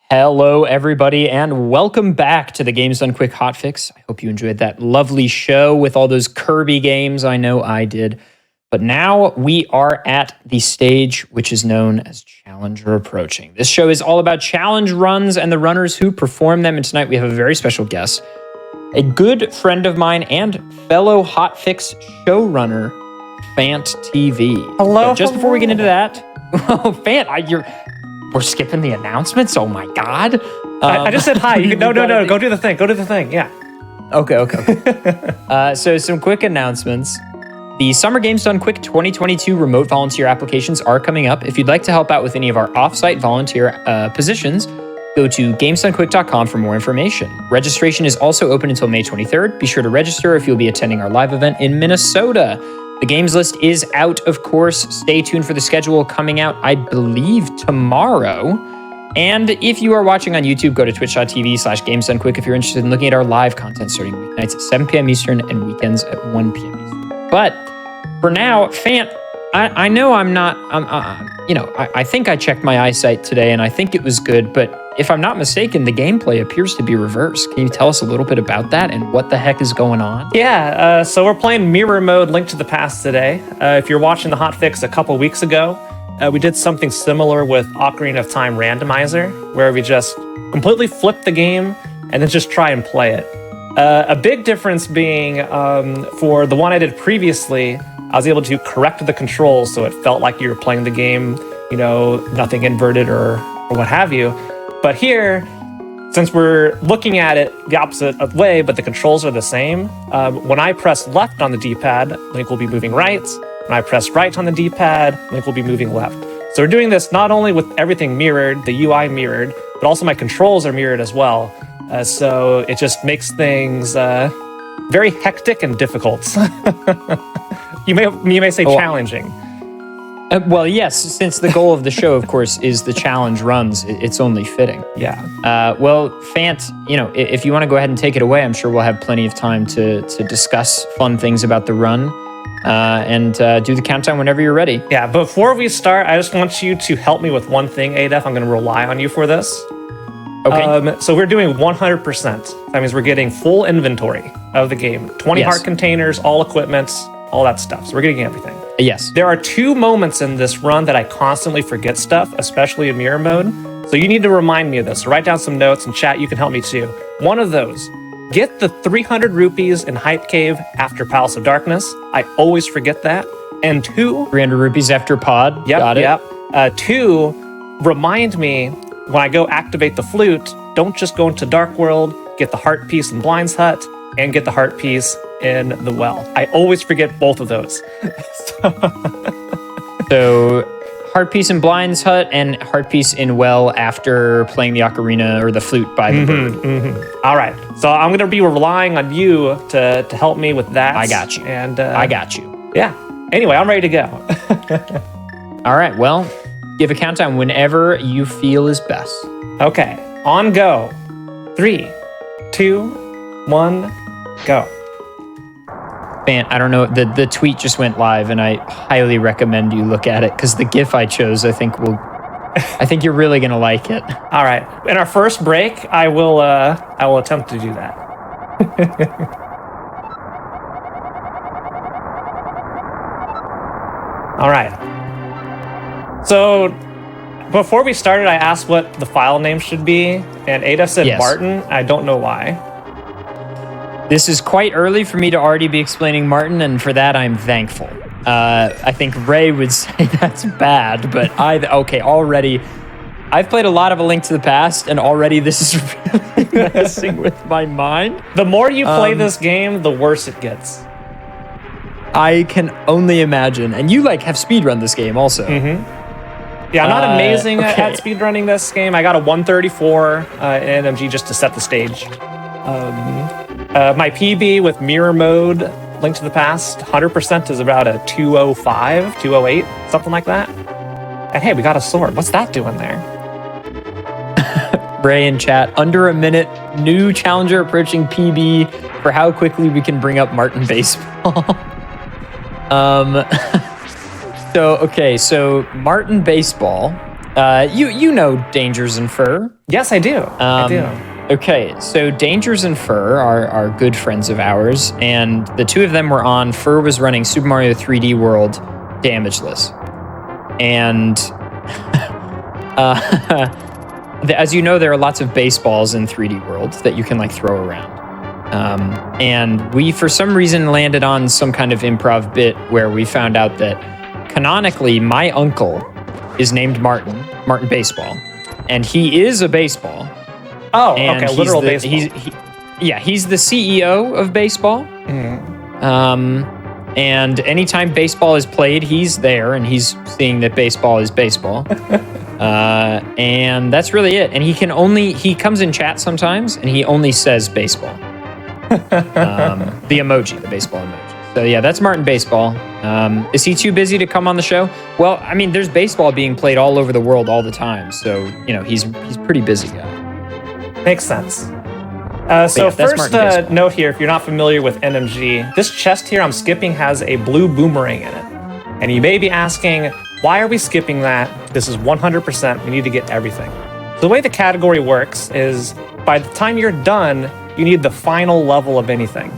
Hello, everybody, and welcome back to the Games Done Quick Hotfix. I hope you enjoyed that lovely show with all those Kirby games. I know I did. But now we are at the stage which is known as Challenger Approaching. This show is all about challenge runs and the runners who perform them. And tonight we have a very special guest, a good friend of mine and fellow Hotfix showrunner, Fant TV. Hello. But just before we get into that, Fant, we're skipping the announcements. Oh my God! I just said hi. No. Go do the thing. Go do the thing. Yeah. Okay. So some quick announcements. The Summer Games Done Quick 2022 remote volunteer applications are coming up. If you'd like to help out with any of our offsite volunteer positions, go to gamesdonequick.com for more information. Registration is also open until May 23rd. Be sure to register if you'll be attending our live event in Minnesota. The games list is out, of course. Stay tuned for the schedule coming out, I believe, tomorrow. And if you are watching on YouTube, go to twitch.tv/GamesDoneQuick if you're interested in looking at our live content starting weeknights at 7 p.m. Eastern and weekends at 1 p.m. Eastern. But for now, Fant, I know I'm not, I think I checked my eyesight today and I think it was good, but if I'm not mistaken, the gameplay appears to be reversed. Can you tell us a little bit about that and what the heck is going on? Yeah, so we're playing Mirror Mode Link to the Past today. If you're watching the hotfix a couple weeks ago, we did something similar with Ocarina of Time Randomizer, where we just completely flip the game and then just try and play it. A big difference being for the one I did previously, I was able to correct the controls so it felt like you were playing the game, nothing inverted or what have you. But here, since we're looking at it the opposite way, but the controls are the same, when I press left on the D-pad, Link will be moving right. When I press right on the D-pad, Link will be moving left. So we're doing this not only with everything mirrored, the UI mirrored, but also my controls are mirrored as well. So it just makes things very hectic and difficult. You may say challenging. Well, yes, since the goal of the show, of course, is the challenge runs, it's only fitting. Yeah. Well, Fant, if you want to go ahead and take it away, I'm sure we'll have plenty of time to discuss fun things about the run and do the countdown whenever you're ready. Yeah, before we start, I just want you to help me with one thing, Adef. I'm going to rely on you for this. Okay. So we're doing 100%. That means we're getting full inventory of the game. 20 heart containers, all equipments, all that stuff. So we're getting everything. Yes. There are two moments in this run that I constantly forget stuff, especially in mirror mode. So you need to remind me of this. So write down some notes and chat. You can help me too. One of those, get the 300 rupees in Hype Cave after Palace of Darkness. I always forget that. And two, 300 rupees after pod. Yep, Got it. Yep. Two, remind me when I go activate the flute, don't just go into Dark World, get the heart piece in Blind's Hut and get the heart piece in the well. I always forget both of those. So heart piece in Blind's Hut and heart piece in well after playing the ocarina or the flute by the bird. All right. So I'm going to be relying on you to help me with that. I got you. And I got you. Yeah. Anyway, I'm ready to go. All right. Well, give a countdown whenever you feel is best. Okay. On go. 3, 2, 1, go. Fant, I don't know. The tweet just went live, and I highly recommend you look at it because the GIF I chose, I think you're really gonna like it. All right. In our first break, I will attempt to do that. All right. So before we started, I asked what the file name should be, and Ada said Yes. Martin. I don't know why. This is quite early for me to already be explaining Martin, and for that I'm thankful. I think Ray would say that's bad, but already I've played a lot of A Link to the Past, and already this is really messing with my mind. The more you play this game, the worse it gets. I can only imagine. And you have speedrun this game also. Yeah, I'm not amazing at speedrunning this game. I got a 134 in NMG just to set the stage. My PB with Mirror Mode Link to the Past 100% is about a 205, 208, something like that. And hey, we got a sword. What's that doing there? Ray in chat, under a minute, new challenger approaching PB for how quickly we can bring up Martin Baseball. So Martin Baseball You know Dangers and Fur. Yes, I do. I do. Okay, so Dangers and Fur are good friends of ours, and the two of them were on. Fur was running Super Mario 3D World damageless, and as you know, there are lots of baseballs in 3D World that you can like throw around. And we, for some reason, landed on some kind of improv bit where we found out that canonically, my uncle is named Martin Baseball, and he is a baseball. Oh, And okay, literal he's baseball. He's the CEO of baseball. And anytime baseball is played, he's there and he's seeing that baseball is baseball. And that's really it. And he comes in chat sometimes and he only says baseball. The emoji, the baseball emoji. So yeah, that's Martin Baseball. Is he too busy to come on the show? Well, I mean, there's baseball being played all over the world all the time. So, he's pretty busy guy. Makes sense. So yeah, that's first Martin Baseball. note here, if you're not familiar with NMG, this chest here I'm skipping has a blue boomerang in it. And you may be asking, why are we skipping that? This is 100%, we need to get everything. So the way the category works is by the time you're done, you need the final level of anything.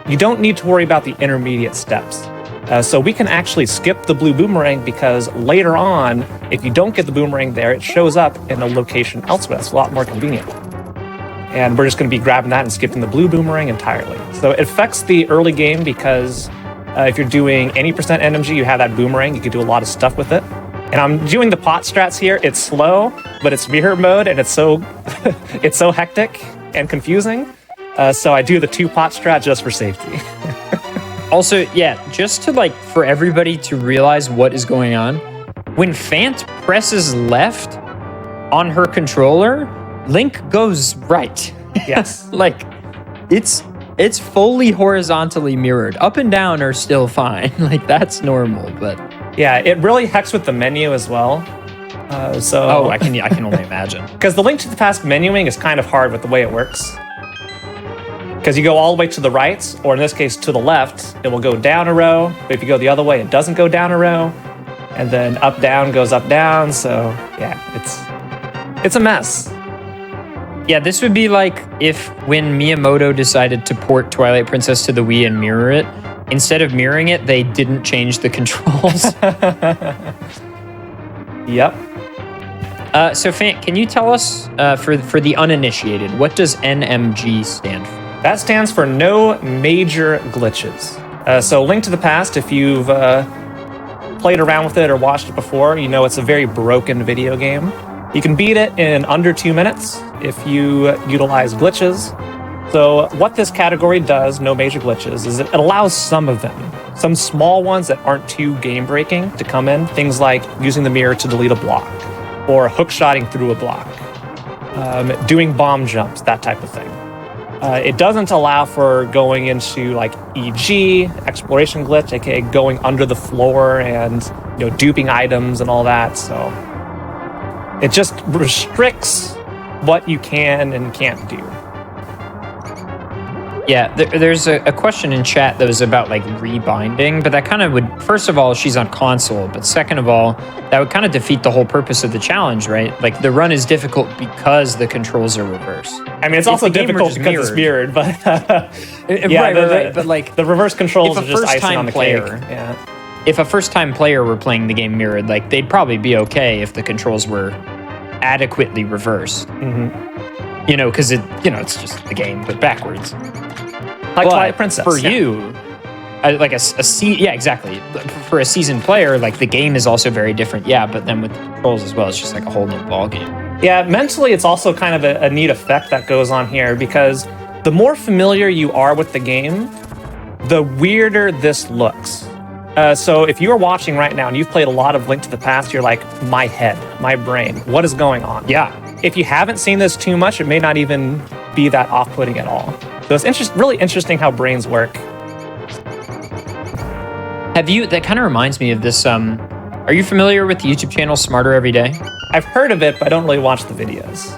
You don't need to worry about the intermediate steps. So we can actually skip the blue boomerang because later on, if you don't get the boomerang there, it shows up in a location elsewhere. It's a lot more convenient. And we're just going to be grabbing that and skipping the blue boomerang entirely. So it affects the early game because if you're doing any percent NMG, you have that boomerang. You can do a lot of stuff with it. And I'm doing the pot strats here. It's slow, but it's mirror mode, and it's so it's so hectic and confusing. So I do the 2 pot strat just for safety. Also, yeah, just to for everybody to realize what is going on, when Fant presses left on her controller, Link goes right. Yes. It's fully horizontally mirrored. Up and down are still fine. That's normal, but Yeah, it really hecks with the menu as well. I can only imagine. Because the Link to the Past menuing is kind of hard with the way it works. Because you go all the way to the right, or in this case to the left, it will go down a row. But if you go the other way, it doesn't go down a row. And then up, down goes up, down. So yeah, it's a mess. Yeah, this would be like if when Miyamoto decided to port Twilight Princess to the Wii and mirror it, instead of mirroring it, they didn't change the controls. Yep. So Fant, can you tell us, for the uninitiated, what does NMG stand for? That stands for no major glitches. So Link to the Past, if you've played around with it or watched it before, you know it's a very broken video game. You can beat it in under 2 minutes if you utilize glitches. So what this category does, no major glitches, is it allows some of them, some small ones that aren't too game-breaking to come in. Things like using the mirror to delete a block, or hook-shotting through a block, doing bomb jumps, that type of thing. It doesn't allow for going into EG, exploration glitch, aka going under the floor and duping items and all that. So it just restricts what you can and can't do. Yeah, there's a question in chat that was about rebinding, but that kind of would, first of all, she's on console, but second of all, that would kind of defeat the whole purpose of the challenge, right? The run is difficult because the controls are reversed. I mean, it's also difficult because it's mirrored, but right. But the reverse controls are just icing on the cake. Yeah. If a first-time player were playing the game mirrored, they'd probably be okay if the controls were adequately reversed. Mm-hmm. Because it's just the game, but backwards. Like Twilight Princess. For you, exactly. For a seasoned player, the game is also very different. Yeah, but then with the controls as well, it's just a whole new ball game. Yeah, mentally, it's also kind of a neat effect that goes on here because the more familiar you are with the game, the weirder this looks. So if you're watching right now and you've played a lot of Link to the Past, you're like, my head, my brain, what is going on? Yeah. If you haven't seen this too much, it may not even be that off-putting at all. So it's really interesting how brains work. That kind of reminds me of this, are you familiar with the YouTube channel Smarter Every Day? I've heard of it, but I don't really watch the videos.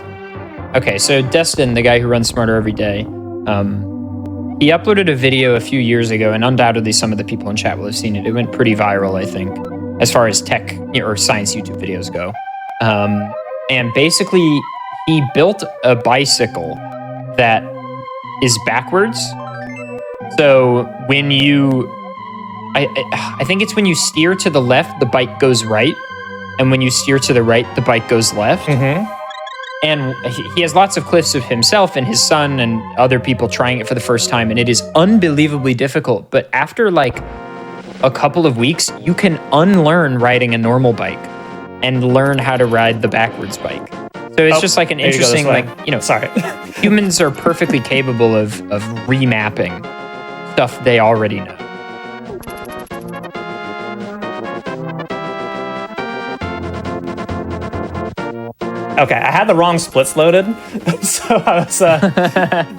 Okay, so Destin, the guy who runs Smarter Every Day, he uploaded a video a few years ago, and undoubtedly some of the people in chat will have seen it. It went pretty viral, I think, as far as tech or science YouTube videos go. And basically, he built a bicycle that is backwards. So when you, I think it's when you steer to the left, the bike goes right. And when you steer to the right, the bike goes left. Mm-hmm. And he has lots of clips of himself and his son and other people trying it for the first time. And it is unbelievably difficult. But after like a couple of weeks, you can unlearn riding a normal bike and learn how to ride the backwards bike. So it's just like an there you go, this interesting, way. like, you know, Sorry. humans are perfectly capable of remapping stuff they already know. Okay, I had the wrong splits loaded, so I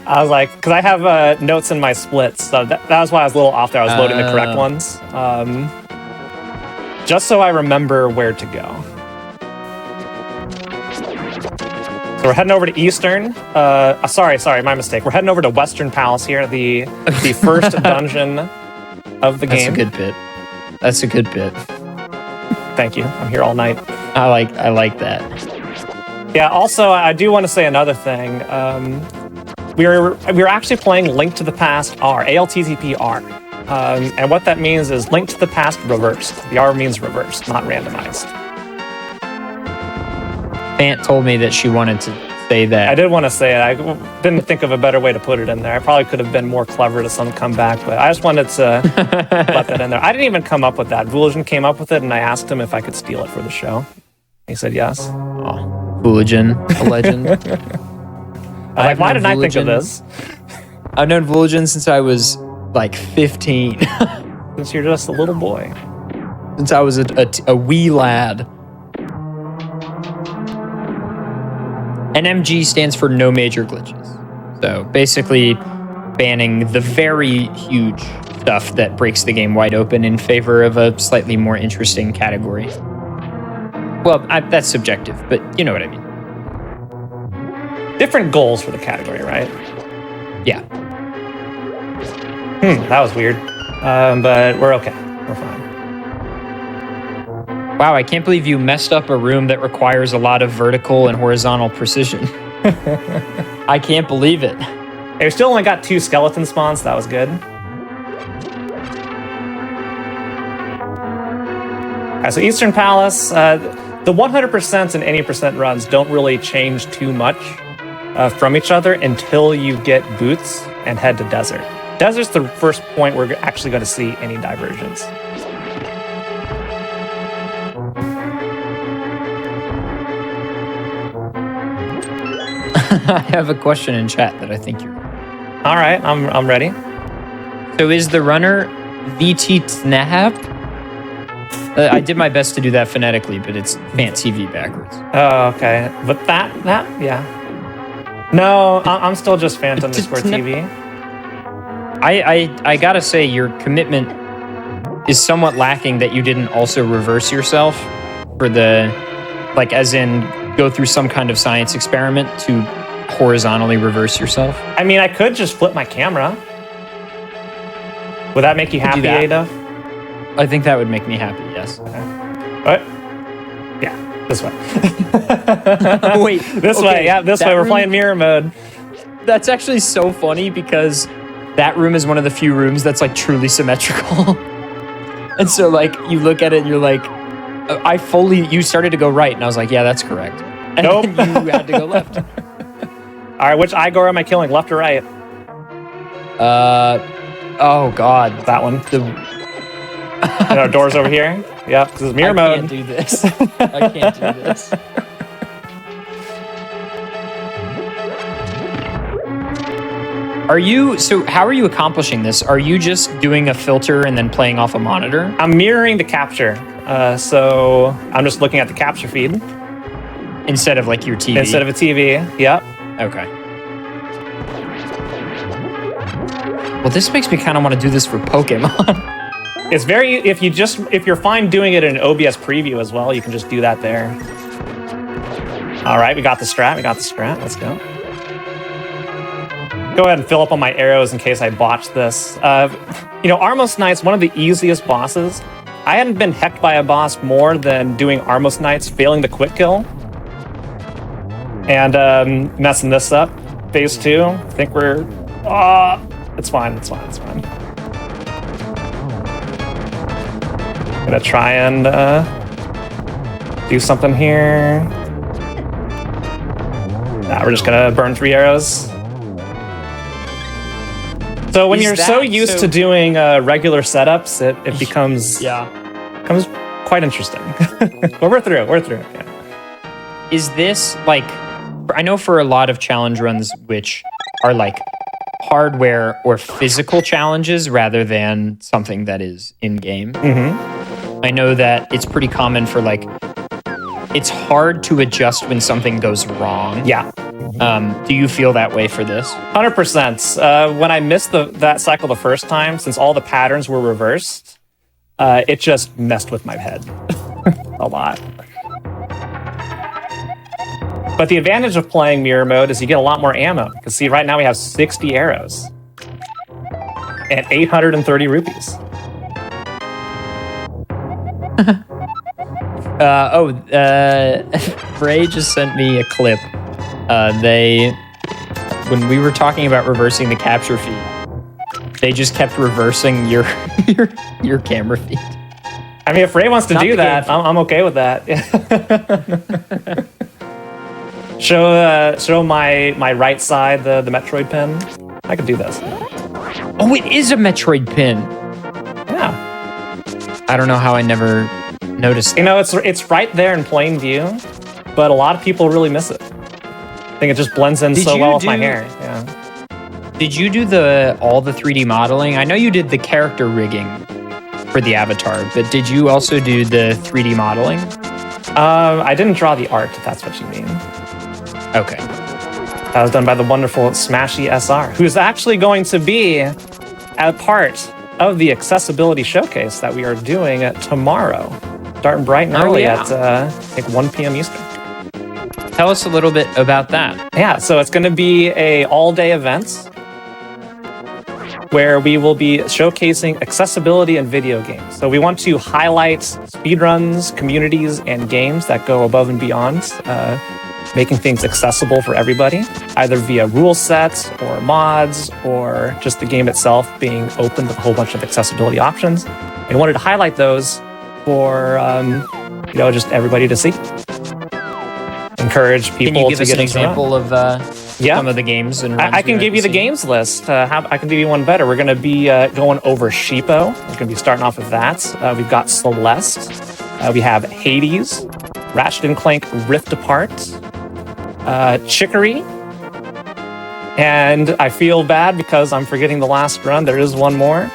was like, because I have notes in my splits, so that was why I was a little off there. I was loading the correct ones, just so I remember where to go. So we're heading over to Eastern. Sorry, my mistake. We're heading over to Western Palace here, the first dungeon of the game. That's a good bit. That's a good bit. Thank you. I'm here all night. I like that. Yeah, also, I do want to say another thing. We were actually playing Link to the Past R, ALTTP R. And what that means is Link to the Past reversed. The R means reversed, not randomized. Fant told me that she wanted to say that. I did want to say it. I didn't think of a better way to put it in there. I probably could have been more clever to some comeback, but I just wanted to let that in there. I didn't even come up with that. Vuligen came up with it, and I asked him if I could steal it for the show. He said yes. Oh, Vuligen, a legend. Like, why didn't I think of this? I've known Vuligen since I was like 15. Since you're just a little boy. Since I was a wee lad. NMG stands for no major glitches. So basically banning the very huge stuff that breaks the game wide open in favor of a slightly more interesting category. Well, that's subjective, but you know what I mean. Different goals for the category, right? Yeah. That was weird. But we're okay. We're fine. Wow, I can't believe you messed up a room that requires a lot of vertical and horizontal precision. I can't believe it. Hey, we still only got 2 skeleton spawns. That was good. All right, so Eastern Palace. The 100% and any percent runs don't really change too much from each other until you get boots and head to Desert. Desert's the first point we're actually going to see any divergence. I have a question in chat that I think you're... All right, I'm ready. So is the runner VT Tnahab? I did my best to do that phonetically, but it's Fant TV backwards. Oh, okay. But that, yeah. No, I'm still just Phantom underscore TV. I gotta say, your commitment is somewhat lacking that you didn't also reverse yourself for the, like, as in go through some kind of science experiment to horizontally reverse yourself. I mean, I could just flip my camera. Would that make you happy, Ada? I think that would make me happy, yes. Okay. What? Yeah, this way. Wait, this way, yeah, this way. We're playing mirror mode. That's actually so funny because that room is one of the few rooms that's like truly symmetrical. And so like you look at it and you're like, you started to go right. And I was like, yeah, that's correct. And nope. You had to go left. All right, which Igor am I killing, left or right? Oh God. That one. And our door's over here. Yep, this is mirror mode. I can't do this. I can't do this. How are you accomplishing this? Are you just doing a filter and then playing off a monitor? I'm mirroring the capture. So I'm just looking at the capture feed. Instead of like your TV? Instead of a TV, yep. Okay. Well, this makes me kind of want to do this for Pokemon. It's very, if you're fine doing it in OBS preview as well, you can just do that there. All right, we got the strat, let's go. Go ahead and fill up on my arrows in case I botch this. Armos Knight's one of the easiest bosses I hadn't been hecked by a boss more than doing Armos Knights, failing the quick kill, and messing this up. Phase 2. I think we're... it's fine. Gonna try and do something here. Nah, we're just gonna burn 3 arrows. So when you're so used to doing regular setups, it becomes becomes quite interesting. But we're through. Yeah. Is this like, I know for a lot of challenge runs, which are like hardware or physical challenges rather than something that is in game. I know that it's pretty common for like, it's hard to adjust when something goes wrong. Yeah. Do you feel that way for this? 100%. When I missed that cycle the first time, since all the patterns were reversed, it just messed with my head a lot. But the advantage of playing mirror mode is you get a lot more ammo. Because see, right now we have 60 arrows and 830 rupees. Bray just sent me a clip. When we were talking about reversing the capture feed, they just kept reversing your camera feed. I mean, if Ray wants to do that, I'm okay with that. Show my right side the Metroid pin. I could do this. Oh, it is a Metroid pin. Yeah. I don't know how I never noticed that. You know, it's right there in plain view, but a lot of people really miss it. I think it just blends in so well with my hair. Yeah. Did you do all the 3D modeling? I know you did the character rigging for the avatar, but did you also do the 3D modeling? I didn't draw the art, if that's what you mean. Okay. That was done by the wonderful Smashy SR, who's actually going to be a part of the accessibility showcase that we are doing tomorrow, starting bright and early at I think 1 p.m. Eastern. Tell us a little bit about that. Yeah, so it's going to be a all-day event where we will be showcasing accessibility in video games. So we want to highlight speedruns, communities, and games that go above and beyond, making things accessible for everybody, either via rule sets or mods or just the game itself being open with a whole bunch of accessibility options. We wanted to highlight those for just everybody to see. Encourage people to get Can you give us an example of some of the games? And I can give you the games list. I can give you one better. We're going to be going over Sheepo. We're going to be starting off with that. We've got Celeste. We have Hades, Ratchet & Clank Rift Apart, Chicory, and I feel bad because I'm forgetting the last run. There is one more.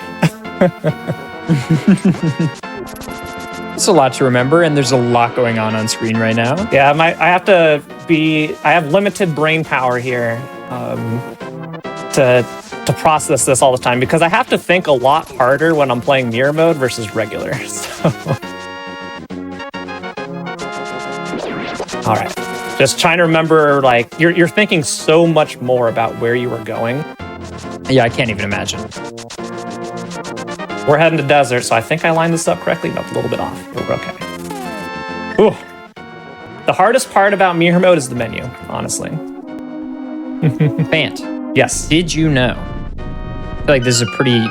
It's a lot to remember, and there's a lot going on screen right now. Yeah, I have limited brain power here to process this all the time because I have to think a lot harder when I'm playing mirror mode versus regular. So. All right. Just trying to remember, like, you're thinking so much more about where you were going. Yeah, I can't even imagine. We're heading to desert, so I think I lined this up correctly. Nope, a little bit off. We're okay. Ooh. The hardest part about mirror mode is the menu, honestly. Fant. Yes. Did you know? I feel like this is a pretty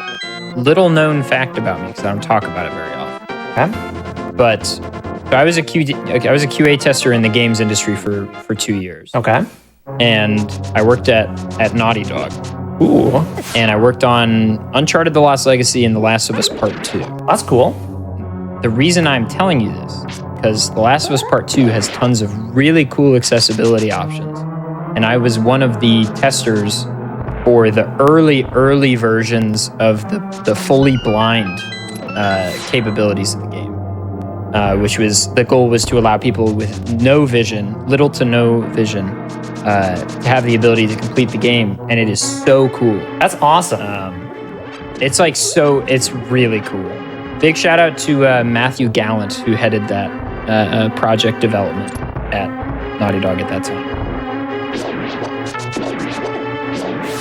little known fact about me because I don't talk about it very often. Okay. But so I was a QA tester in the games industry for 2 years. Okay. And I worked at Naughty Dog. Ooh. And I worked on Uncharted: The Lost Legacy and The Last of Us Part 2. That's cool. The reason I'm telling you this, because The Last of Us Part 2 has tons of really cool accessibility options. And I was one of the testers for the early versions of the fully blind capabilities of the game. Which was, the goal was to allow people with no vision, little to no vision, to have the ability to complete the game, and it is so cool. That's awesome. It's really cool. Big shout out to Matthew Gallant, who headed that project development at Naughty Dog at that time.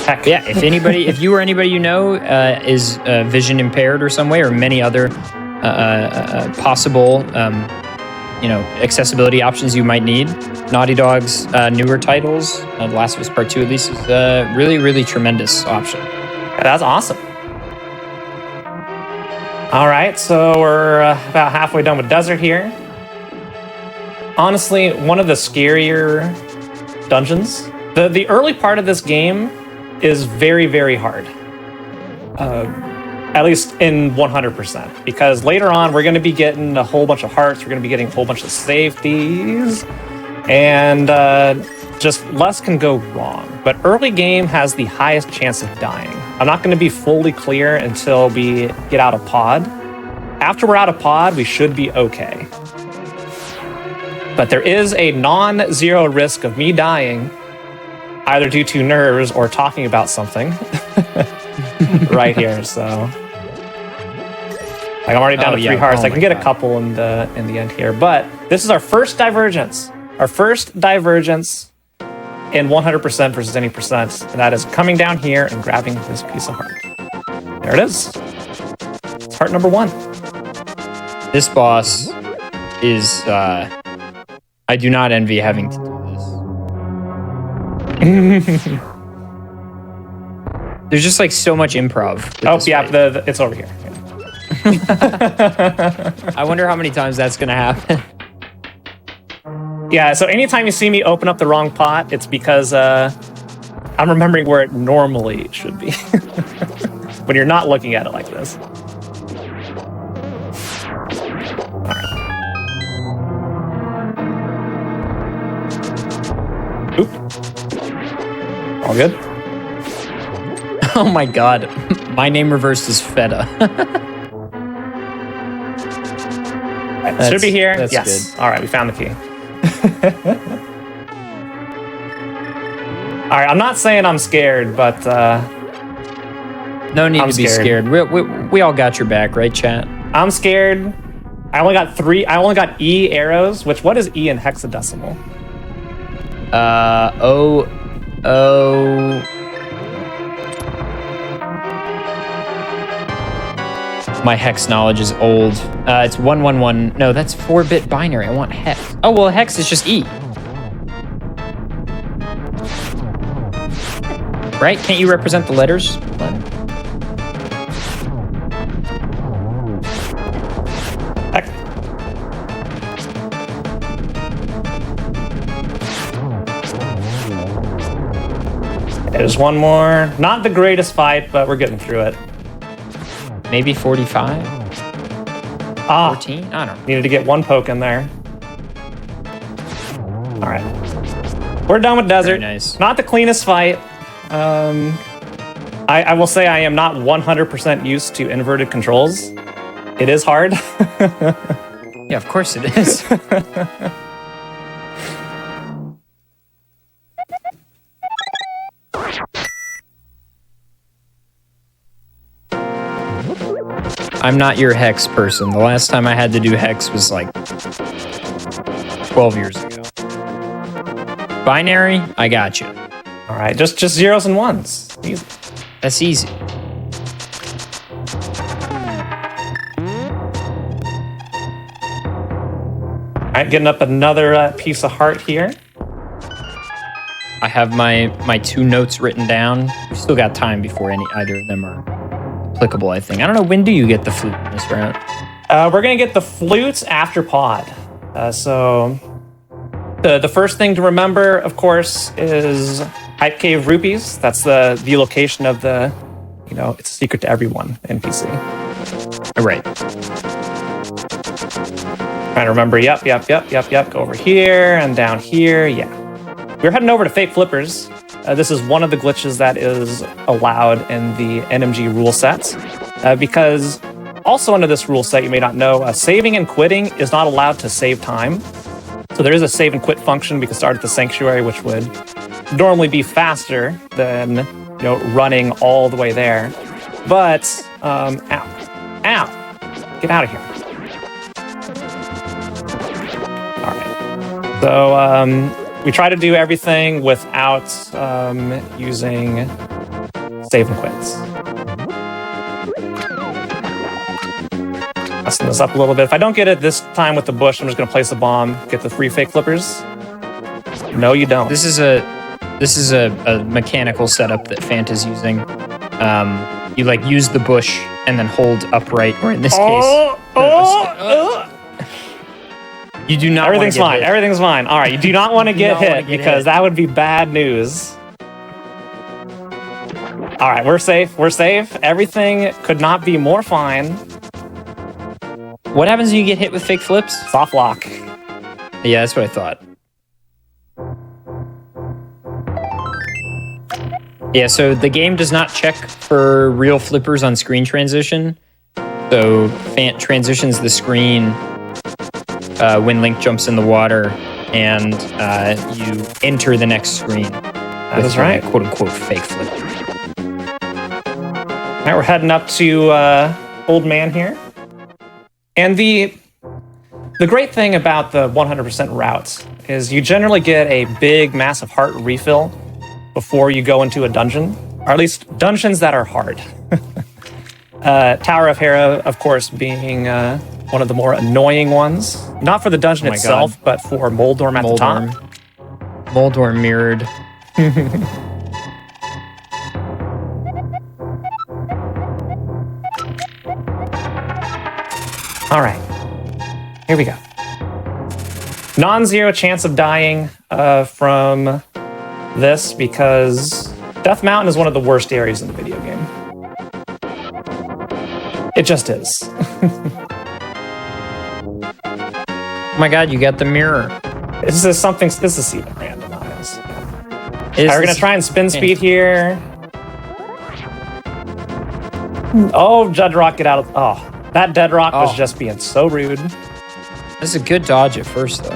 Heck. Yeah, if you or anybody you know is vision impaired or some way, or many other possible, accessibility options you might need. Naughty Dog's newer titles, The Last of Us Part 2 at least, is a really, really tremendous option. That's awesome. All right, so we're about halfway done with Desert here. Honestly, one of the scarier dungeons. The early part of this game is very, very hard. At least in 100%. Because later on, we're going to be getting a whole bunch of hearts. We're going to be getting a whole bunch of safeties. And just less can go wrong. But early game has the highest chance of dying. I'm not going to be fully clear until we get out of pod. After we're out of pod, we should be okay. But there is a non-zero risk of me dying, either due to nerves or talking about something. Right here, so like I'm already down to 3 hearts. I can get a couple in the end here, but this is our first divergence. Our first divergence in 100% versus any percent, and that is coming down here and grabbing this piece of heart. There it is. It's heart number 1. This boss is I do not envy having to do this. There's just like so much improv. Oh yeah, it's over here. Yeah. I wonder how many times that's gonna happen. Yeah, so anytime you see me open up the wrong pot, it's because I'm remembering where it normally should be. When you're not looking at it like this. All right. Oop. All good? Oh my god. My name reversed is Feta. Should be here. That's yes. good. All right, we found the key. All right, I'm not saying I'm scared, but no need to be scared. We all got your back, right, chat? I'm scared. I only got E arrows. What is E in hexadecimal? My hex knowledge is old. It's 111. No, that's 4-bit binary. I want hex. Oh, well, hex is just E. Right? Can't you represent the letters? Hex. There's one more. Not the greatest fight, but we're getting through it. Maybe 45? 14? I don't know. Needed to get one poke in there. All right. We're done with Desert. Very nice. Not the cleanest fight. I will say I am not 100% used to inverted controls. It is hard. Yeah, of course it is. I'm not your hex person. The last time I had to do hex was like 12 years ago. Binary, I got you. All right, just zeros and ones. Easy. That's easy. All right, getting up another piece of heart here. I have my 2 notes written down. We still got time before either of them are applicable, I think. I don't know, when do you get the flute in this round? We're gonna get the flutes after pod. So the first thing to remember, of course, is Hype Cave Rupees. That's the location of the, it's a secret to everyone NPC. Right. Trying to remember, yep. Go over here and down here, yeah. We're heading over to Fake Flippers. This is one of the glitches that is allowed in the NMG rule sets. Because also under this rule set, you may not know, saving and quitting is not allowed to save time. So there is a save and quit function we can start at the Sanctuary, which would normally be faster than running all the way there. But, ow, get out of here. All right. So, we try to do everything without using save and quits. Messing this up a little bit. If I don't get it this time with the bush, I'm just gonna place a bomb, get the 3 fake flippers. No, you don't. This is a mechanical setup that Fanta's using. You like use the bush and then hold upright, or in this case, you do not. Everything's fine. Everything's fine. All right, you do not want to get hit because that would be bad news. All right, we're safe. We're safe. Everything could not be more fine. What happens when you get hit with fake flips? Soft lock. Yeah, that's what I thought. Yeah, so the game does not check for real flippers on screen transition. So Fant transitions the screen when Link jumps in the water, and you enter the next screen. That is right. Quote unquote fake flip. All right, we're heading up to Old Man here. And the great thing about the 100% routes is you generally get a big, massive heart refill before you go into a dungeon, or at least dungeons that are hard. Tower of Hera, of course, being one of the more annoying ones. Not for the dungeon itself, but for Moldorm at the top. Moldorm mirrored. All right, here we go. Non-zero chance of dying from this because Death Mountain is one of the worst areas in the video game. It just is. Oh my god, you got the mirror. This is even randomized. We're gonna try and spin speed here. Oh, Judge Rock, get out of... Oh, that Dead Rock was just being so rude. This is a good dodge at first, though.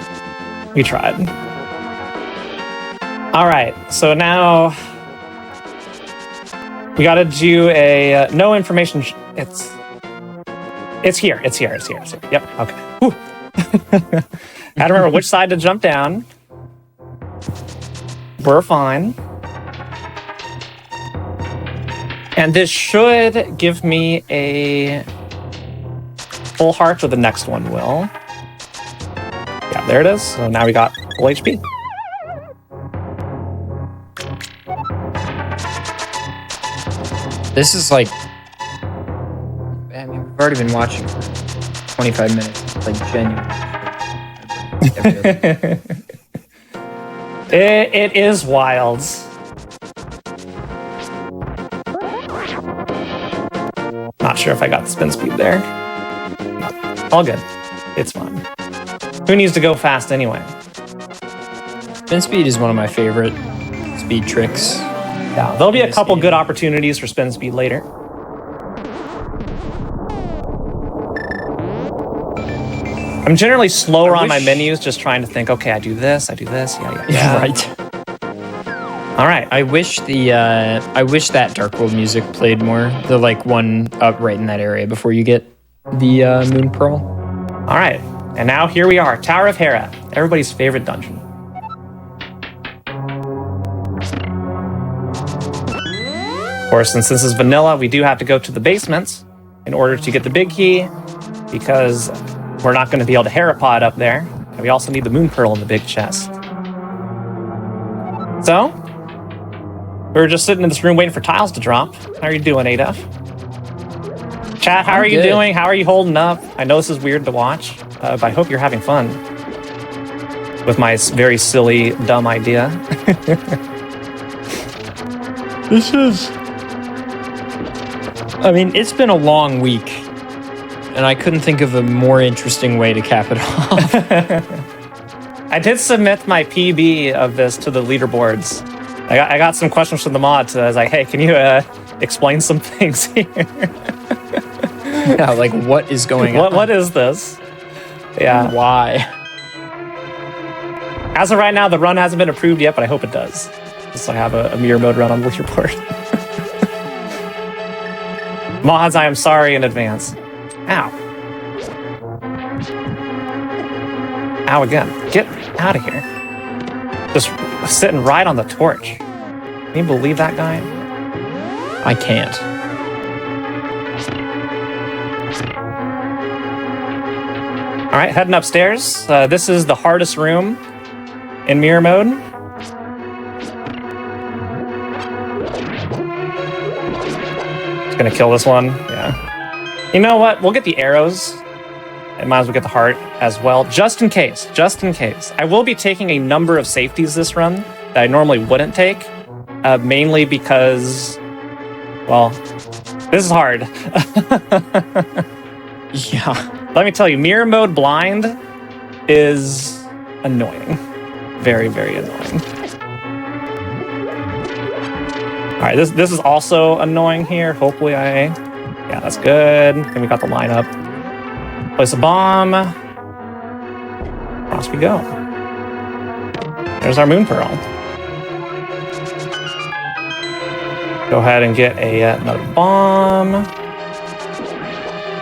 We tried. All right, so now we got to do a no information. It's here. It's here. Yep. Okay. Had to remember which side to jump down. We're fine. And this should give me a full heart, or the next one will. Yeah, there it is. So now we got full HP. This is like... I mean, we've already been watching for 25 minutes. It's like genuine. It is wild. Not sure if I got the spin speed there. No, all good. It's fine. Who needs to go fast anyway? Spin speed is one of my favorite speed tricks. Yeah, there'll be a couple good opportunities for spin speed later. I'm generally slower on my menus, just trying to think, okay, I do this, yeah. Right. All right. I wish that Dark World music played more. The like one up right in that area before you get the Moon Pearl. All right. And now here we are, Tower of Hera, everybody's favorite dungeon. Of course, since this is vanilla, we do have to go to the basements in order to get the big key, because we're not going to be able to Herapod up there. And we also need the Moon Pearl in the big chest. So, we were just sitting in this room waiting for tiles to drop. How are you doing, Adaf? Chat, how are you doing? How are you holding up? I know this is weird to watch, but I hope you're having fun with my very silly, dumb idea. I mean, it's been a long week, and I couldn't think of a more interesting way to cap it off. I did submit my PB of this to the leaderboards. I got some questions from the mods. I was like, hey, can you explain some things here? Yeah, like what is going on? What is this? Yeah. Why? As of right now, the run hasn't been approved yet, but I hope it does. Just so I have a mirror mode run on the leaderboard. Mods, I am sorry in advance. Ow. Ow again. Get out of here. Just sitting right on the torch. Can you believe that guy? I can't. All right, heading upstairs. This is the hardest room in mirror mode. Just gonna kill this one. Yeah. You know what? We'll get the arrows. I might as well get the heart as well, just in case. Just in case. I will be taking a number of safeties this run that I normally wouldn't take, mainly because, well, this is hard. Yeah. Let me tell you, mirror mode blind is annoying. Very, very annoying. All right, this is also annoying here. Hopefully yeah, that's good. And we got the lineup. Place a bomb. Across we go. There's our moon pearl. Go ahead and get another bomb.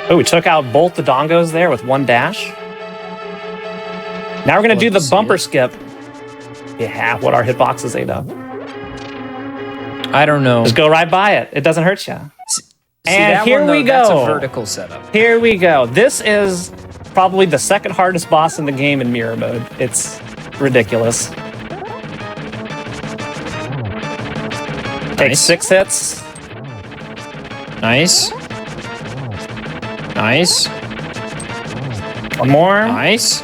Oh, we took out both the dongos there with one dash. Now we're going to do the bumper skip. Yeah, what our hitboxes ate up. I don't know. Just go right by it. It doesn't hurt you. And here we go. That's a vertical setup. Here we go. This is probably the second hardest boss in the game in mirror mode. It's ridiculous. Takes 6 hits. Nice. Nice. One more. Nice.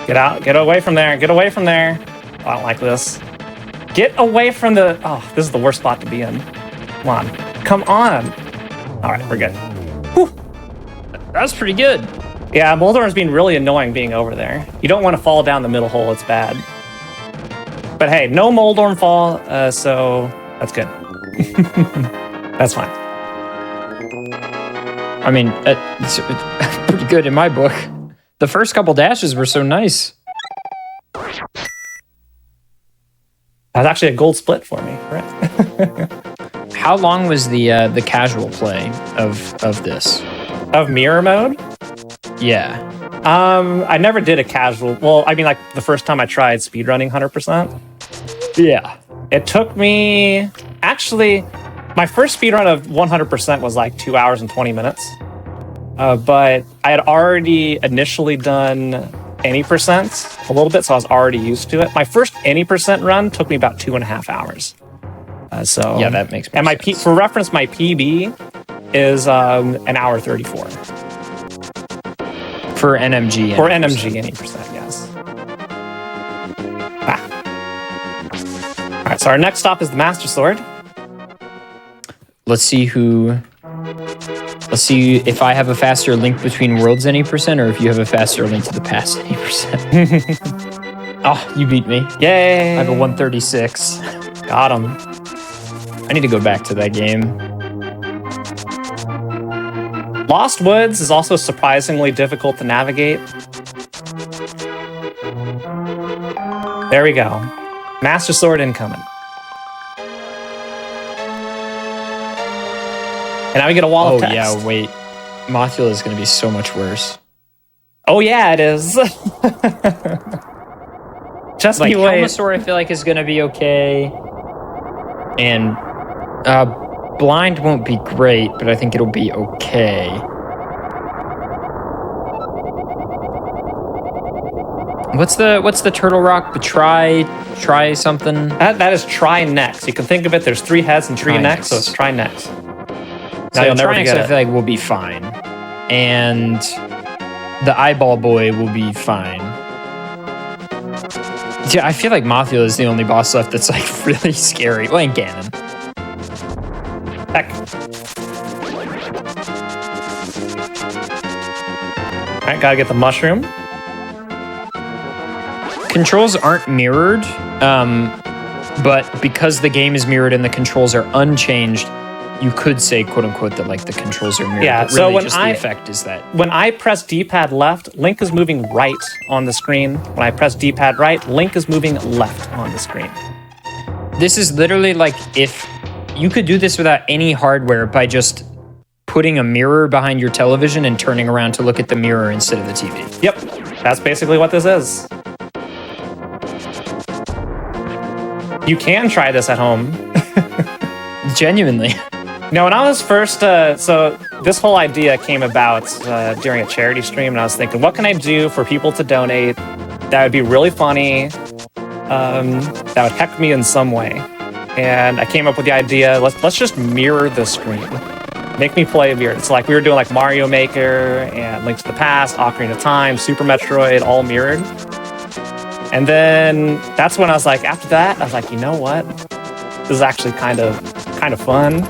Get out. Get away from there. Get away from there. I don't like this. Get away from the... Oh, this is the worst spot to be in. Come on. Come on. All right, we're good. Whew. That's pretty good. Yeah, Moldorm's being really annoying being over there. You don't want to fall down the middle hole. It's bad. But hey, no Moldorm fall, so that's good. That's fine. I mean, it's pretty good in my book. The first couple dashes were so nice. That's actually a gold split for me, right? How long was the casual play of this? Of mirror mode? Yeah. I never did a casual. Well, I mean, like the first time I tried speedrunning 100%. Yeah. It took me... Actually, my first speedrun of 100% was like 2 hours and 20 minutes. But I had already initially done any percent a little bit, so I was already used to it. My first any percent run took me about 2.5 hours. So yeah, that makes and sense. For reference, my PB is an hour 34 for NMG. For NMG, any percent, yes. All right, so our next stop is the Master Sword. Let's see if I have a faster link between worlds any percent, or if you have a faster link to the past any percent. Oh, you beat me. Yay! I have a 136. Got him. I need to go back to that game. Lost Woods is also surprisingly difficult to navigate. There we go. Master Sword incoming. And now we get a wall of text. Oh, yeah, wait. Mothula is going to be so much worse. Oh, yeah, it is. Just like, you wait. Helmasaur, I feel like, is going to be okay. And Blind won't be great, but I think it'll be okay. What's the Turtle Rock? The try something? That is try next. You can think of it, there's 3 heads and 3 necks, so it's try next. So you'll never Trinex, forget I it. feel like, will be fine. And the Eyeball Boy will be fine. Yeah, I feel like Mothula is the only boss left that's like really scary. Well, and Ganon. Heck. Alright, gotta get the mushroom. Controls aren't mirrored, but because the game is mirrored and the controls are unchanged, you could say, quote unquote, that like the controls are mirrored. Yeah, but so really when just the effect is that. When I press D-pad left, Link is moving right on the screen. When I press D-pad right, Link is moving left on the screen. This is literally like if you could do this without any hardware by just putting a mirror behind your television and turning around to look at the mirror instead of the TV. Yep, that's basically what this is. You can try this at home. Genuinely. When I was first, so this whole idea came about during a charity stream, and I was thinking, what can I do for people to donate that would be really funny, that would heck me in some way? And I came up with the idea, let's just mirror the screen. Make me play mirror. It's like we were doing like Mario Maker and Link to the Past, Ocarina of Time, Super Metroid, all mirrored. And then that's when I was like, after that, I was like, you know what? This is actually kind of fun.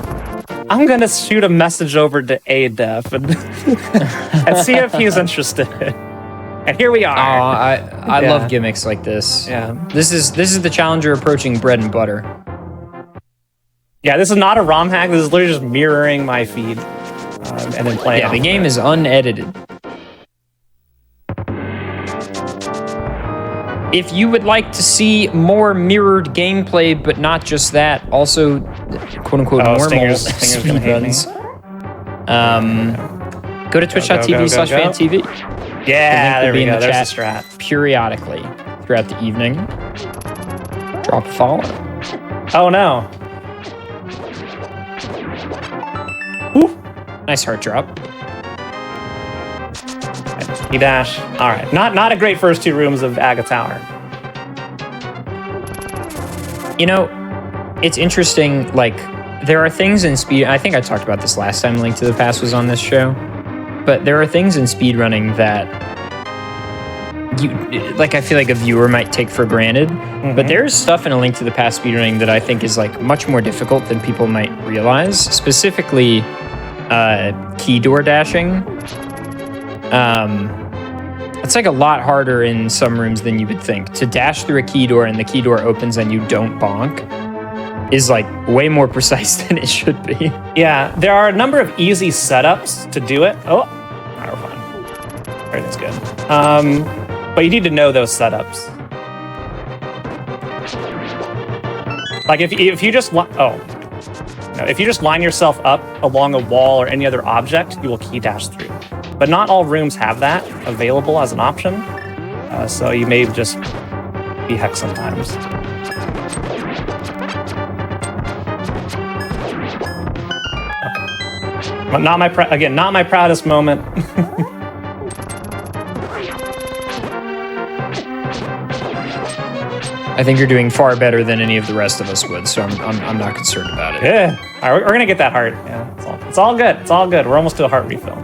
I'm gonna shoot a message over to ADEF and see if he's interested. And here we are. Oh, I love gimmicks like this. Yeah. This is the Challenger approaching bread and butter. Yeah, this is not a ROM hack. This is literally just mirroring my feed and then playing. Yeah, the game is unedited. If you would like to see more mirrored gameplay, but not just that, also quote-unquote normal speedruns, go to twitch.tv/fantv. Yeah, there we go. The There's the strat. Periodically throughout the evening. Drop a follow. Oh no. Woo. Nice heart drop. E-dash. All right. Not a great first two rooms of Aga Tower. You know, it's interesting, like, there are things in speed... I think I talked about this last time Link to the Past was on this show. But there are things in speedrunning that I feel like a viewer might take for granted. Mm-hmm. But there's stuff in a Link to the Past speedrunning that I think is, like, much more difficult than people might realize. Specifically, key door dashing. It's like a lot harder in some rooms than you would think. To dash through a key door and the key door opens and you don't bonk is like way more precise than it should be. Yeah, there are a number of easy setups to do it. Oh, we're fine. Everything's good. But you need to know those setups. Like if you just if you just line yourself up along a wall or any other object, you will key dash through. But not all rooms have that available as an option, so you may just be heck sometimes. Okay. But not my proudest moment. I think you're doing far better than any of the rest of us would, so I'm not concerned about it. Yeah, all right, we're gonna get that heart. Yeah, it's all good. It's all good. We're almost to a heart refill.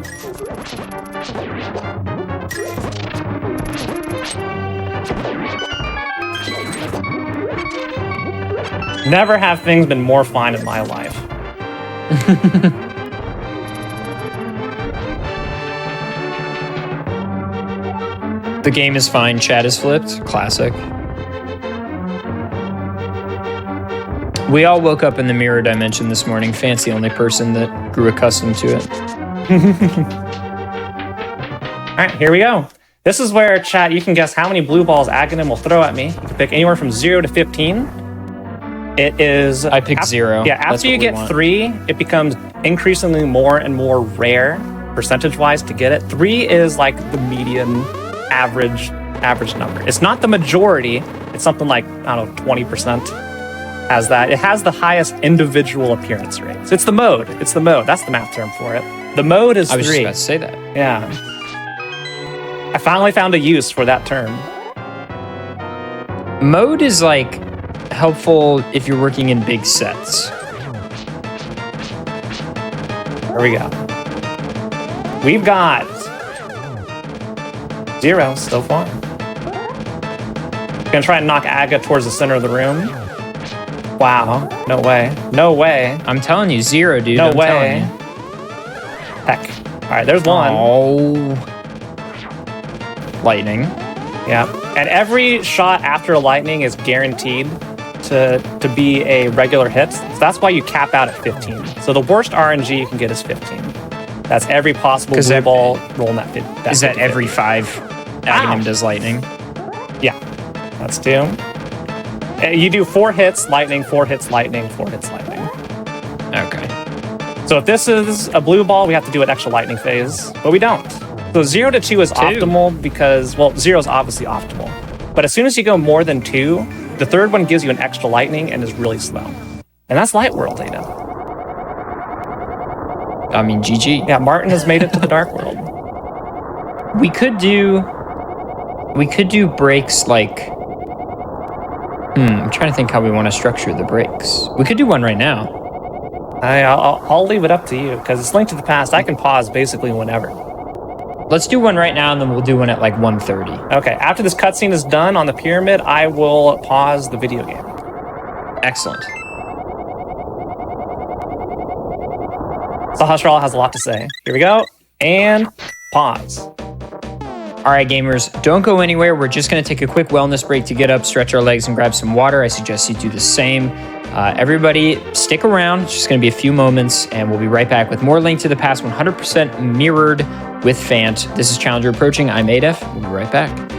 Never have things been more fine in my life. The game is fine. Chat is flipped. Classic. We all woke up in the mirror dimension this morning. Fancy, only person that grew accustomed to it. All right, here we go. This is where, chat, you can guess how many blue balls Aghanim will throw at me. You can pick anywhere from 0 to 15. It is... I picked 0. Yeah, after you get 3, it becomes increasingly more and more rare, percentage-wise, to get it. 3 is like the median average number. It's not the majority. It's something like, I don't know, 20% has that. It has the highest individual appearance rates. It's the mode. That's the math term for it. The mode is 3. I was just about to say that. Yeah. I finally found a use for that term. Mode is like helpful if you're working in big sets. There we go. We've got 0 so far. Gonna try and knock Aga towards the center of the room. Wow, no way. No way. I'm telling you, 0, dude. No I'm way. Heck. All right, there's 1. Oh. Lightning. Yeah. And every shot after lightning is guaranteed to be a regular hit. So that's why you cap out at 15. So the worst RNG you can get is 15. That's every possible blue ball rolling that 50. Is that every 5 Aghanim does lightning? Yeah. That's 2. You do 4 hits, lightning, 4 hits, lightning, 4 hits, lightning. Okay. So if this is a blue ball, we have to do an extra lightning phase, but we don't. So 0 to 2 is optimal because, well, 0 is obviously optimal. But as soon as you go more than 2, the third one gives you an extra lightning and is really slow. And that's Light World data. I mean, GG. Yeah, Martin has made it to the Dark World. We could do breaks like. I'm trying to think how we want to structure the breaks. We could do one right now. I'll leave it up to you because it's Link to the Past. I can pause basically whenever. Let's do one right now, and then we'll do one at like 1:30. Okay, after this cutscene is done on the pyramid, I will pause the video game. Excellent. Sahasrara has a lot to say. Here we go, and pause. All right, gamers, don't go anywhere. We're just going to take a quick wellness break to get up, stretch our legs, and grab some water. I suggest you do the same. Everybody, stick around. It's just going to be a few moments, and we'll be right back with more Link to the Past 100% mirrored with Fant. This is Challenger Approaching. I'm Adef. We'll be right back.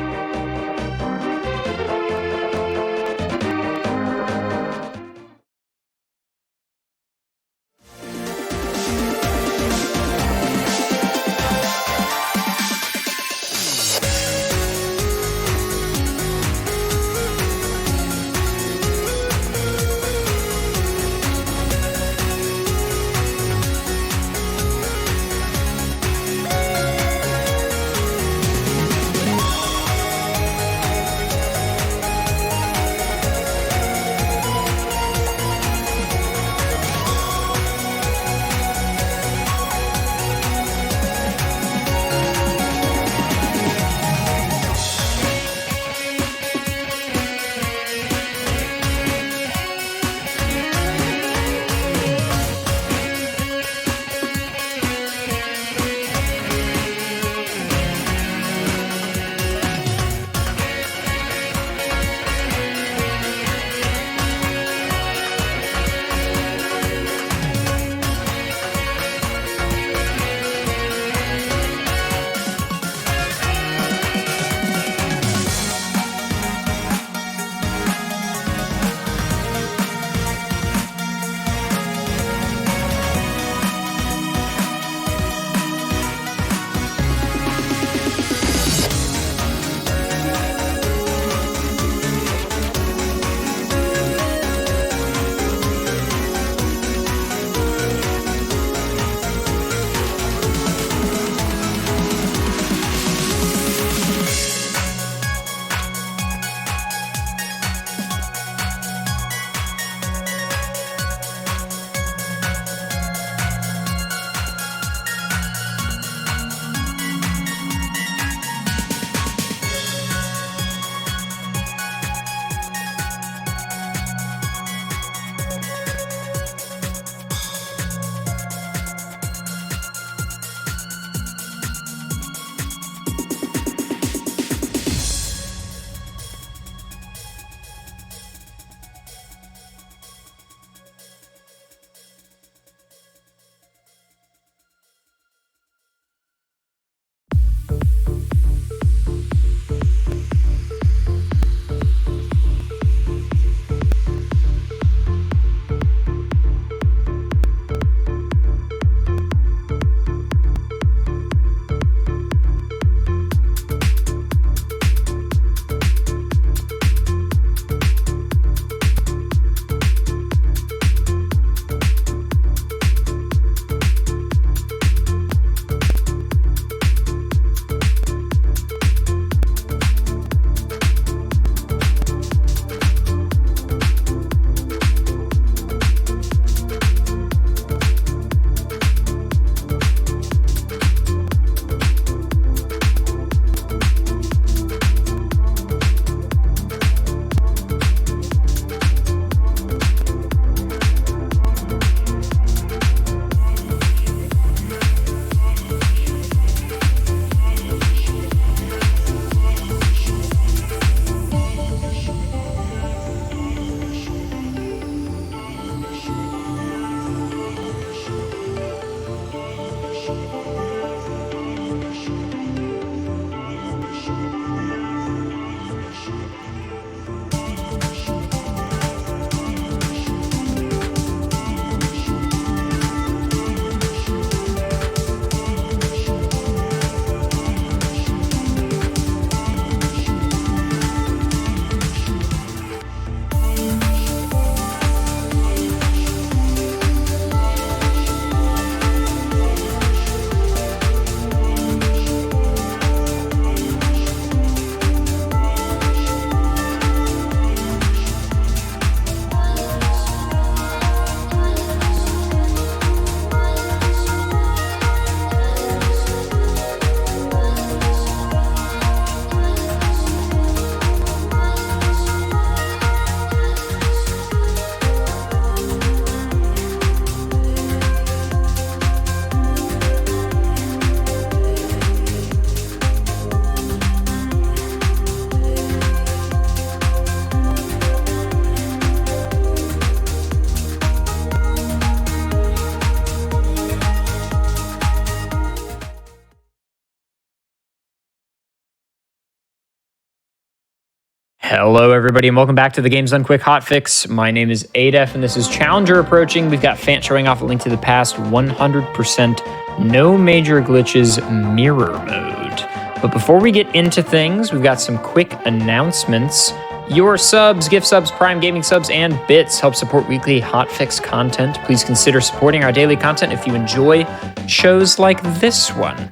Hello, everybody, and welcome back to the Games Done Quick Hotfix. My name is Adef, and this is Challenger approaching. We've got Fant showing off a Link to the Past 100% no major glitches mirror mode. But before we get into things, we've got some quick announcements. Your subs, gift subs, Prime Gaming subs, and bits help support weekly Hotfix content. Please consider supporting our daily content if you enjoy shows like this one.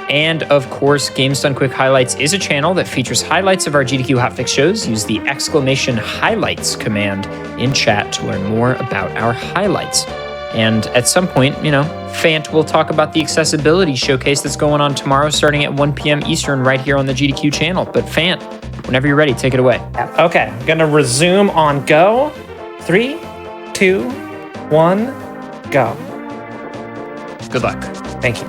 And of course, Games Done Quick Highlights is a channel that features highlights of our GDQ Hotfix shows. Use the !highlights command in chat to learn more about our highlights. And at some point, Fant will talk about the accessibility showcase that's going on tomorrow starting at 1 p.m. Eastern right here on the GDQ channel. But Fant, whenever you're ready, take it away. Okay, I'm gonna resume on go. 3, 2, 1, go. Good luck. Thank you.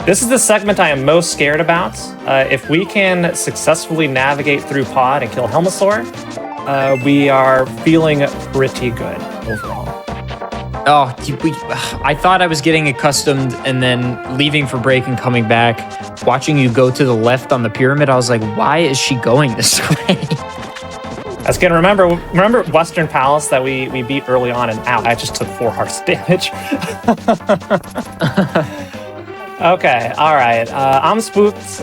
This is the segment I am most scared about. If we can successfully navigate through Pod and kill Helmasaur, we are feeling pretty good overall. Oh, I thought I was getting accustomed and then leaving for break and coming back, watching you go to the left on the pyramid. I was like, why is she going this way? I was gonna remember Western Palace that we beat early on, and ow, I just took 4 hearts damage. Okay, all right. I'm spooked.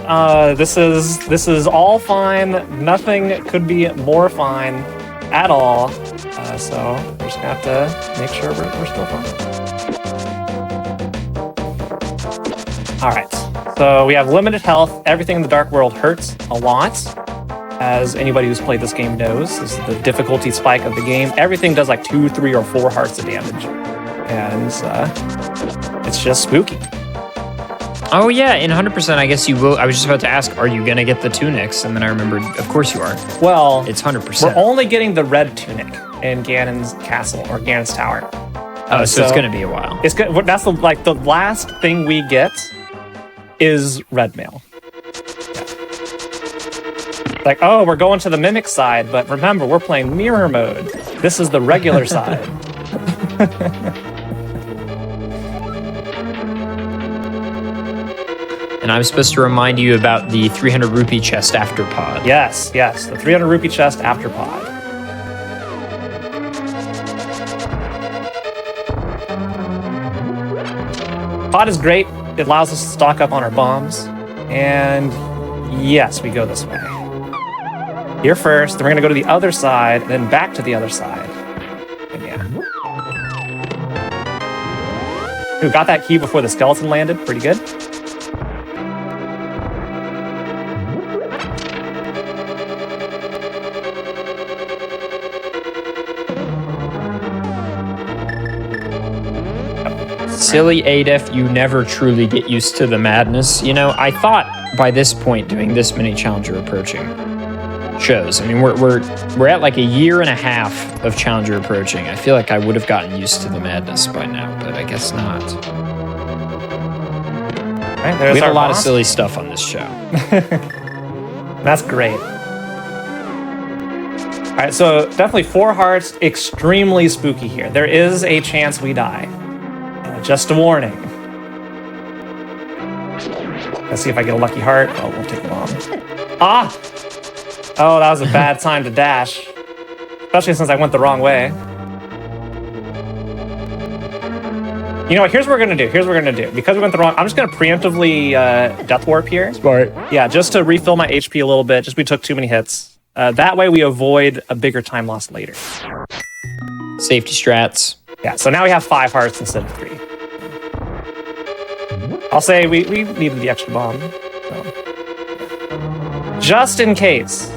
This is all fine. Nothing could be more fine at all. So we're just gonna have to make sure we're still fine. All right. So we have limited health. Everything in the Dark World hurts a lot. As anybody who's played this game knows, this is the difficulty spike of the game. Everything does like 2, 3, or 4 hearts of damage, and it's just spooky. Oh yeah, in 100%, I guess you will. I was just about to ask, are you gonna get the tunics? And then I remembered, of course you are. Well, it's 100%. We're only getting the red tunic in Ganon's castle or Ganon's tower. So it's gonna be a while. It's good. That's the last thing we get is red mail. Yeah. Like, oh, we're going to the mimic side, but remember, we're playing mirror mode. This is the regular side. And I'm supposed to remind you about the 300 rupee chest after pod. Yes, the 300 rupee chest after pod. Pod is great. It allows us to stock up on our bombs. And yes, we go this way. Here first, then we're gonna go to the other side, then back to the other side. And yeah. Ooh, got that key before the skeleton landed. Pretty good. Silly Adef, you never truly get used to the madness. I thought by this point, doing this many Challenger approaching shows, I mean, we're at like a year and a half of Challenger approaching. I feel like I would have gotten used to the madness by now, but I guess not. Right, there's we have our a lot boss. of silly stuff on this show. That's great. All right, so definitely 4 hearts, extremely spooky here. There is a chance we die. Just a warning. Let's see if I get a lucky heart. Oh, we'll take the bomb. Ah! Oh, that was a bad time to dash. Especially since I went the wrong way. You know what? Here's what we're gonna do. Because we went the wrong... I'm just gonna preemptively death warp here. Smart. Yeah, just to refill my HP a little bit. Just we took too many hits. That way we avoid a bigger time loss later. Safety strats. Yeah, so now we have 5 hearts instead of 3. I'll say we needed the extra bomb. So. Just in case.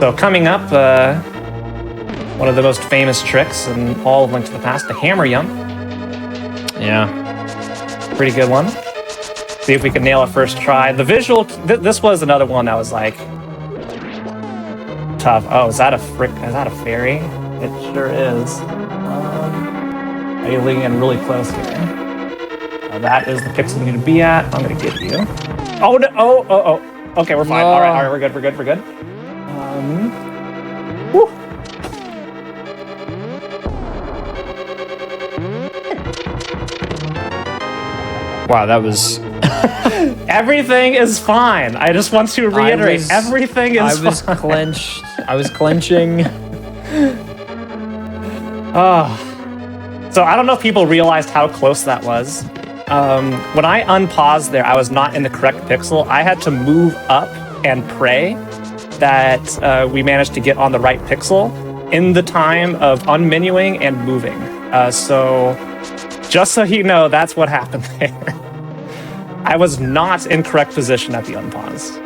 So coming up, one of the most famous tricks in all of Link to the Past, the hammer jump. Yeah. Pretty good one. See if we can nail it first try. The visual, this was another one that was like tough. Oh, is that a fairy? It sure is. Are you leaning in really close here? That is the pixel you need to be at. I'm gonna get you. Oh no! Oh! Okay, we're fine. No. All right, we're good. Whew. Wow, that was Everything is fine. I just want to reiterate, everything is fine. Clenched. I was clenching. So I don't know if people realized how close that was. When I unpaused there, I was not in the correct pixel. I had to move up and pray that we managed to get on the right pixel in the time of unmenuing and moving. So just so you know, that's what happened there. I was not in correct position at the unpause.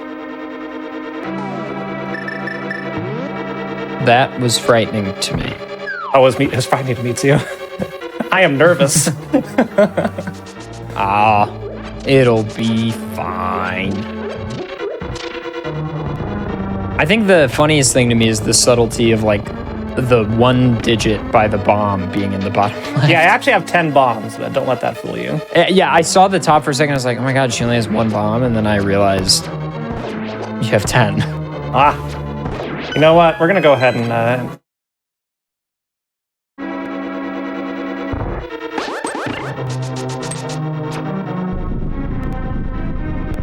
That was frightening to me. Oh, it was frightening to me too. I am nervous. It'll be fine. I think the funniest thing to me is the subtlety of like the 1 digit by the bomb being in the bottom left. Yeah, I actually have 10 bombs, but don't let that fool you. Yeah, I saw the top for a second. I was like, oh my God, she only has 1 bomb. And then I realized you have 10. You know what? We're going to go ahead and...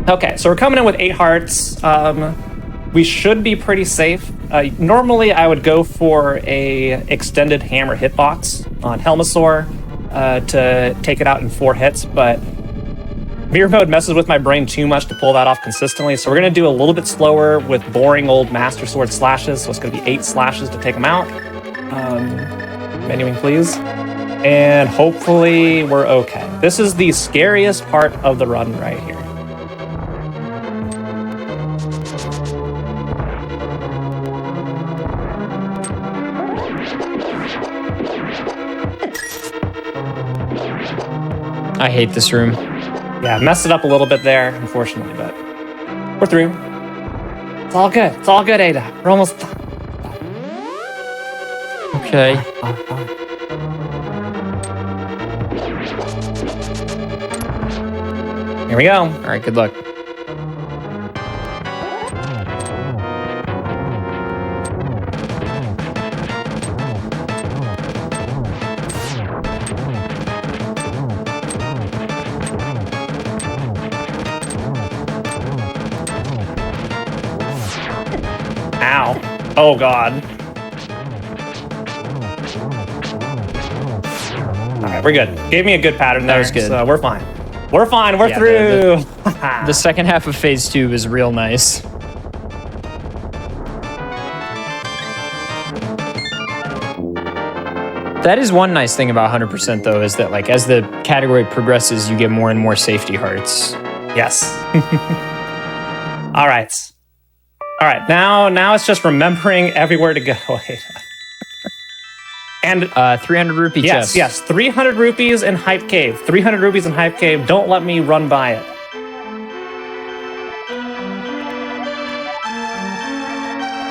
Okay, so we're coming in with 8 hearts. We should be pretty safe. Normally, I would go for a extended hammer hitbox on Helmasaur to take it out in 4 hits, but Mirror Mode messes with my brain too much to pull that off consistently, so we're going to do a little bit slower with boring old Master Sword slashes, so it's going to be 8 slashes to take them out. Menuing, please. And hopefully we're okay. This is the scariest part of the run right here. I hate this room. Yeah, messed it up a little bit there, unfortunately, but we're through. It's all good. It's all good, Ada. We're almost done. Okay. Here we go. All right, good luck. Ow. Oh, God. All right, we're good. Gave me a good pattern there. That was good. So we're fine. We're fine. We're through. The second half of phase 2 is real nice. That is one nice thing about 100% though, is that like as the category progresses, you get more and more safety hearts. Yes. All right. All right. Now it's just remembering everywhere to go. And 300 rupee chest. Yes. 300 rupees in Hype Cave. 300 rupees in Hype Cave. Don't let me run by it.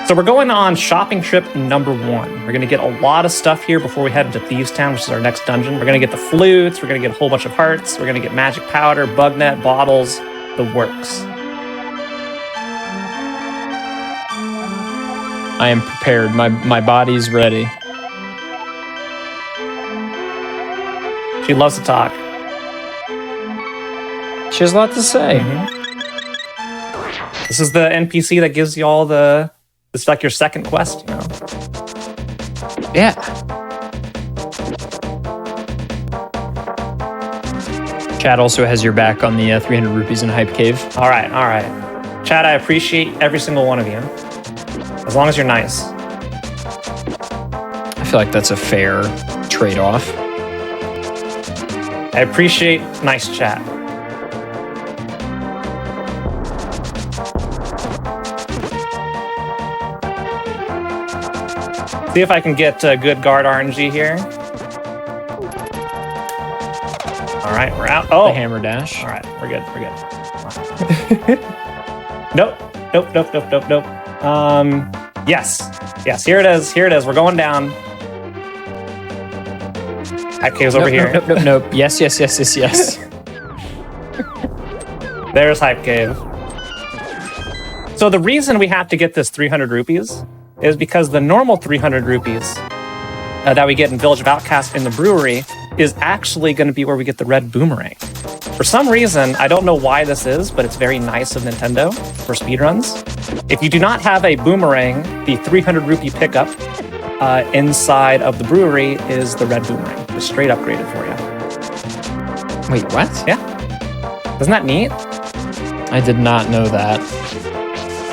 So we're going on shopping trip number 1. We're going to get a lot of stuff here before we head into Thieves Town, which is our next dungeon. We're going to get the flutes. We're going to get a whole bunch of hearts. We're going to get magic powder, bug net, bottles, the works. I am prepared. My body's ready. She loves to talk. She has a lot to say. This is the NPC that gives you all the... It's like your second quest, you know? Yeah. Chad also has your back on the 300 rupees in Hype Cave. All right. Chad, I appreciate every single one of you. As long as you're nice. I feel like that's a fair trade-off. I appreciate nice chat. See if I can get good guard RNG here. All right, we're out. Oh, The hammer dash. all right, we're good. Nope. Yes, here it is. We're going down. Hype Cave's over here. Nope. Yes. There's Hype Cave. So the reason we have to get this 300 rupees is because the normal 300 rupees that we get in Village of Outcasts in the brewery is actually going to be where we get the red boomerang. For some reason, I don't know why this is, but it's very nice of Nintendo for speedruns. If you do not have a boomerang, the 300 rupee pickup inside of the brewery is the red boomerang. Just straight upgraded for you. Wait, what? Yeah. Isn't that neat? I did not know that.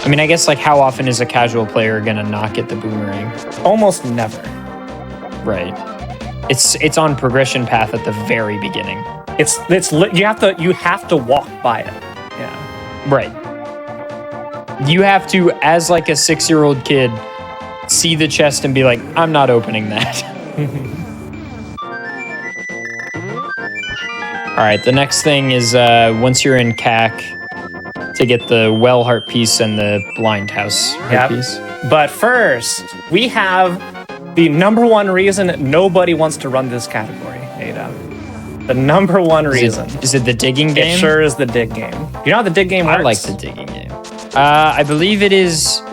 I mean, I guess like how often is a casual player gonna not get the boomerang? Almost never. Right. It's on progression path at the very beginning. You have to walk by it. Yeah. Right. You have to, as like a 6-year-old kid, see the chest and be like, I'm not opening that. All right, the next thing is once you're in CAC to get the well heart piece and the blind house heart piece. But first, we have the number one reason nobody wants to run this category, Ada. The number one reason. Is it the digging game? It sure is the dig game. You know how the dig game works? I like the digging game. I believe it is.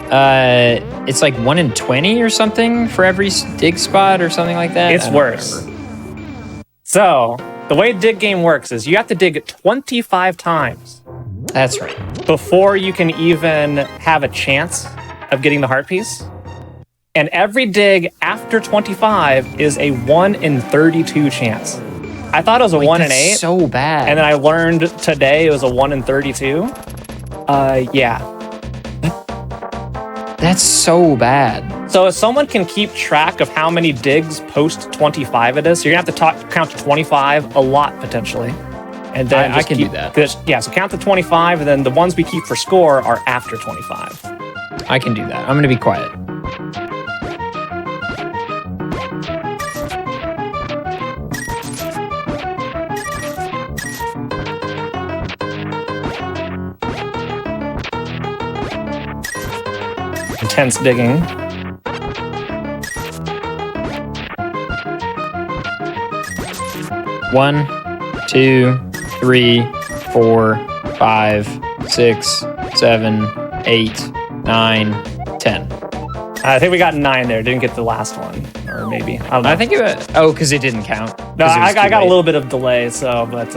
It's like 1 in 20 or something for every dig spot or something like that. It's worse. So the way dig game works is you have to dig 25 times. That's right. Before you can even have a chance of getting the heart piece. And every dig after 25 is a 1 in 32 chance. I thought it was a 1 in 8. So bad. And then I learned today it was a 1 in 32. Yeah. That's so bad. So if someone can keep track of how many digs post 25 it is, so you're gonna have to count to 25 a lot potentially. And then I can do that. Yeah, so count to 25, and then the ones we keep for score are after 25. I can do that. I'm gonna be quiet. Intense digging. One, 2, 3, 4, 5, 6, 7, 8, 9, 10. I think we got 9 there. Didn't get the last one, or maybe I don't know. I think it was, because it didn't count. No, I got a little bit of delay, so but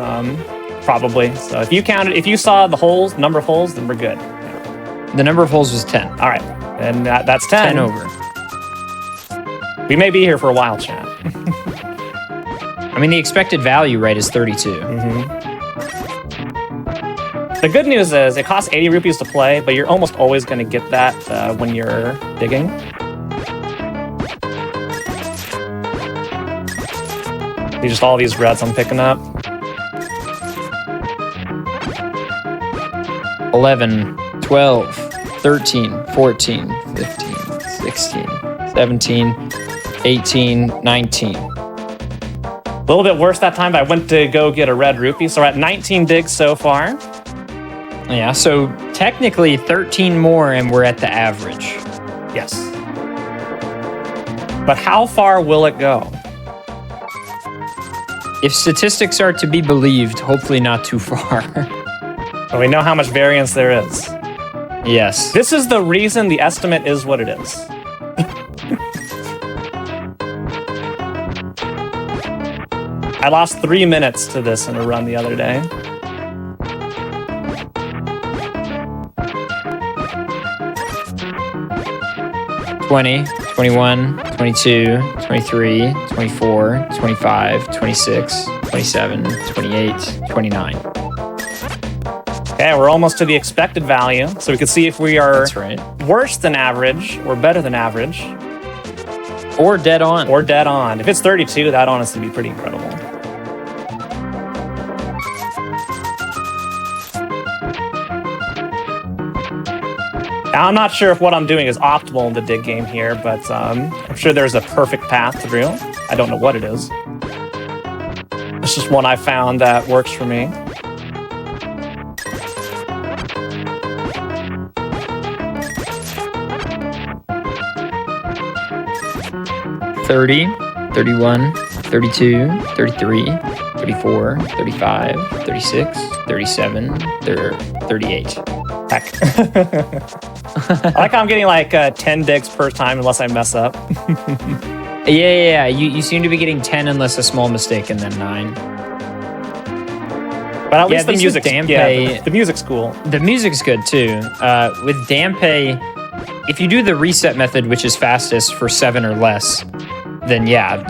probably. So if you saw the holes, number of holes, then we're good. The number of holes was 10. All right, and that's 10. 10 over. We may be here for a while, chat. I mean, the expected value, right, is 32. The good news is it costs 80 rupees to play, but you're almost always going to get that when you're digging. These just all these reds I'm picking up. 11, 12, 13, 14, 15, 16, 17, 18, 19. A little bit worse that time, but I went to go get a red rupee. So we're at 19 digs so far. Yeah, so technically 13 more and we're at the average. Yes. But how far will it go? If statistics are to be believed, hopefully not too far. And we know how much variance there is. Yes. This is the reason the estimate is what it is. I lost 3 minutes to this in a run the other day. $20, $21, $22, $23, $24, $25, $26, $27, $28, $29. Okay, we're almost to the expected value, so we can see if we are That's right. worse than average or better than average. Or dead on. Or dead on. If it's 32, that honestly would be pretty incredible. Now, I'm not sure if what I'm doing is optimal in the dig game here, but I'm sure there's a perfect path through. I don't know what it is. It's just one I found that works for me. $30, $31, $32, $33, $34, $35, $36, $37, $38. Heck. I like how I'm getting like 10 digs per time unless I mess up. Yeah. You seem to be getting 10 unless a small mistake and then 9. But at Yeah, least the these with music's Danpei- the music's cool. The music's good too. With Danpei, if you do the reset method, which is fastest for 7 or less, then yeah,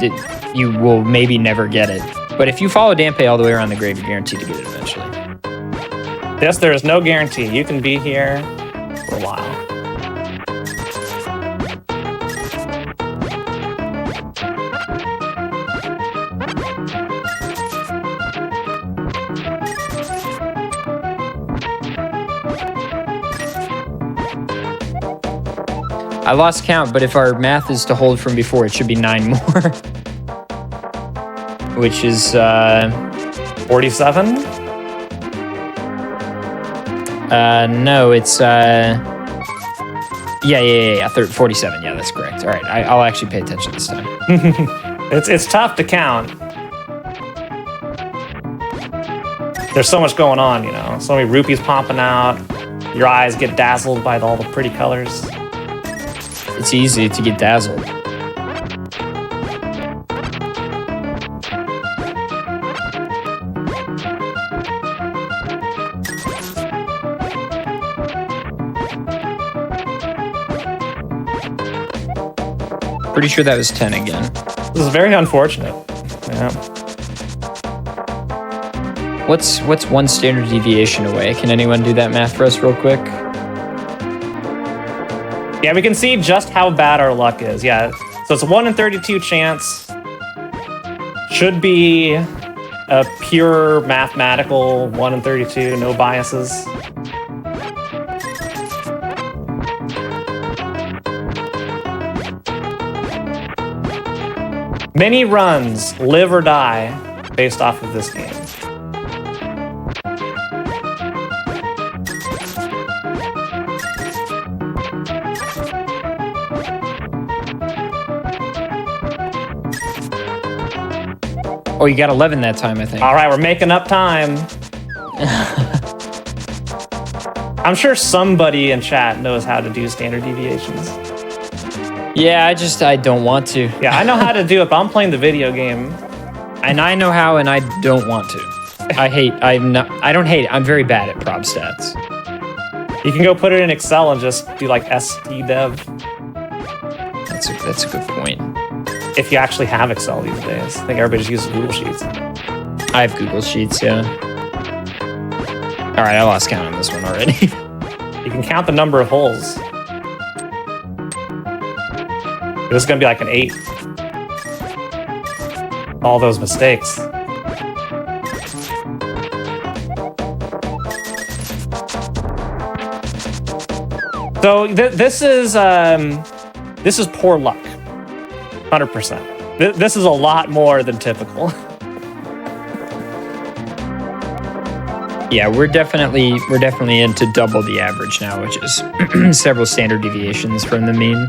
you will maybe never get it. But if you follow Danpei all the way around the grave, you're guaranteed to get it eventually. Yes, there is no guarantee. You can be here for a while. I lost count, but if our math is to hold from before, it should be 9 more. Which is 47? no, it's yeah, 47. Yeah, that's correct. All right, I'll actually pay attention this time. It's tough to count. There's so much going on, you know. So many rupees popping out. Your eyes get dazzled by all the pretty colors. It's easy to get dazzled. Pretty sure that was 10 again. This is very unfortunate. Yeah. What's one standard deviation away? Can anyone do that math for us real quick? Yeah, we can see just how bad our luck is. Yeah, so it's a 1 in 32 chance. Should be a pure mathematical 1 in 32, no biases. Many runs, live or die, based off of this game. Oh, you got 11 that time, I think. All right, we're making up time. I'm sure somebody in chat knows how to do standard deviations. Yeah, I don't want to. Yeah, I know how to do it, but I'm playing the video game. And I know how, and I don't want to. I don't hate it. I'm very bad at prob stats. You can go put it in Excel and just do like stdev. That's a good point. If you actually have Excel these days. I think everybody just uses Google Sheets. I have Google Sheets, yeah. All right, I lost count on this one already. You can count the number of holes. This is gonna be like an 8. All those mistakes. So this is poor luck. 100%. This is a lot more than typical. Yeah, we're definitely into double the average now, which is several standard deviations from the mean.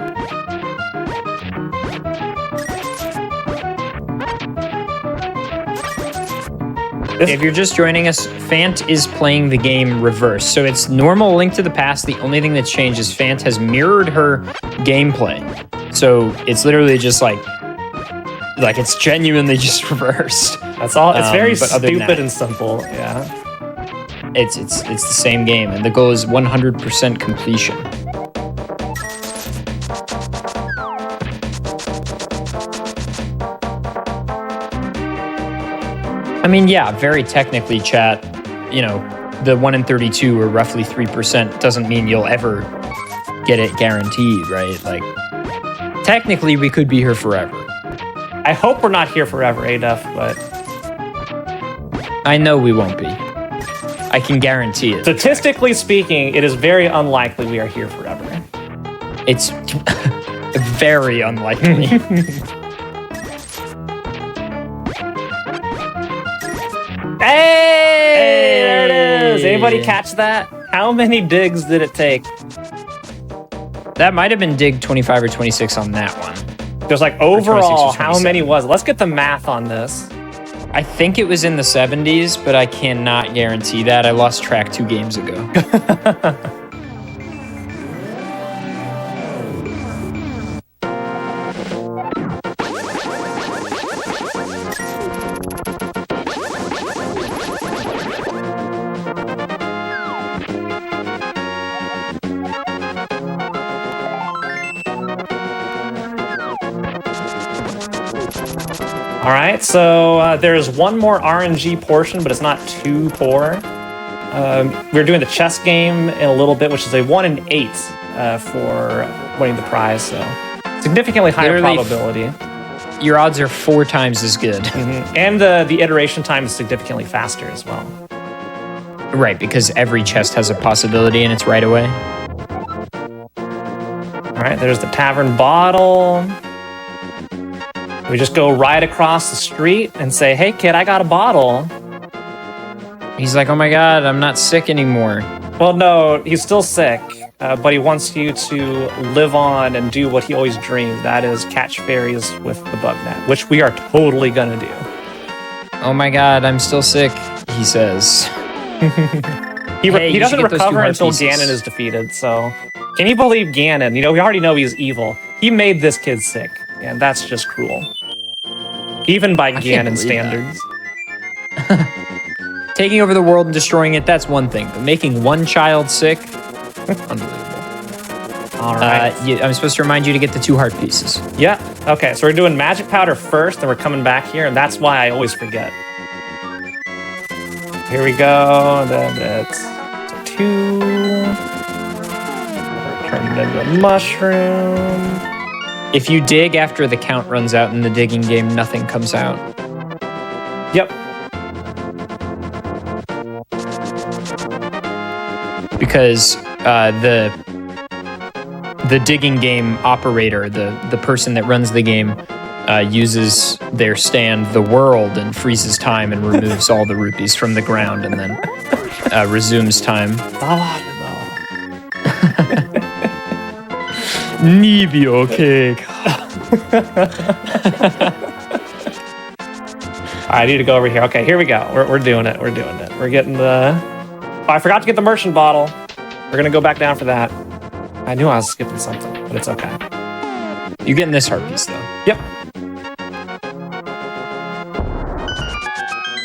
If you're just joining us, Fant is playing the game reverse. So it's normal Link to the Past. The only thing that's changed is Fant has mirrored her gameplay. So it's literally just like it's genuinely just reversed. That's all. It's very but other than stupid that, and simple. Yeah. It's the same game, and the goal is 100% completion. I mean, yeah, very technically, chat, you know, the 1 in 32 or roughly 3% doesn't mean you'll ever get it guaranteed, right? Like, technically, we could be here forever. I hope we're not here forever, Adef, but I know we won't be. I can guarantee it. statistically speaking, it is very unlikely we are here forever. It's very unlikely. Hey, there it is. Anybody catch that? How many digs did it take? That might have been dig 25 or 26 on that one. Just like 26 or overall, how 27. many was it? Let's get the math on this. I think it was in the 70s, but I cannot guarantee that. I lost track 2 games ago. All right, so there's one more RNG portion, but it's not too poor. We're doing the chess game in a little bit, which is a 1 in 8 for winning the prize. So significantly higher probability. Your odds are 4 times as good. And the iteration time is significantly faster as well. Right, because every chest has a possibility and it's right away. All right, there's the tavern bottle. We just go right across the street and say, hey, kid, I got a bottle. He's like, oh my god, I'm not sick anymore. Well, no, he's still sick, but he wants you to live on and do what he always dreamed. That is catch fairies with the bug net, which we are totally gonna do. Oh my god, I'm still sick, he says. He doesn't recover until Ganon is defeated, so... Can you believe Ganon? You know, we already know he's evil. He made this kid sick, and that's just cruel. Even by Ganon standards. Taking over the world and destroying it, that's one thing. But making one child sick, unbelievable. All right. I'm supposed to remind you to get the 2 heart pieces. Yeah. Okay, so we're doing magic powder first, then we're coming back here, and that's why I always forget. Here we go. Then it's 2. Turn it into a mushroom. If you dig after the count runs out in the digging game, nothing comes out. Yep. Because the digging game operator, the person that runs the game, uses their stand, the world, and freezes time and removes all the rupees from the ground and then resumes time. Nibio cake. I need to go over here. Okay, here we go. We're doing it. We're doing it. We're getting the... Oh, I forgot to get the merchant bottle. We're going to go back down for that. I knew I was skipping something, but it's okay. You're getting this heart piece, though. Yep.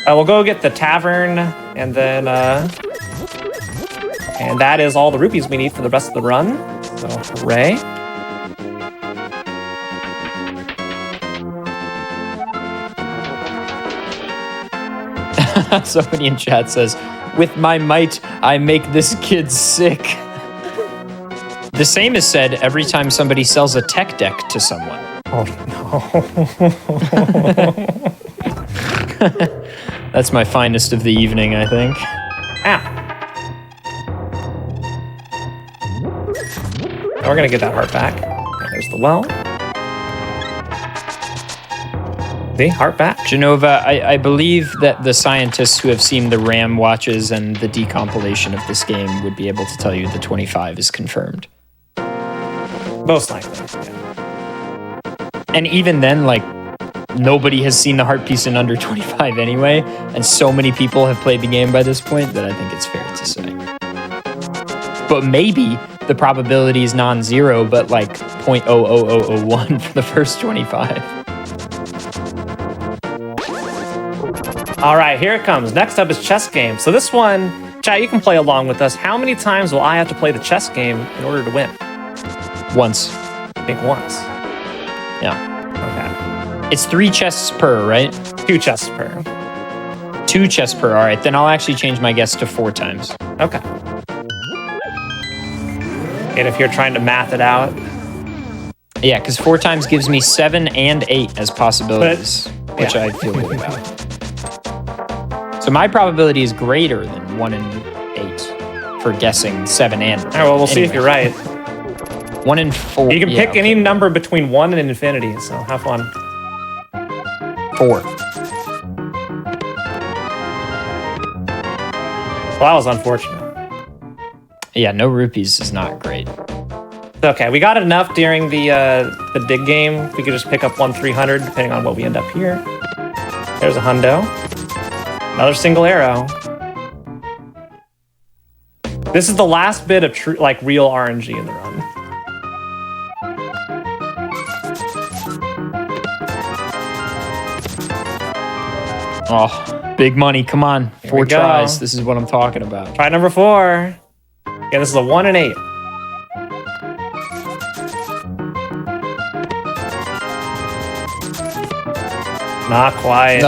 We'll go get the tavern, and then... and that is all the rupees we need for the rest of the run. So, hooray. Somebody in chat says, with my might, I make this kid sick. The same is said every time somebody sells a tech deck to someone. Oh, no. That's my finest of the evening, I think. Ow. Now we're going to get that heart back. Okay, there's the well. The heart back. Genova, I believe that the scientists who have seen the RAM watches and the decompilation of this game would be able to tell you the 25 is confirmed. Most likely, yeah. And even then, like, nobody has seen the heart piece in under 25 anyway, and so many people have played the game by this point that I think it's fair to say. But maybe the probability is non-zero, but like 0.00001 for the first 25. All right, here it comes. Next up is chess game. So this one, chat, you can play along with us. How many times will I have to play the chess game in order to win? Once. I think once. Yeah. Okay. It's 3 chests per, right? 2 chests per. 2 chests per. All right, then I'll actually change my guess to 4 times. Okay. And if you're trying to math it out. Yeah, because 4 times gives me 7 and 8 as possibilities, which yeah. I feel good about. So my probability is greater than 1 in 8 for guessing 7 and 8. All right, well, we'll see if you're right. 1 in 4. You can pick any number between 1 and infinity, so have fun. 4. Well, that was unfortunate. Yeah, no rupees is not great. Okay, we got enough during the dig game. We could just pick up 1/300 depending on what we end up here. There's a hundo. Another single arrow. This is the last bit of true, like, real RNG in the run. Oh, big money. Come on. Here 4 we go. tries. This is what I'm talking about. Try number 4. Yeah, this is a 1 in 8. Not quite.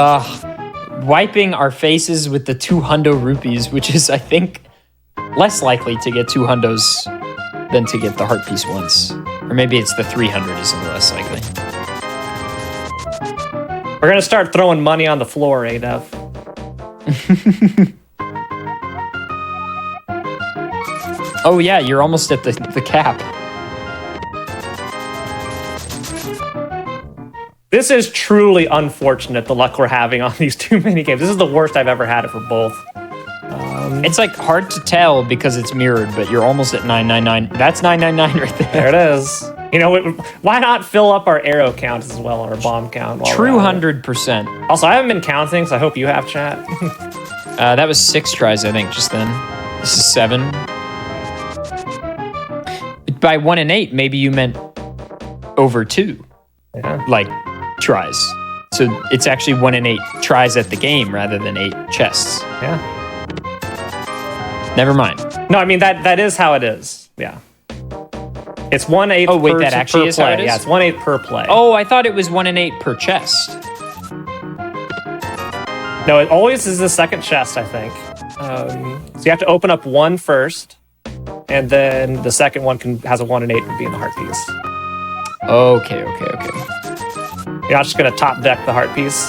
Wiping our faces with the 200 rupees, which is, I think, less likely to get 200s than to get the heart piece once. Or maybe it's the 300 is less likely. We're gonna start throwing money on the floor, Adev. Oh yeah, you're almost at the cap. This is truly unfortunate, the luck we're having on these too many games. This is the worst I've ever had it for both. It's like hard to tell because it's mirrored, but you're almost at 999. That's 999 right there. There it is. You know, why not fill up our arrow count as well, or our bomb count? True 100%. Also, I haven't been counting, so I hope you have, chat. That was 6 tries, I think, just then. This is 7. By 1 and 8, maybe you meant over 2. Yeah. Like, tries. So it's actually 1 and 8 tries at the game rather than 8 chests. Yeah. Never mind. No, I mean, that is how it is. Yeah. It's 1/8 Oh, wait, per, that actually per is play. how it is? Yeah, it's 1/8 per play. Oh, I thought it was 1 and 8 per chest. No, it always is the second chest, I think. So you have to open up one first, and then the second one has a 1 and 8 would be in the heart piece. Okay. You're not just going to top deck the heart piece.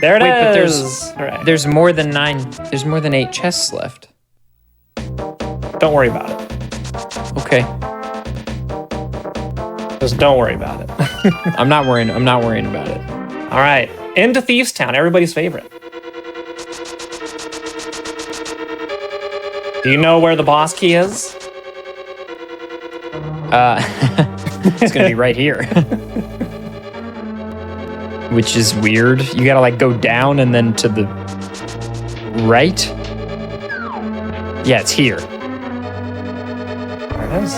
There it is. But All right. there's more than 9. There's more than 8 chests left. Don't worry about it. Okay. Just don't worry about it. I'm not worrying about it. All right. Into Thieves Town, everybody's favorite. Do you know where the boss key is? It's gonna be right here. Which is weird. You gotta like go down and then to the right. Yeah, it's here. There it is.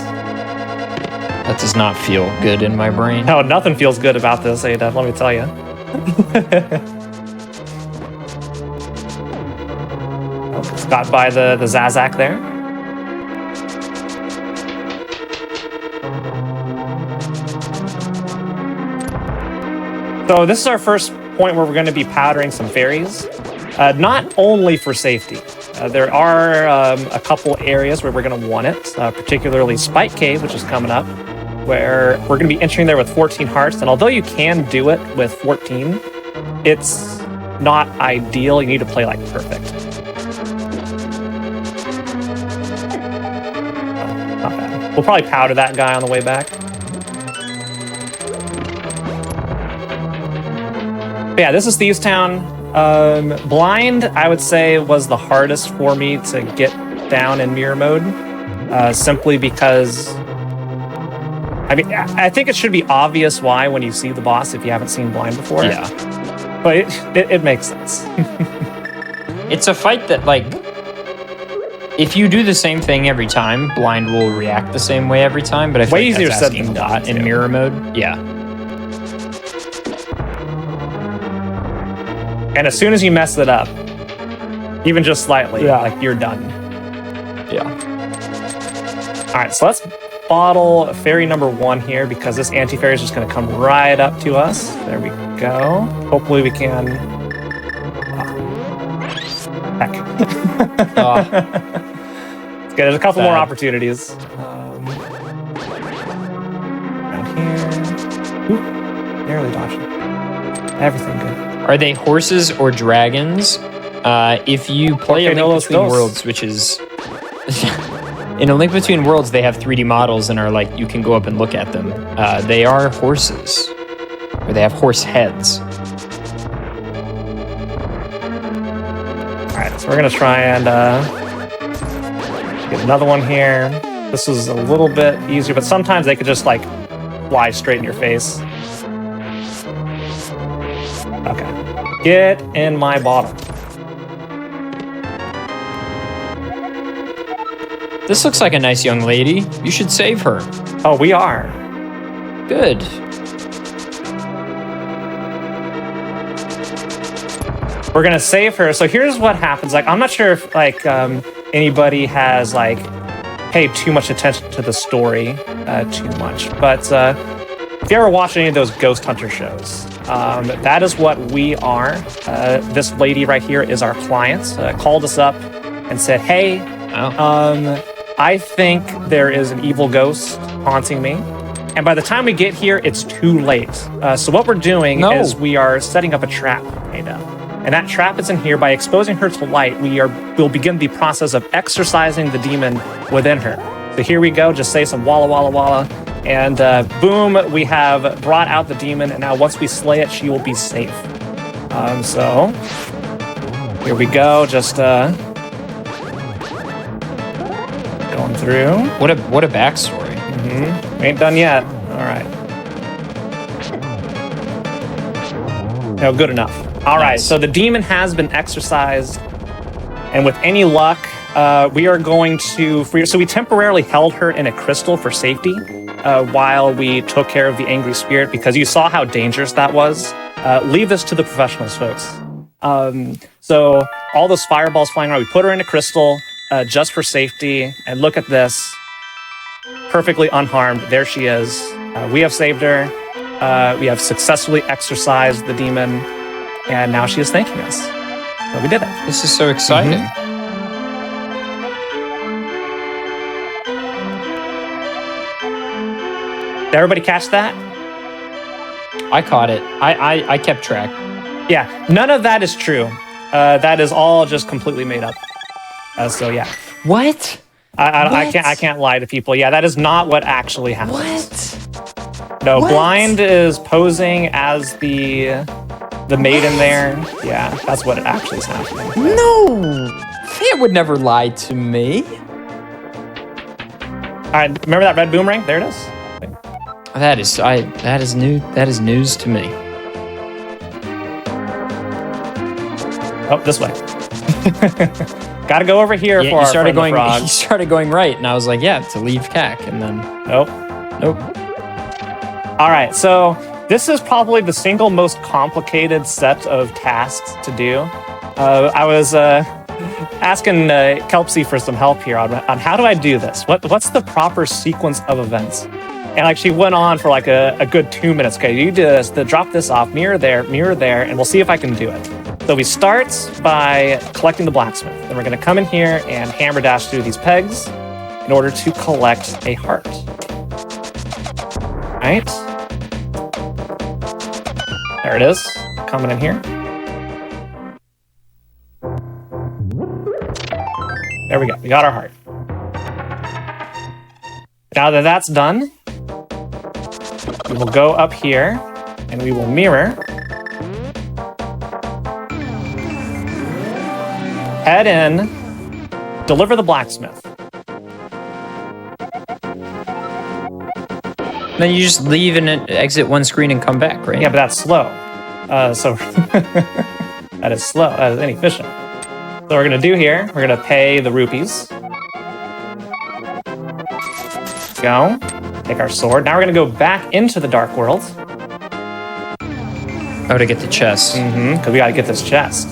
That does not feel good in my brain. No, nothing feels good about this, Adev, let me tell you. Got by the Zazak there. So this is our first point where we're going to be powdering some fairies, not only for safety. There are a couple areas where we're going to want it, particularly Spike Cave, which is coming up, where we're going to be entering there with 14 hearts. And although you can do it with 14, it's not ideal. You need to play like perfect. Not bad. We'll probably powder that guy on the way back. But yeah, this is Thieves Town. Blind, I would say, was the hardest for me to get down in mirror mode, simply because, I mean, I think it should be obvious why when you see the boss if you haven't seen Blind before. Yeah. But it makes sense. It's a fight that, like, if you do the same thing every time, Blind will react the same way every time. But I feel Way like easier that's said asking than a lot done, in too. mirror mode. Yeah. And as soon as you mess it up, even just slightly, like you're done. Yeah. All right, so let's bottle fairy number 1 here because this anti-fairy is just going to come right up to us. There we go. Hopefully we can... Heck. It's good. There's a couple more opportunities. Around here. Oop, barely dodging. Everything good. Are they horses or dragons? If you play Okay, A no, Link Between those. Worlds, which is... In A Link Between Worlds, they have 3D models and are like, you can go up and look at them. They are horses. Or they have horse heads. Alright, so we're going to try and get another one here. This is a little bit easier, but sometimes they could just like fly straight in your face. Okay. Get in my bottle. This looks like a nice young lady. You should save her. Oh, we are. Good. We're gonna save her. So here's what happens. Like, I'm not sure if like anybody has like paid too much attention to the story too much, but if you ever watch any of those ghost hunter shows, that is what we are. This lady right here is our client. Called us up and said, "Hey, I think there is an evil ghost haunting me." And by the time we get here, it's too late. So what we're doing is we are setting up a trap, Ada. And that trap is in here. By exposing her to light, we'll begin the process of exorcising the demon within her. So here we go. Just say some walla walla walla. And boom, we have brought out the demon. And now once we slay it, she will be safe. So here we go. Just going through. What a backstory. Mm-hmm. Ain't done yet. All right. No, good enough. All right, so the demon has been exorcised, and with any luck, we are going to free her. So we temporarily held her in a crystal for safety while we took care of the angry spirit, because you saw how dangerous that was. Leave this to the professionals, folks. So all those fireballs flying around, we put her in a crystal just for safety, and look at this. Perfectly unharmed. There she is. We have saved her. We have successfully exorcised the demon, and now she is thanking us. So we did it. This is so exciting. Did everybody catch that? I caught it. I kept track. Yeah, none of that is true. That is all just completely made up. So yeah. What? I can't lie to people. Yeah, that is not what actually happened. What? No, Blind is posing as the maiden there. Yeah, that's what it actually is happening. No, it would never lie to me. All right, remember that red boomerang? There it is. That is new. That is news to me. Oh, this way. Gotta go over here for you our started friend going. the frog. You started going right, and I was like, "Yeah, to leave CAC," and then Nope. All right, so this is probably the single most complicated set of tasks to do. I was asking Kelpsy for some help here on how do I do this? What's the proper sequence of events? And like she went on for like a good 2 minutes. Okay, you do this, drop this off, mirror there, and we'll see if I can do it. So we start by collecting the blacksmith. Then we're going to come in here and hammer dash through these pegs in order to collect a heart. All right. There it is, coming in here. There we go, we got our heart. Now that that's done, we will go up here and we will mirror. Head in, deliver the blacksmith. then you just leave and exit one screen and come back, right? Yeah, but that's slow. So that is slow. That is inefficient. So what we're gonna do here, we're gonna pay the rupees. Go. Take our sword. Now we're gonna go back into the Dark World. Oh, to get the chest. Because we gotta get this chest.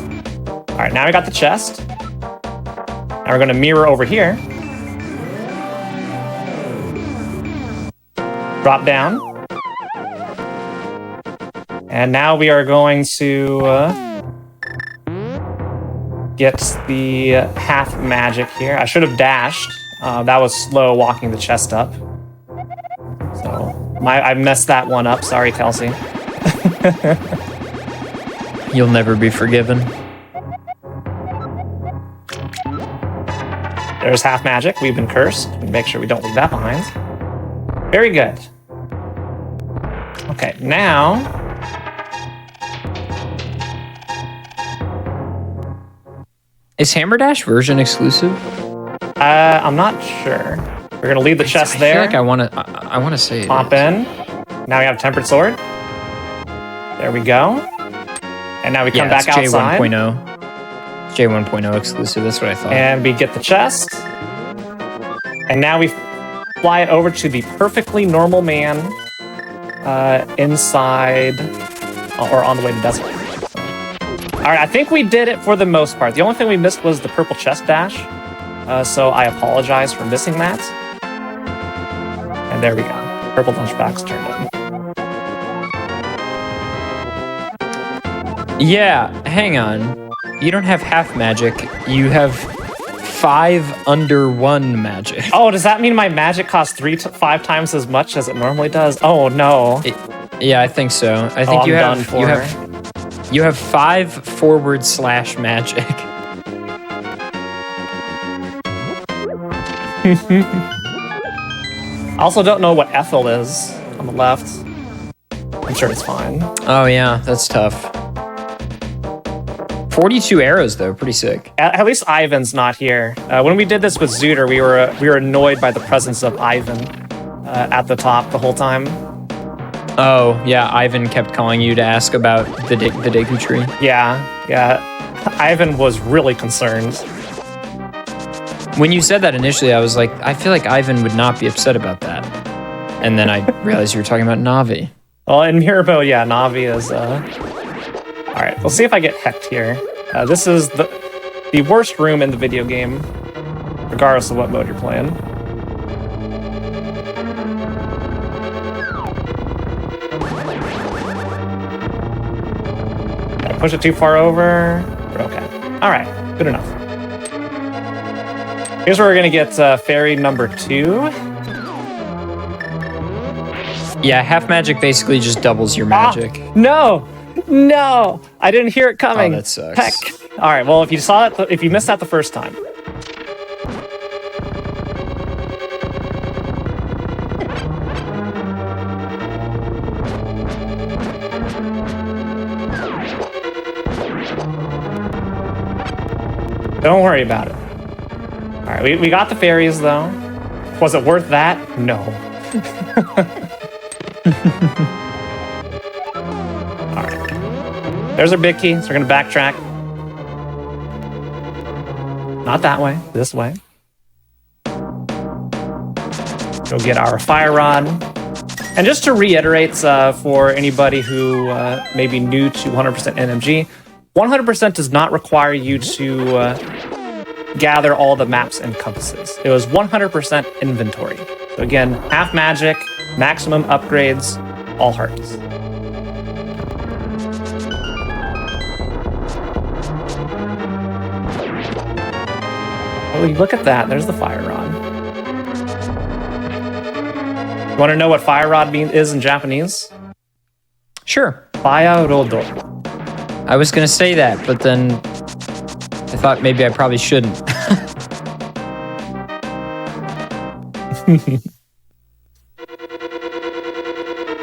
All right, now we got the chest. Now we're gonna mirror over here. Drop down. And now we are going to get the half magic here. I should have dashed. That was slow walking the chest up. So I messed that one up. Sorry, Kelsey. You'll never be forgiven. There's half magic. We've been cursed. Make sure we don't leave that behind. Very good. Okay, now... Is Hammer Dash version exclusive? I'm not sure. We're gonna leave the chest there. I feel like I wanna say it. Pop in. Now we have Tempered Sword. There we go. And now we come back it's outside. J1.0. It's J1.0 exclusive. That's what I thought. And we get the chest. And now we fly it over to the perfectly normal man inside or on the way to Desolate. All right, I think we did it for the most part. The only thing we missed was the purple chest dash. So I apologize for missing that. And there we go. Purple lunchbox turned in. Yeah, hang on. You don't have half magic. You have 5 under 1 magic. Oh, does that mean my magic costs 5 times as much as it normally does? Oh no. Yeah, I think so. I think I'm you done have you have 5 forward / magic. I also don't know what Ethel is on the left. I'm sure it's fine. Oh yeah, that's tough. 42 arrows though, pretty sick. At least Ivan's not here. When we did this with Zooter, we were annoyed by the presence of Ivan at the top the whole time. Oh yeah, Ivan kept calling you to ask about the Deku tree. Yeah. Ivan was really concerned. When you said that initially, I was like, I feel like Ivan would not be upset about that. And then I realized you were talking about Navi. Well, in Mirabo, yeah, Navi is... All right, we'll see if I get hecked here. This is the worst room in the video game, regardless of what mode you're playing. Did I push it too far over? We're okay. All right, good enough. Here's where we're gonna get fairy number 2. Yeah, half magic basically just doubles your magic. No, I didn't hear it coming. Oh, that sucks. Heck. All right, well, if you saw it, if you missed that the first time. Don't worry about it. All right, we got the fairies though. Was it worth that? No. All right. There's our big key, so we're gonna backtrack. Not that way, this way. Go get our fire rod. And just to reiterate for anybody who may be new to 100% NMG, 100% does not require you to gather all the maps and compasses. It was 100% inventory. So again, half magic, maximum upgrades, all hearts. Oh, look at that. There's the fire rod. You want to know what fire rod is in Japanese? Sure. Fire rodo. I was gonna say that, but then I thought maybe I probably shouldn't.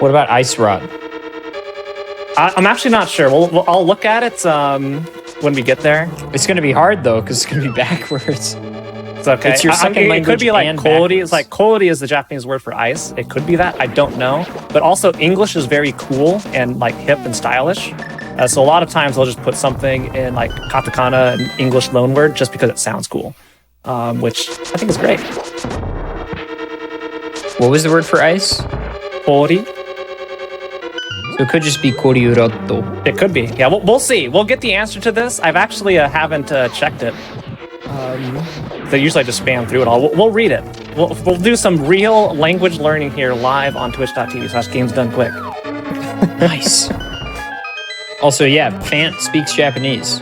What about ice rod? I'm actually not sure. I'll look at it when we get there. It's gonna be hard though, because it's gonna be backwards. It's okay. It's your second language. It could be like and Kouri. backwards. It's like Kouri is the Japanese word for ice. It could be that. I don't know. But also English is very cool and like hip and stylish. So a lot of times they'll just put something in like katakana and English loanword just because it sounds cool, which I think is great. What was the word for ice? Kouri. So it could just be Koriuroto. It could be. Yeah, we'll see. We'll get the answer to this. I've actually haven't checked it. So usually I just spam through it all. We'll read it. We'll do some real language learning here live on twitch.tv/gamesdonequick. Nice. Also, yeah, Fant speaks Japanese.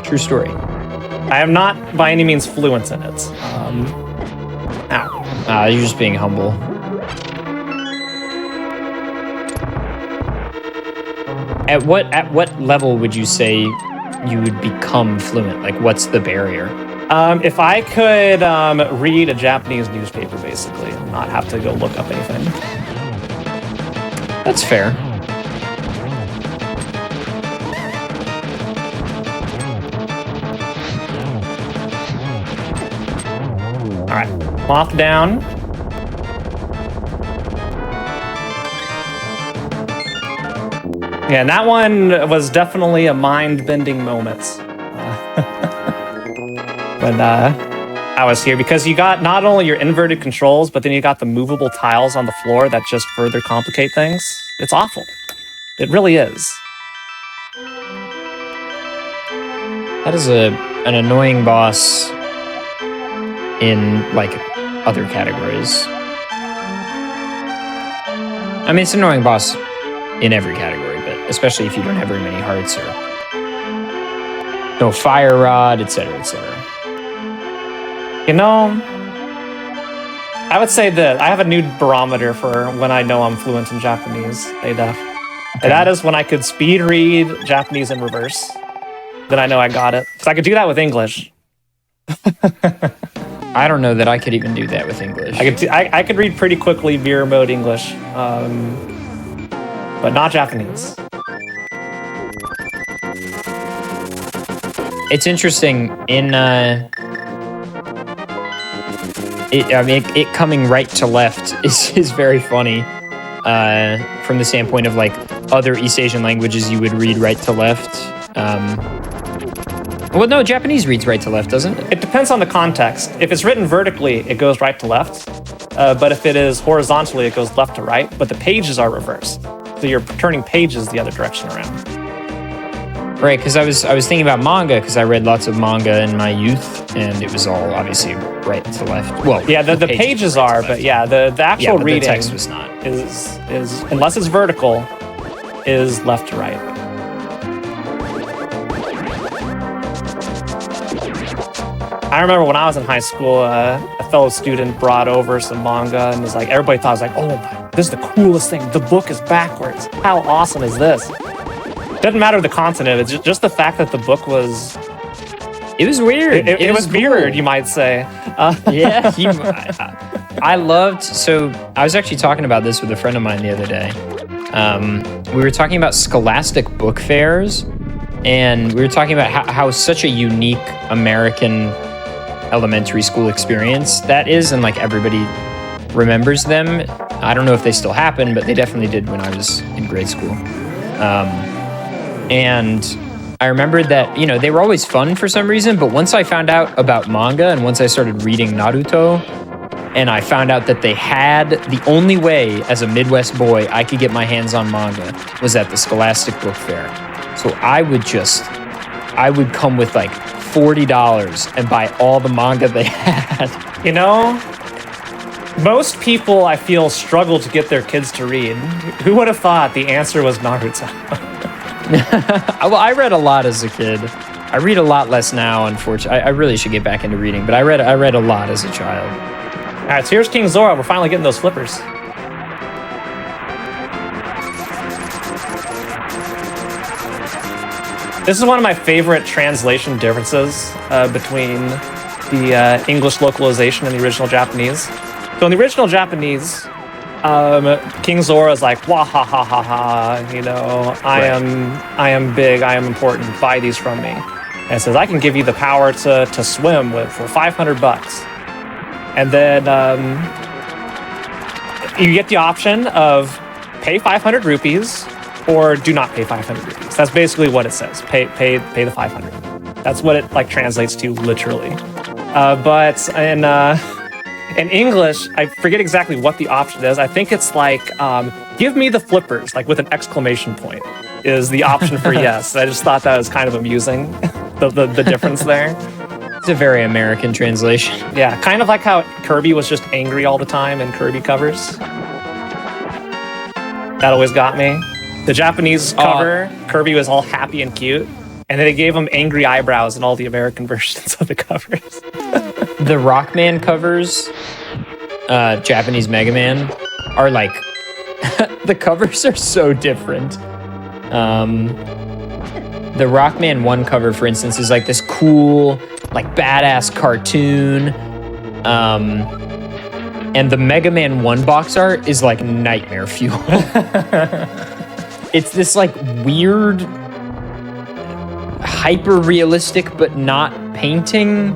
True story. I am not by any means fluent in it. Ow. You're just being humble. At what level would you say you would become fluent? Like, what's the barrier? If I could read a Japanese newspaper, basically, and not have to go look up anything. That's fair. All right, moth down. Yeah, and that one was definitely a mind-bending moment when I was here, because you got not only your inverted controls, but then you got the movable tiles on the floor that just further complicate things. It's awful. It really is. That is an annoying boss in, like, other categories. I mean, it's an annoying boss in every category, but especially if you don't have very many hearts or no fire rod, etc., etc. You know, I would say that I have a new barometer for when I know I'm fluent in Japanese, ADEF. And that is when I could speed read Japanese in reverse. Then I know I got it. Because I could do that with English. I don't know that I could even do that with English. I could read pretty quickly mirror mode English, but not Japanese. It's interesting in it coming right to left is very funny from the standpoint of like other East Asian languages you would read right to left. Well, no, Japanese reads right to left, doesn't it? It depends on the context. If it's written vertically, it goes right to left. But if it is horizontally, it goes left to right. But the pages are reversed. So you're turning pages the other direction around. Right, because I was thinking about manga because I read lots of manga in my youth, and it was all obviously right to left. Well, yeah, the pages are, but yeah, the actual reading the text was not. Is unless it's vertical, is left to right. I remember when I was in high school, a fellow student brought over some manga and was like, everybody thought, it was like, oh my, this is the coolest thing. The book is backwards. How awesome is this? Doesn't matter the content of it. It's just the fact that the book was... It was weird. It was cool. weird, you might say. Yeah. I loved... So I was actually talking about this with a friend of mine the other day. We were talking about scholastic book fairs, and we were talking about how such a unique American elementary school experience that is, and like everybody remembers them. I don't know if they still happen, but they definitely did when I was in grade school. And I remembered that, you know, they were always fun for some reason, but once I found out about manga and once I started reading Naruto, and I found out that they had the only way as a Midwest boy I could get my hands on manga was at the Scholastic Book Fair. So I would come with like $40 and buy all the manga they had. You know, most people I feel struggle to get their kids to read. Who would have thought the answer was Naruto? Well, I read a lot as a kid. I read a lot less now, unfortunately. I really should get back into reading, but I read a lot as a child. All right, so here's King Zora. We're finally getting those flippers. This is one of my favorite translation differences between the English localization and the original Japanese. So in the original Japanese, King Zora is like, wah ha ha ha ha, you know, I am big, I am important, buy these from me. And it says, I can give you the power to swim for $500. And then you get the option of pay 500 rupees or do not pay 500 rupees. That's basically what it says. Pay the 500. That's what it like translates to literally. But in English, I forget exactly what the option is. I think it's like, give me the flippers, like with an exclamation point, is the option for yes. I just thought that was kind of amusing, the difference there. It's a very American translation. Yeah, kind of like how Kirby was just angry all the time in Kirby covers. That always got me. The Japanese cover, Kirby was all happy and cute, and then they gave him angry eyebrows in all the American versions of the covers. The Rockman covers, Japanese Mega Man, are like, the covers are so different. The Rockman 1 cover, for instance, is like this cool, like badass cartoon. And the Mega Man 1 box art is like nightmare fuel. It's this like weird, hyper realistic, but not painting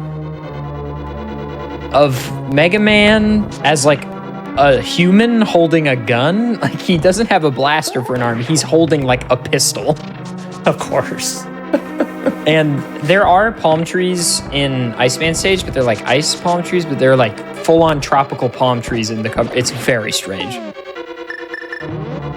of Mega Man as like a human holding a gun. Like he doesn't have a blaster for an arm. He's holding like a pistol. Of course. And there are palm trees in Iceman stage, but they're like ice palm trees, but they're like full-on tropical palm trees in the cover. It's very strange.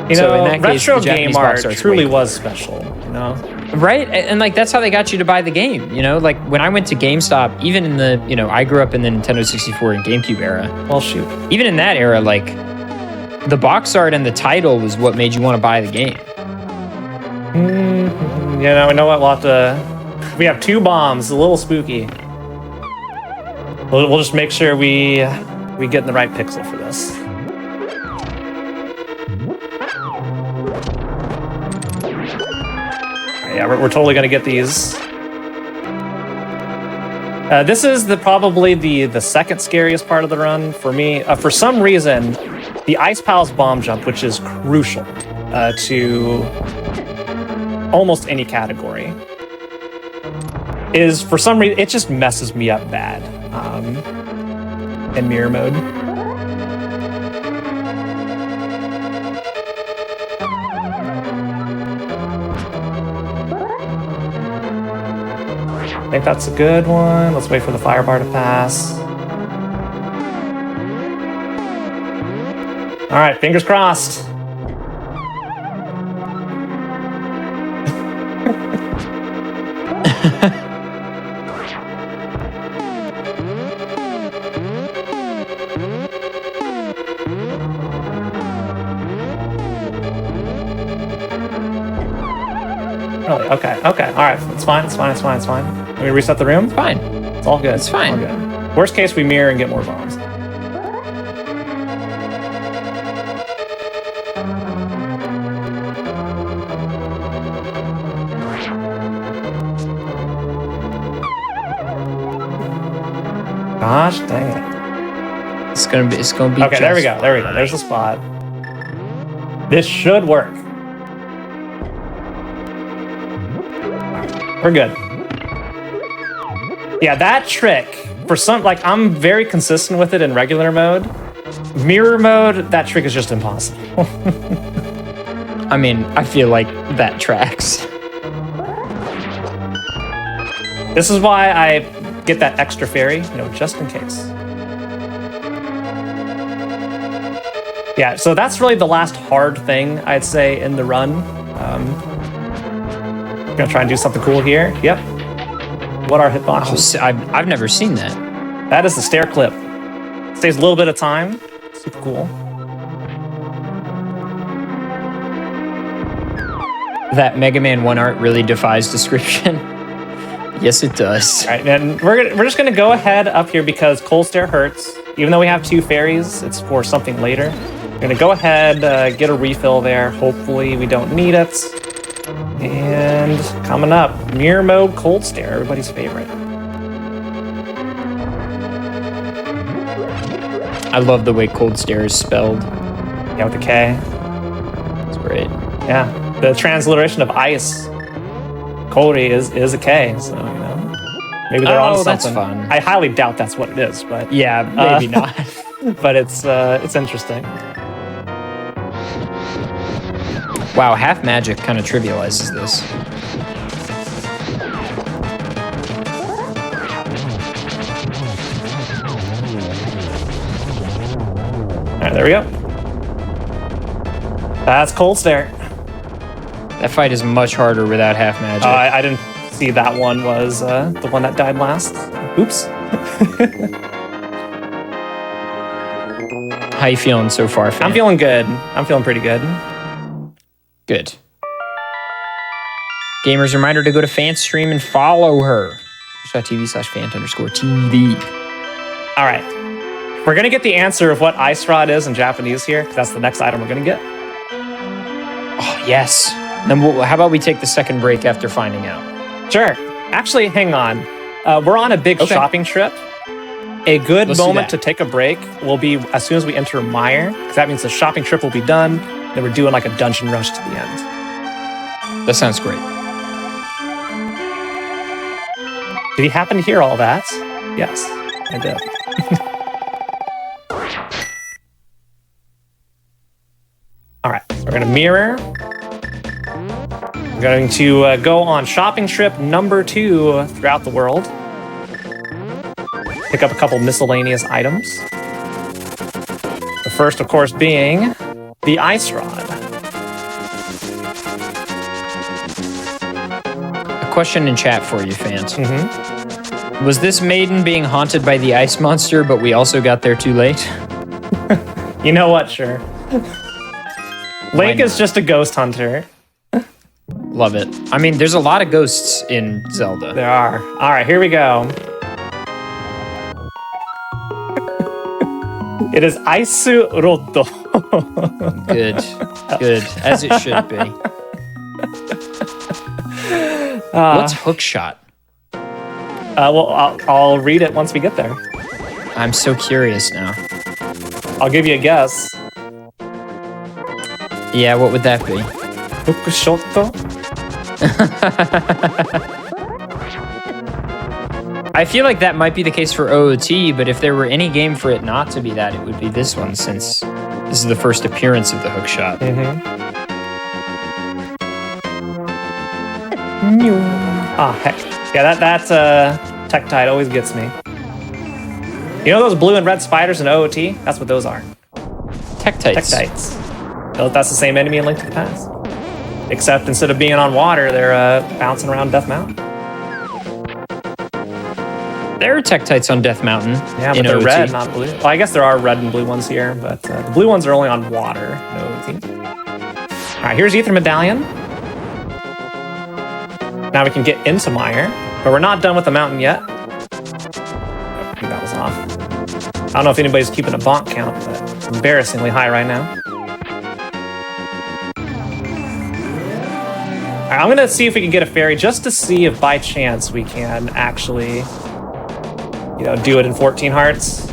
You So know, in that case, retro the Japanese game art box art's truly way was special, you know? Right? And like that's how they got you to buy the game, you know? Like when I went to GameStop, even in the, you know, I grew up in the Nintendo 64 and GameCube era. Well, shoot. Even in that era, like the box art and the title was what made you want to buy the game. You know what? We'll have to We have 2 bombs. A little spooky. We'll just make sure we get in the right pixel for this. Yeah, we're totally gonna get these. This is probably the second scariest part of the run for me. For some reason, the Ice Palace bomb jump, which is crucial to almost any category, is for some reason it just messes me up bad in mirror mode. I think that's a good one. Let's wait for the fire bar to pass. All right, fingers crossed. Really? Okay. All right. It's fine. Can we reset the room? Fine. It's all good. It's fine. All good. Worst case, we mirror and get more bombs. Gosh dang it. It's gonna be. Okay, there we go. There's the spot. This should work. We're good. Yeah, that trick, for some, like, I'm very consistent with it in regular mode. Mirror mode, that trick is just impossible. I mean, I feel like that tracks. This is why I get that extra fairy, just in case. Yeah, so that's really the last hard thing, I'd say, in the run. Gonna try and do something cool here. Yep. What are hitboxes? I've never seen that. That is the stair clip. Saves a little bit of time. Super cool. That Mega Man 1 art really defies description. Yes, it does. All right, and we're just gonna go ahead up here because Cold Stair hurts. Even though we have 2 fairies, it's for something later. We're gonna go ahead, get a refill there. Hopefully we don't need it. And coming up, mirror mode, Cold Stair, everybody's favorite. I love the way Cold Stair is spelled. Yeah, with the K. It's great. Yeah, the transliteration of ice, Cody, is a K. So maybe they're on something. That's fun. I highly doubt that's what it is, but Yeah, maybe not. but it's interesting. Wow, half magic kind of trivializes this. All right, there we go. That's Cold Stair. That fight is much harder without half magic. I didn't see that one was the one that died last. Oops. How you feeling so far, fam? I'm feeling good. I'm feeling pretty good. Good. Gamers, reminder to go to FanStream and follow her. twitch.tv/fant_TV. All right. We're going to get the answer of what Ice Rod is in Japanese here, because that's the next item we're going to get. Oh, yes. Then how about we take the second break after finding out? Sure. Actually, hang on. We're on a big shopping trip. A good moment to take a break will be as soon as we enter Mire, because that means the shopping trip will be done. Then we're doing like a dungeon rush to the end. That sounds great. Did you happen to hear all that? Yes, I did. All right, so we're going to mirror. We're going to go on shopping trip number 2 throughout the world. Pick up a couple miscellaneous items. The first, of course, being the Ice Rod. A question in chat for you, fans. Was this maiden being haunted by the ice monster, but we also got there too late? You know what? Sure. Link is just a ghost hunter. Love it. I mean, there's a lot of ghosts in Zelda. There are. All right, here we go. It is Aisu Rodo. Good. Good. As it should be. What's hookshot? Well, I'll read it once we get there. I'm so curious now. I'll give you a guess. Yeah, what would that be? Hokushoto? I feel like that might be the case for OOT, but if there were any game for it not to be that, it would be this one, since this is the first appearance of the hookshot. Ah, heck. Yeah, that Tektite always gets me. You know those blue and red spiders in OOT? That's what those are. Tektites. Tektites. That's the same enemy in Link to the Past. Except instead of being on water, they're bouncing around Death Mountain. There are Tektites on Death Mountain. Yeah, but they're OOT. red, not blue. Well, I guess there are red and blue ones here, but the blue ones are only on water in OOT. All right, here's Ether Medallion. Now we can get into Mire, but we're not done with the mountain yet. I think that was off. I don't know if anybody's keeping a bonk count, but it's embarrassingly high right now. All right, I'm gonna see if we can get a fairy just to see if by chance we can actually, do it in 14 hearts.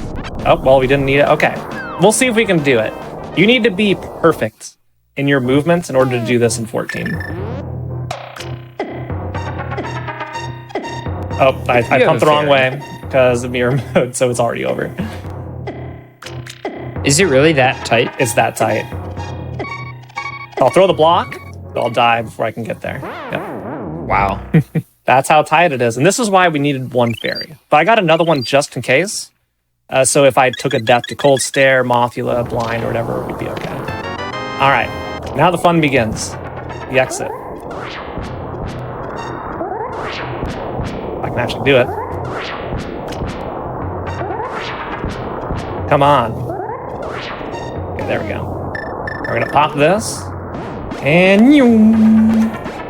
Oh, well, we didn't need it. Okay, we'll see if we can do it. You need to be perfect in your movements in order to do this in 14. Oh, I pumped the wrong way because of mirror mode, so it's already over. Is it really that tight? It's that tight. I'll throw the block, but I'll die before I can get there. Yep. Wow. That's how tight it is. And this is why we needed one fairy. But I got another one just in case. So if I took a death to Cold Stare, Mothula, Blind, or whatever, we'd be okay. All right. Now the fun begins. The exit. I can actually do it. Come on. Okay, there we go. We're going to pop this. And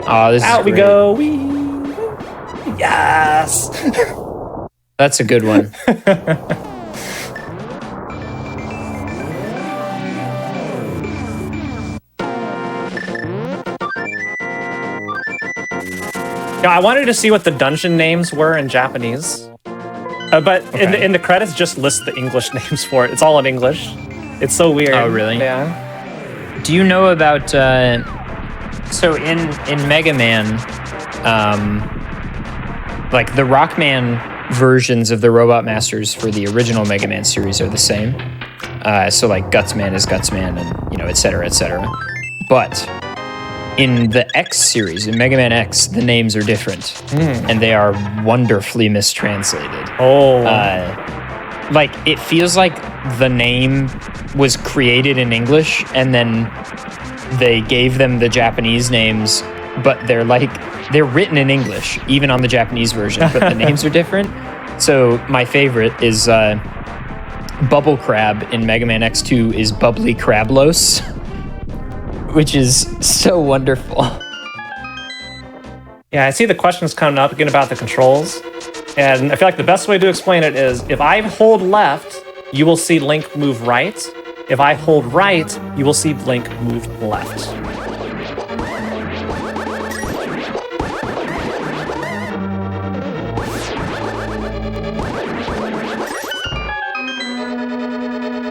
Oh, this out is we great. go. Whee! Yes! That's a good one. Yeah, I wanted to see what the dungeon names were in Japanese. But Okay. in the credits, just list the English names for it. It's all in English. It's so weird. Oh, really? Yeah. Do you know about so in Mega Man, like the Rockman versions of the Robot Masters for the original Mega Man series are the same. So like Gutsman is Gutsman, and et cetera, et cetera. But in the X series, in Mega Man X, the names are different, and they are wonderfully mistranslated. Oh. Like it feels like the name was created in English and then they gave them the Japanese names, but they're written in English, even on the Japanese version, but the names are different. So my favorite is Bubble Crab in Mega Man X2 is Bubbly Crablos, which is so wonderful. Yeah, I see the questions coming up again about the controls. And I feel like the best way to explain it is if I hold left, you will see Link move right. If I hold right, you will see Link move left.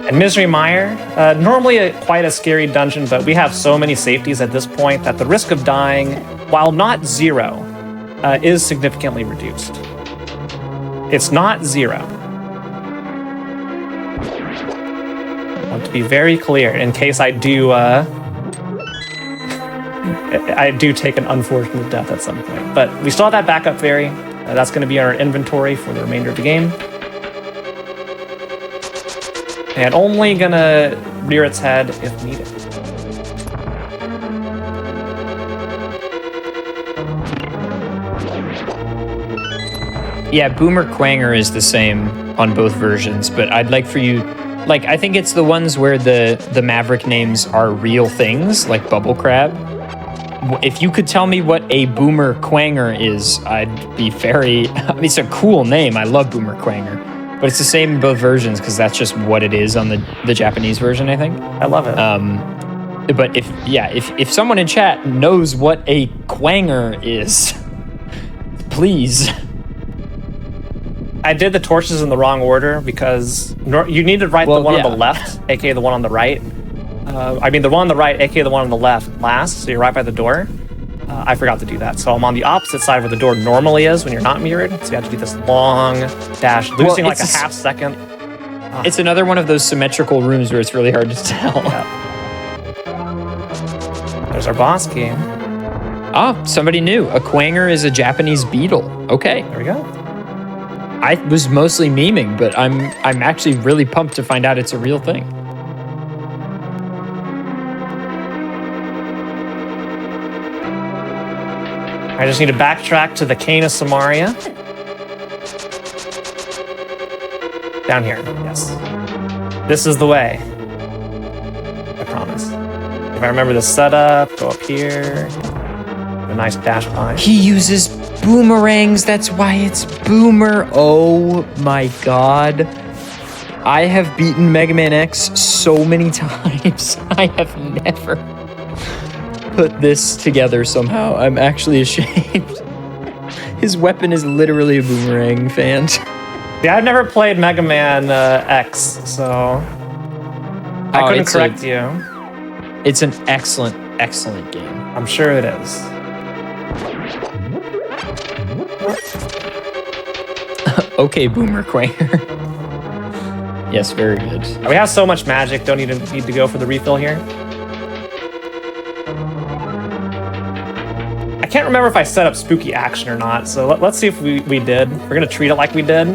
And Misery Mire, normally quite a scary dungeon, but we have so many safeties at this point that the risk of dying, while not zero, is significantly reduced. It's not zero. I want to be very clear in case I do take an unfortunate death at some point. But we still have that backup fairy. That's going to be in our inventory for the remainder of the game. And only going to rear its head if needed. Yeah, Boomer Quanger is the same on both versions, but I'd like for you, I think it's the ones where the Maverick names are real things, like Bubble Crab. If you could tell me what a Boomer Quanger is, I'd be very... I mean, it's a cool name. I love Boomer Quanger. But it's the same in both versions because that's just what it is on the Japanese version, I think. I love it. But if someone in chat knows what a Quanger is, please. I did the torches in the wrong order because you need to write the one on the left, aka the one on the right. I mean, the one on the right, aka the one on the left, last, so you're right by the door. I forgot to do that. So I'm on the opposite side where the door normally is when you're not mirrored. So you have to do this long dash, losing like a half second. It's another one of those symmetrical rooms where it's really hard to tell. Yeah. There's our boss key. Ah, somebody new. A Quanger is a Japanese beetle. Okay. There we go. I was mostly memeing, but I'm actually really pumped to find out it's a real thing. I just need to backtrack to the Cane of Samaria. Down here, yes. This is the way. I promise. If I remember the setup, go up here. A nice dash by. He uses boomerangs, that's why it's Boomer. Oh my god. I have beaten Mega Man X so many times. I have never put this together somehow. I'm actually ashamed. His weapon is literally a boomerang, fans. Yeah, I've never played Mega Man X, so I couldn't correct you. It's an excellent, excellent game. I'm sure it is. Okay, Boomer Quanger. Yes, very good. We have so much magic, don't even need to go for the refill here. I can't remember if I set up spooky action or not, so let's see if we did. We're gonna treat it like we did.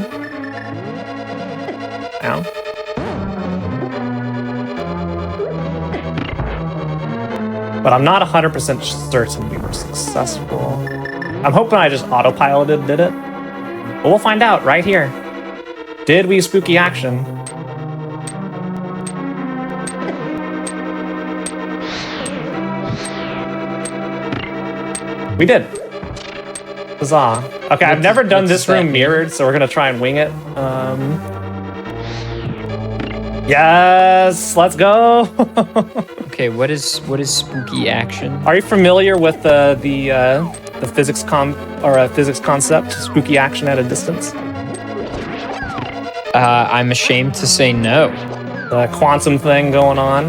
Ow. But I'm not 100% certain we were successful. I'm hoping I just autopiloted did it. But we'll find out right here. Did we spooky action? We did. Huzzah. Okay, I've never done this room mirrored, so we're gonna try and wing it. Yes, let's go. Okay, what is spooky action? Are you familiar with the physics physics concept, spooky action at a distance? I'm ashamed to say no. The quantum thing going on.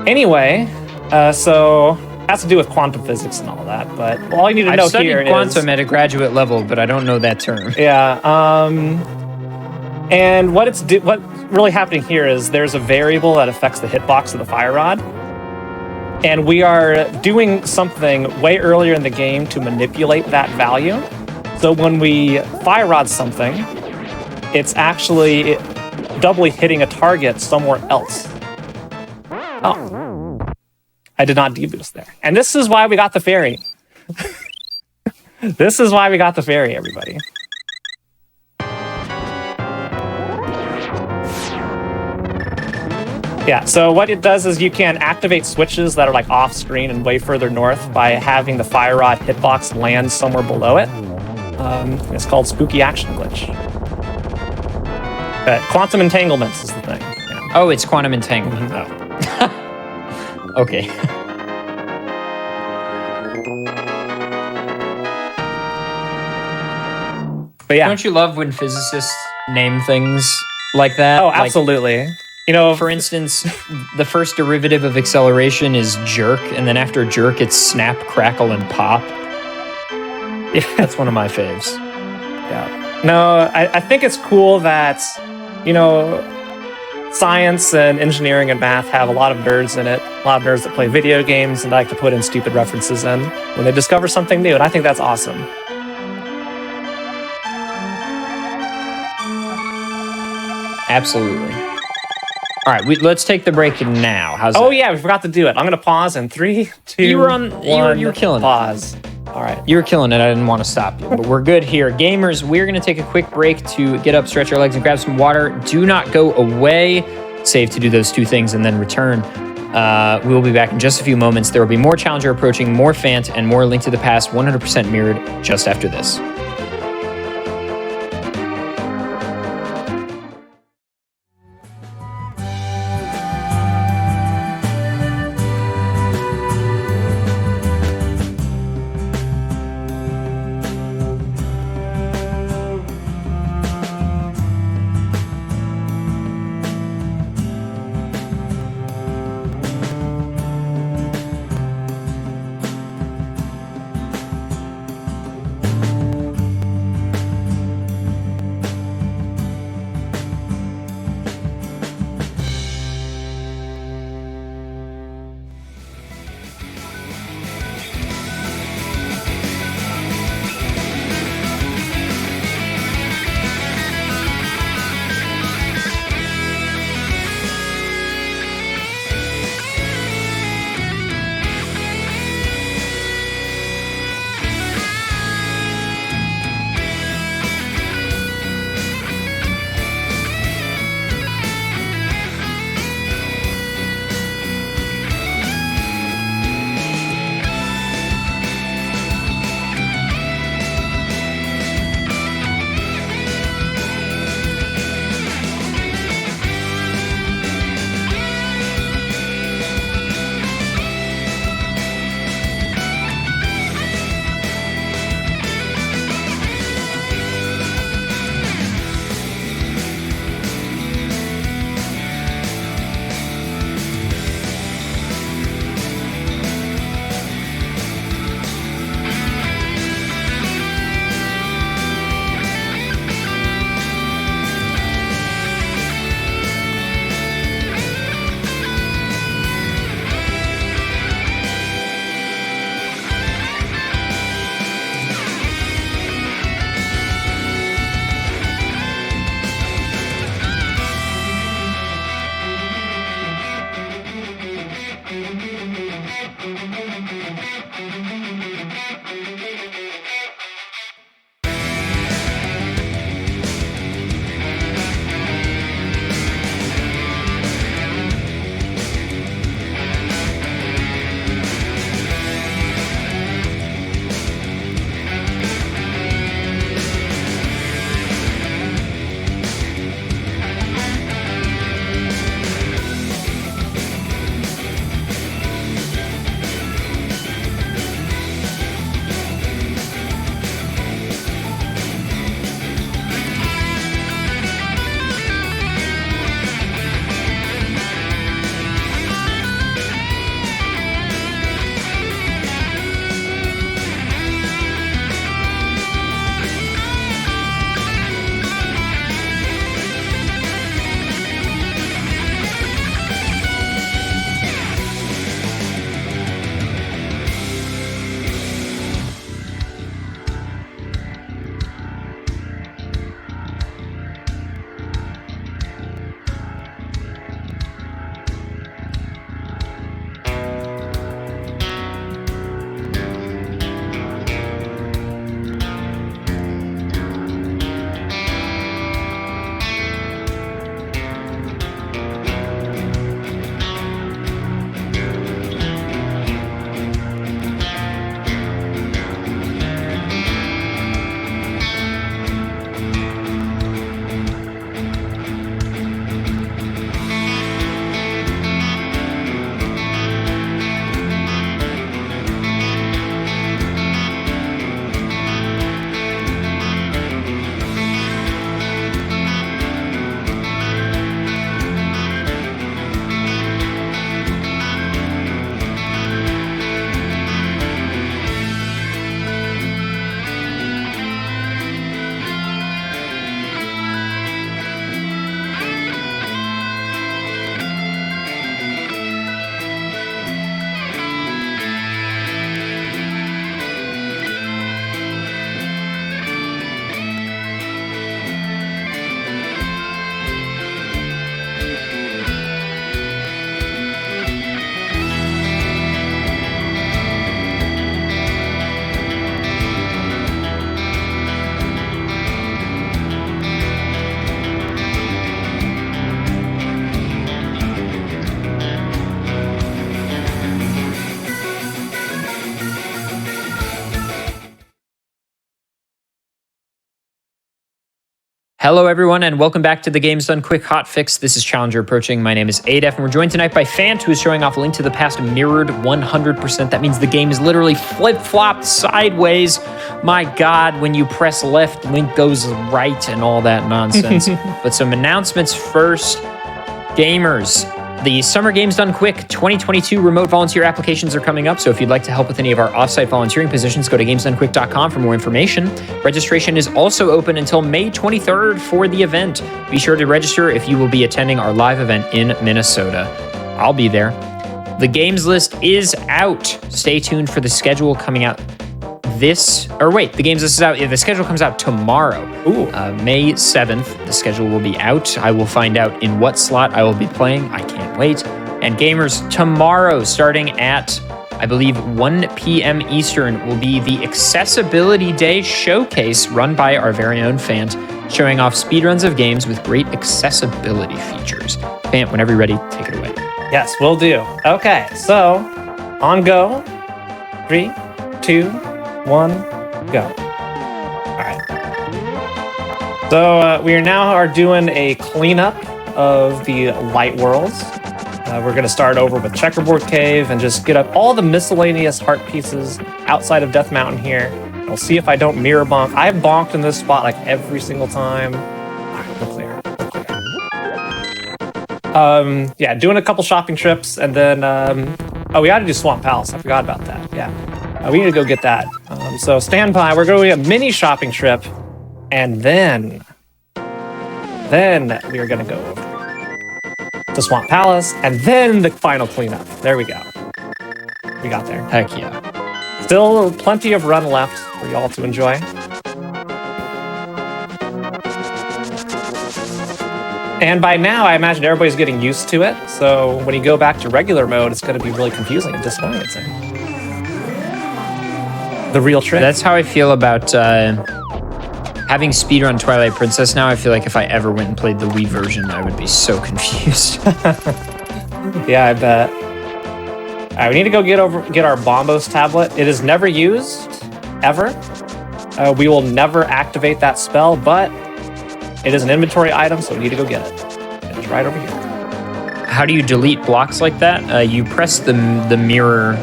Anyway, so it has to do with quantum physics and all that. But all you need to know here is quantum at a graduate level, but I don't know that term. Yeah. And what's really happening here is there's a variable that affects the hitbox of the fire rod. And we are doing something way earlier in the game to manipulate that value. So when we fire rod something, it's actually doubly hitting a target somewhere else. Oh. I did not deboost there. And this is why we got the fairy. This is why we got the fairy, everybody. Yeah, so what it does is you can activate switches that are like off screen and way further north by having the fire rod hitbox land somewhere below it. It's called spooky action glitch. Quantum entanglements is the thing. Yeah. Oh, it's quantum entanglement. Mm-hmm. Oh. Okay. But yeah. Don't you love when physicists name things like that? Oh, absolutely. You know, for instance, the first derivative of acceleration is jerk, and then after jerk, it's snap, crackle, and pop. Yeah, that's one of my faves. Yeah. No, I think it's cool that, you know, science and engineering and math have a lot of nerds in it. A lot of nerds that play video games and like to put in stupid references in when they discover something new, and I think that's awesome. Absolutely. All right, let's take the break now. How's that? Oh yeah, we forgot to do it. I'm gonna pause in 3, 2, you were 1. You were killing pause. it. All right. You were killing it. I didn't want to stop you, but we're good here. Gamers, we're gonna take a quick break to get up, stretch our legs, and grab some water. Do not go away. Save to do those two things and then return. We will be back in just a few moments. There will be more Challenger approaching, more Fant, and more Link to the Past 100% mirrored just after this. Hello, everyone, and welcome back to the Games Done Quick Hotfix. This is Challenger Approaching. My name is Adef, and we're joined tonight by Fant, who is showing off a Link to the Past mirrored 100%. That means the game is literally flip-flopped sideways. My God, when you press left, Link goes right and all that nonsense. But some announcements first. Gamers, the Summer Games Done Quick 2022 remote volunteer applications are coming up, so if you'd like to help with any of our offsite volunteering positions, go to gamesdonequick.com for more information. Registration is also open until May 23rd for the event. Be sure to register if you will be attending our live event in Minnesota. I'll be there. The games list is out. Stay tuned for the schedule coming out the games list is out. The schedule comes out tomorrow. May 7th. The schedule will be out. I will find out in what slot I will be playing. I can't wait. And gamers, tomorrow, starting at, I believe, 1 p.m. Eastern, will be the Accessibility Day Showcase run by our very own Fant, showing off speedruns of games with great accessibility features. Fant, whenever you're ready, take it away. Yes, will do. Okay, so on go. 3, 2, 1, go. All right. So we are doing a cleanup of the light worlds. We're going to start over with Checkerboard Cave and just get up all the miscellaneous heart pieces outside of Death Mountain here. We'll see if I don't mirror bonk. I've bonked in this spot like every single time. All right, we're clear. Yeah, doing a couple shopping trips, and then we got to do Swamp Palace. I forgot about that. Yeah. We need to go get that. So stand by. We're going to a mini shopping trip, and then we are going to go over to Swamp Palace, and then the final cleanup. There we go. We got there. Heck yeah. Still plenty of run left for y'all to enjoy. And by now, I imagine everybody's getting used to it. So when you go back to regular mode, it's going to be really confusing and disorienting. The real trick. That's how I feel about having speedrun Twilight Princess now. I feel like if I ever went and played the Wii version, I would be so confused. Yeah, I bet. All right, we need to go get our Bombos tablet. It is never used, ever. We will never activate that spell, but it is an inventory item, so we need to go get it. It's right over here. How do you delete blocks like that? You press the mirror,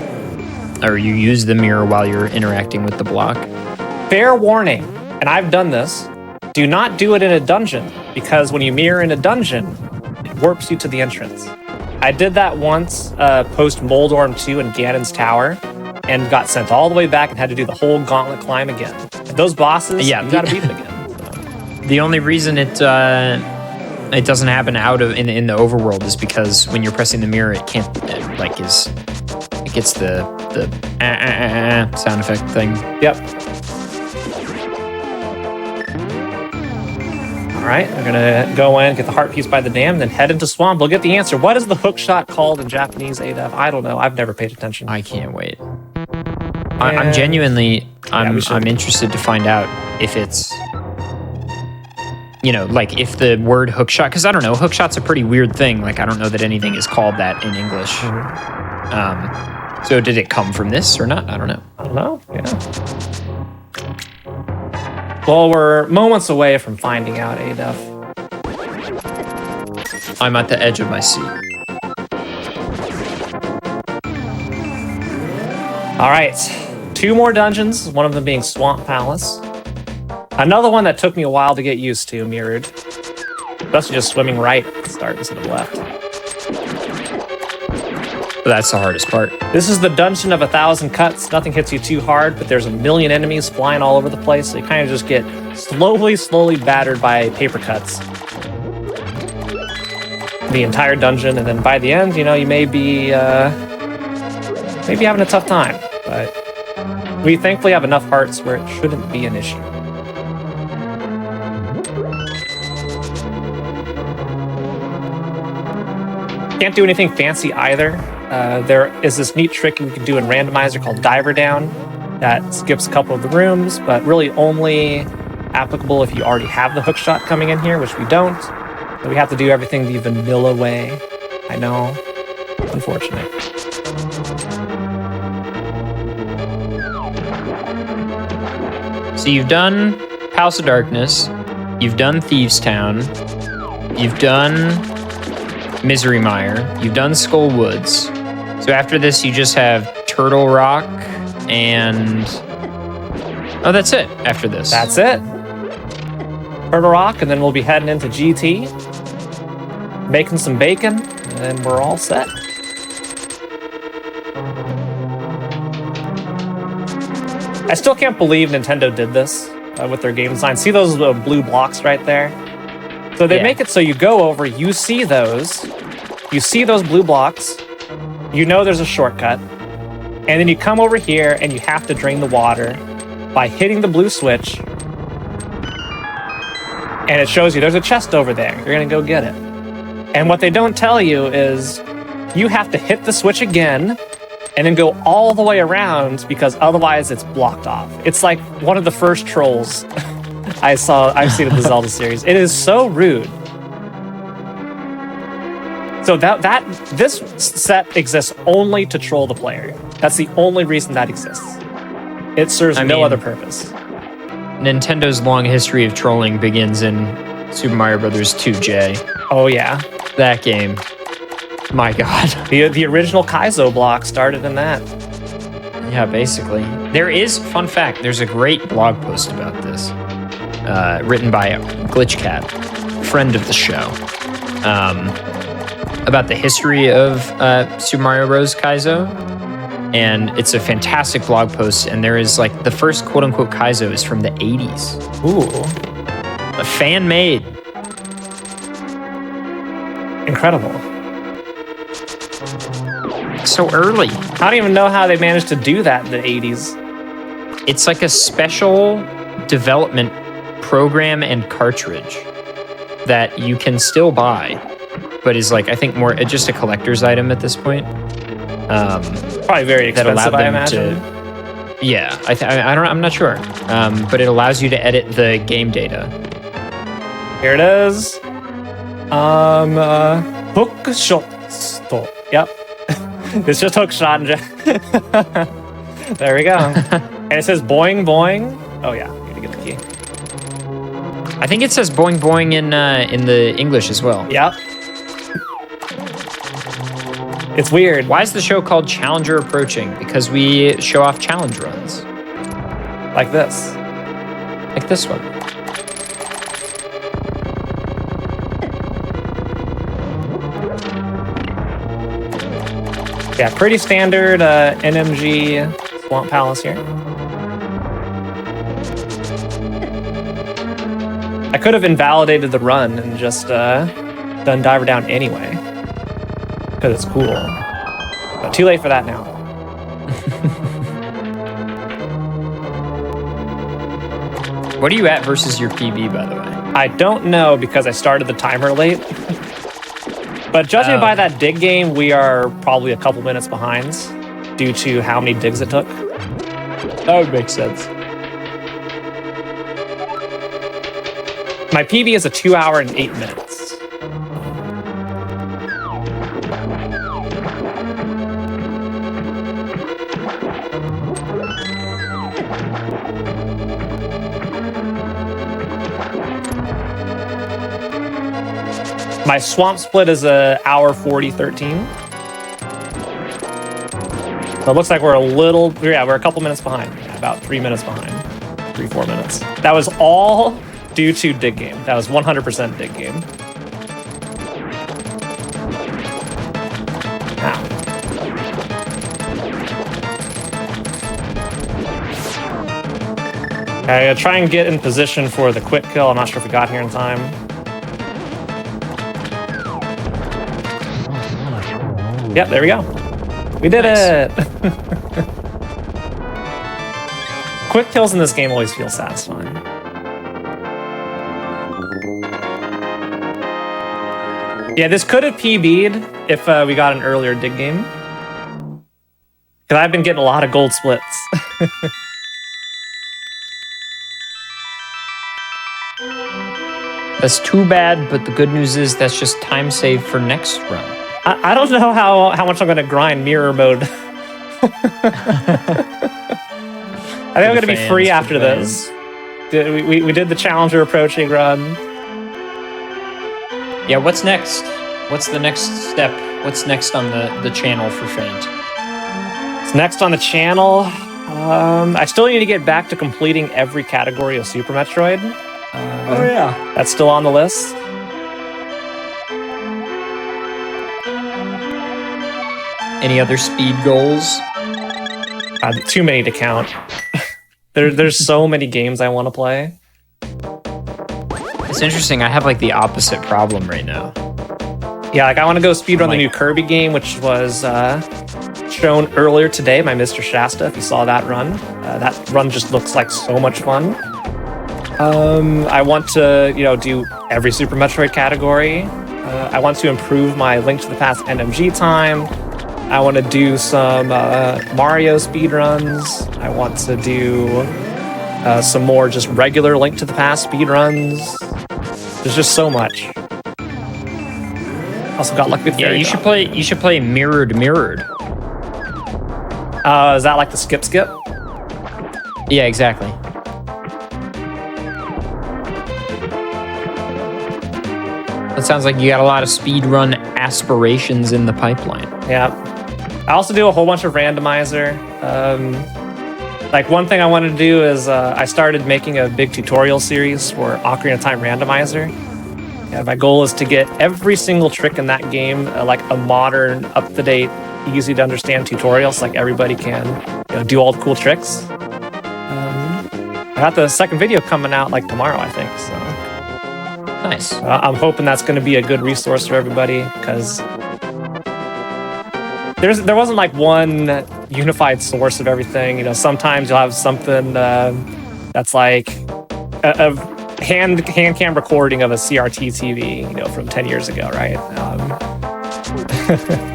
or you use the mirror while you're interacting with the block. Fair warning, and I've done this, do not do it in a dungeon, because when you mirror in a dungeon, it warps you to the entrance. I did that once post Moldorm 2 in Ganon's Tower, and got sent all the way back and had to do the whole gauntlet climb again. And those bosses, you gotta beat them again. So. The only reason it doesn't happen in the overworld is because when you're pressing the mirror, it can't it gets the sound effect thing. Yep. All right, we're gonna go in, get the heart piece by the dam, then head into Swamp. We'll get the answer. What is the hook shot called in Japanese, Adef? I don't know. I've never paid attention. I can't wait. I'm genuinely, I'm interested to find out if it's, like if the word hook shot, because I don't know, hook shot's a pretty weird thing. Like, I don't know that anything is called that in English. Mm-hmm. So did it come from this or not? I don't know. I don't know. Yeah. Well, we're moments away from finding out, Adef. I'm at the edge of my seat. All right. 2 more dungeons, one of them being Swamp Palace. Another one that took me a while to get used to, mirrored. Especially just swimming right at the start instead of left. That's the hardest part. This is the Dungeon of 1,000 Cuts. Nothing hits you too hard, but there's a million enemies flying all over the place, so you kind of just get slowly battered by paper cuts. The entire dungeon, and then by the end, you may be having a tough time, but we thankfully have enough hearts where it shouldn't be an issue. Can't do anything fancy either. There is this neat trick we can do in Randomizer called Diver Down that skips a couple of the rooms, but really only applicable if you already have the hook shot coming in here, which we don't. So we have to do everything the vanilla way. I know. Unfortunate. So you've done Palace of Darkness. You've done Thieves Town. You've done Misery Mire. You've done Skull Woods. So after this, you just have Turtle Rock and... Oh, that's it after this. That's it. Turtle Rock, and then we'll be heading into GT, making some bacon, and then we're all set. I still can't believe Nintendo did this with their game design. See those blue blocks right there? So they make it so you go over, you see those blue blocks, you know there's a shortcut, and then you come over here and you have to drain the water by hitting the blue switch, and it shows you there's a chest over there. You're gonna go get it. And what they don't tell you is you have to hit the switch again and then go all the way around because otherwise it's blocked off. It's like one of the first trolls I've seen in the Zelda series. It is so rude. So this set exists only to troll the player. That's the only reason that exists. It serves no other purpose. Nintendo's long history of trolling begins in Super Mario Bros. 2J. Oh yeah. That game. My God. The original Kaizo block started in that. Yeah, basically. There is, fun fact, there's a great blog post about this, written by GlitchCat, friend of the show, about the history of Super Mario Bros. Kaizo. And it's a fantastic blog post, and there is like the first quote-unquote Kaizo is from the 80s. Ooh. A fan-made. Incredible. So early. I don't even know how they managed to do that in the 80s. It's like a special development program and cartridge that you can still buy, but is like, I think more just a collector's item at this point. Probably very expensive, I imagine. Yeah, I'm not sure. But it allows you to edit the game data. Here it is. Hookshot. Yep. It's just hookshot. There we go. And it says boing boing. Oh yeah, need to get the key. I think it says boing boing in the English as well. Yep. It's weird. Why is the show called Challenger Approaching? Because we show off challenge runs. Like this. Like this one. Yeah, pretty standard NMG Swamp Palace here. I could have invalidated the run and just done Diver Down anyway. Because it's cool. But too late for that now. What are you at versus your PB, by the way? I don't know because I started the timer late. But judging by that dig game, we are probably a couple minutes behind due to how many digs it took. That would make sense. My PB is a 2 hour and 8 minutes. My swamp split is a hour 40:13. So it looks like we're we're a couple minutes behind. Yeah, about 3 minutes behind. 3-4 minutes. That was all due to dig game. That was 100% dig game. Now. Okay, I gotta try and get in position for the quick kill. I'm not sure if we got here in time. Yep, there we go. We did it! Quick kills in this game always feel satisfying. Yeah, this could have PB'd if we got an earlier dig game. Because I've been getting a lot of gold splits. That's too bad, but the good news is that's just time saved for next run. I don't know how much I'm going to grind mirror mode. I think I'm going to be free after this. We did the Challenger approaching run. Yeah, what's next? What's the next step? What's next on the channel for Faint? It's next on the channel. I still need to get back to completing every category of Super Metroid. Oh yeah. That's still on the list. Any other speed goals? Too many to count. There's so many games I want to play. It's interesting. I have like the opposite problem right now. Yeah, like I want to go speedrun the new Kirby game, which was shown earlier today by Mr. Shasta. If you saw that run just looks like so much fun. I want to, do every Super Metroid category. I want to improve my Link to the Past NMG time. I want to do some Mario speedruns. I want to do some more just regular Link to the Past speedruns. There's just so much. Also got Lucky with Fairy you should play Mirrored. Is that like the skip? Yeah, exactly. That sounds like you got a lot of speedrun aspirations in the pipeline. Yeah. I also do a whole bunch of randomizer. Like one thing I wanted to do is I started making a big tutorial series for Ocarina of Time Randomizer. And my goal is to get every single trick in that game like a modern, up-to-date, easy to understand tutorial so like everybody can do all the cool tricks. I got the second video coming out like tomorrow, I think. So nice. I'm hoping that's going to be a good resource for everybody because there wasn't like one unified source of everything. Sometimes you'll have something that's like a hand cam recording of a CRT TV, from 10 years ago, right?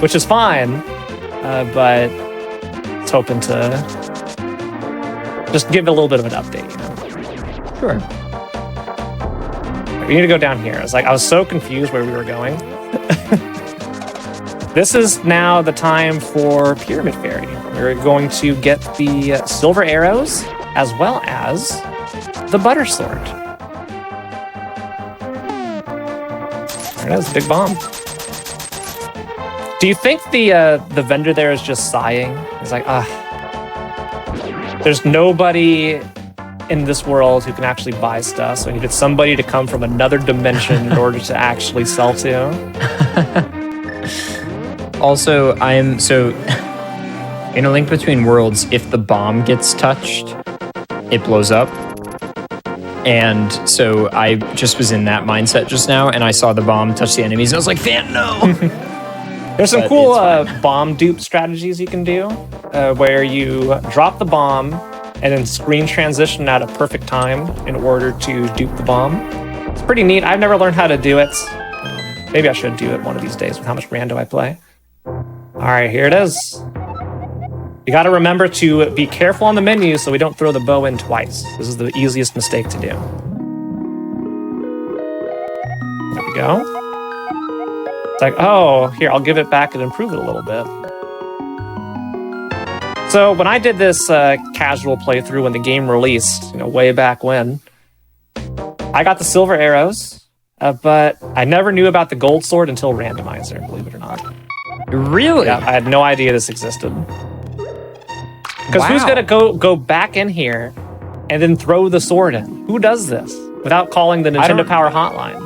Which is fine, but it's hoping to just give it a little bit of an update. Sure. We need to go down here. I was so confused where we were going. This is now the time for Pyramid Fairy. We're going to get the silver arrows as well as the butter sword. There it is, big bomb. Do you think the vendor there is just sighing? He's like, there's nobody in this world who can actually buy stuff, so I needed somebody to come from another dimension in order to actually sell to. Also, in A Link Between Worlds, if the bomb gets touched, it blows up. And so I just was in that mindset just now, and I saw the bomb touch the enemies, and I was like, "Fan, no!" There's some cool bomb dupe strategies you can do, where you drop the bomb and then screen transition at a perfect time in order to dupe the bomb. It's pretty neat. I've never learned how to do it. Maybe I should do it one of these days with how much rando I play. All right, here it is. You got to remember to be careful on the menu so we don't throw the bow in twice. This is the easiest mistake to do. There we go. It's like, oh, here, I'll give it back and improve it a little bit. So when I did this casual playthrough when the game released, way back when, I got the silver arrows, but I never knew about the gold sword until Randomizer, believe it or not. Really? Yeah, I had no idea this existed. Because who's going to go back in here and then throw the sword in? Who does this without calling the Nintendo Power hotline?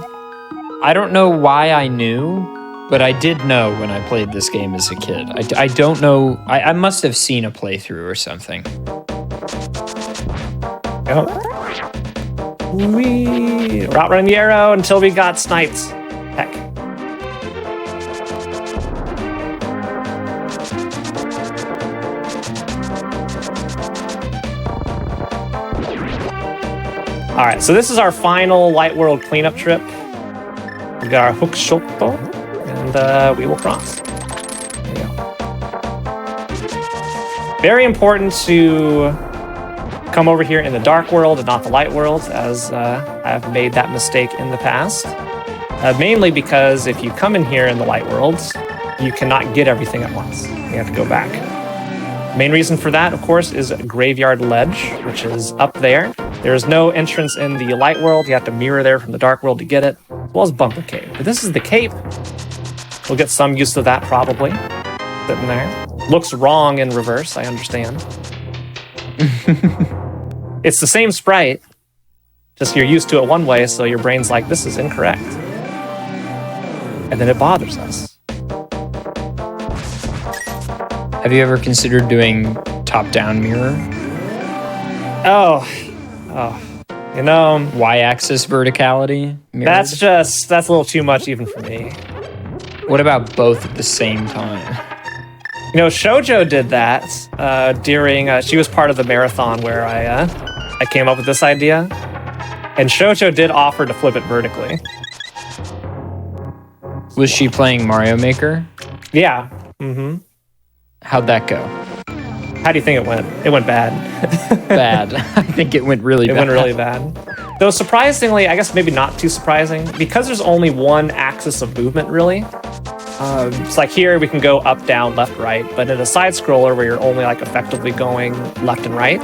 I don't know why I knew, but I did know when I played this game as a kid. I don't know. I must have seen a playthrough or something. We're outrunning the arrow until we got sniped. Heck. All right, so this is our final Light World cleanup trip. We got our hook shoto, and we will cross. There we go. Very important to come over here in the Dark World and not the Light World, as I've made that mistake in the past. Mainly because if you come in here in the Light World, you cannot get everything at once. You have to go back. Main reason for that, of course, is Graveyard Ledge, which is up there. There's no entrance in the light world. You have to mirror there from the dark world to get it, as well as Bumper Cave. But this is the cape. We'll get some use of that probably. Sitting there. Looks wrong in reverse, I understand. It's the same sprite, just you're used to it one way, so your brain's like, this is incorrect. And then it bothers us. Have you ever considered doing top-down mirror? Oh, you know, Y-axis verticality mirrored? that's a little too much even for me. What about both at the same time? You know, Shoujo did that during. She was part of the marathon where I came up with this idea, and Shoujo did offer to flip it vertically. Was she playing Mario Maker? Yeah. Mm-hmm. How'd that go? How do you think it went? It went bad. Bad. I think it went really bad. It went really bad. Though surprisingly, I guess maybe not too surprising, because there's only one axis of movement really. It's like here we can go up, down, left, right, but in a side scroller where you're only like effectively going left and right,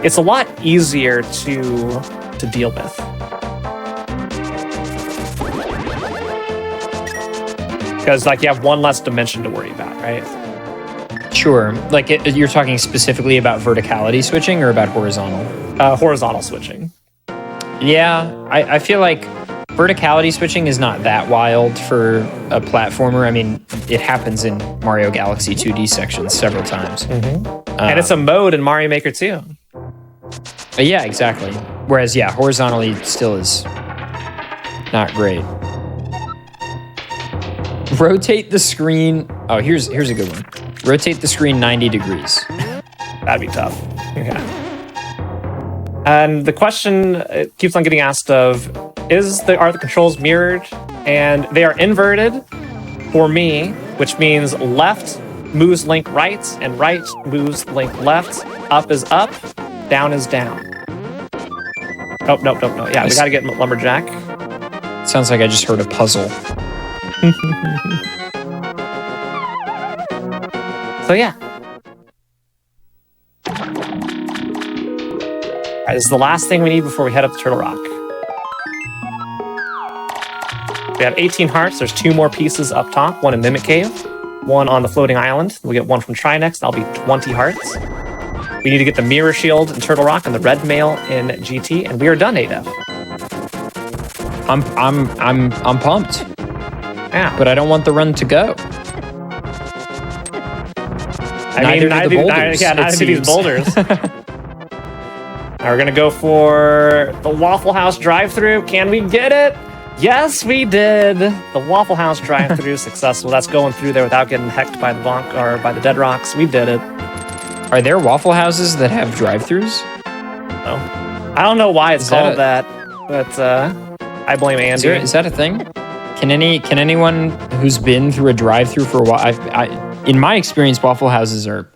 it's a lot easier to deal with. Because like you have one less dimension to worry about, right? Sure. Like you're talking specifically about verticality switching or about horizontal? Horizontal switching. Yeah, I feel like verticality switching is not that wild for a platformer. I mean, it happens in Mario Galaxy 2D sections several times. Mm-hmm. And it's a mode in Mario Maker too. Yeah, exactly. Whereas, yeah, horizontally still is not great. Rotate the screen. Oh, here's a good one. Rotate the screen 90 degrees. That'd be tough. Yeah. And the question keeps on getting asked of, are the controls mirrored? And they are inverted for me, which means left moves Link right, and right moves Link left. Up is up, down is down. Oh, no. Yeah, we gotta get Lumberjack. Sounds like I just heard a puzzle. So yeah. All right, this is the last thing we need before we head up to Turtle Rock. We have 18 hearts. There's 2 more pieces up top. One in Mimic Cave, one on the floating island. We'll get one from Trinex. That'll be 20 hearts. We need to get the Mirror Shield in Turtle Rock and the Red Mail in GT, and we are done, ADEF. I'm pumped. Yeah. But I don't want the run to go. Neither do the boulders. Neither do these boulders. Now we're gonna go for the Waffle House drive-thru. Can we get it? Yes, we did. The Waffle House drive-thru successful. That's going through there without getting hecked by the bonk or by the dead rocks. We did it. Are there Waffle Houses that have drive-thrus? No. I don't know why it's called that, but I blame Andy. Is that a thing? Can anyone who's been through a drive-thru for a while? In my experience, Waffle Houses are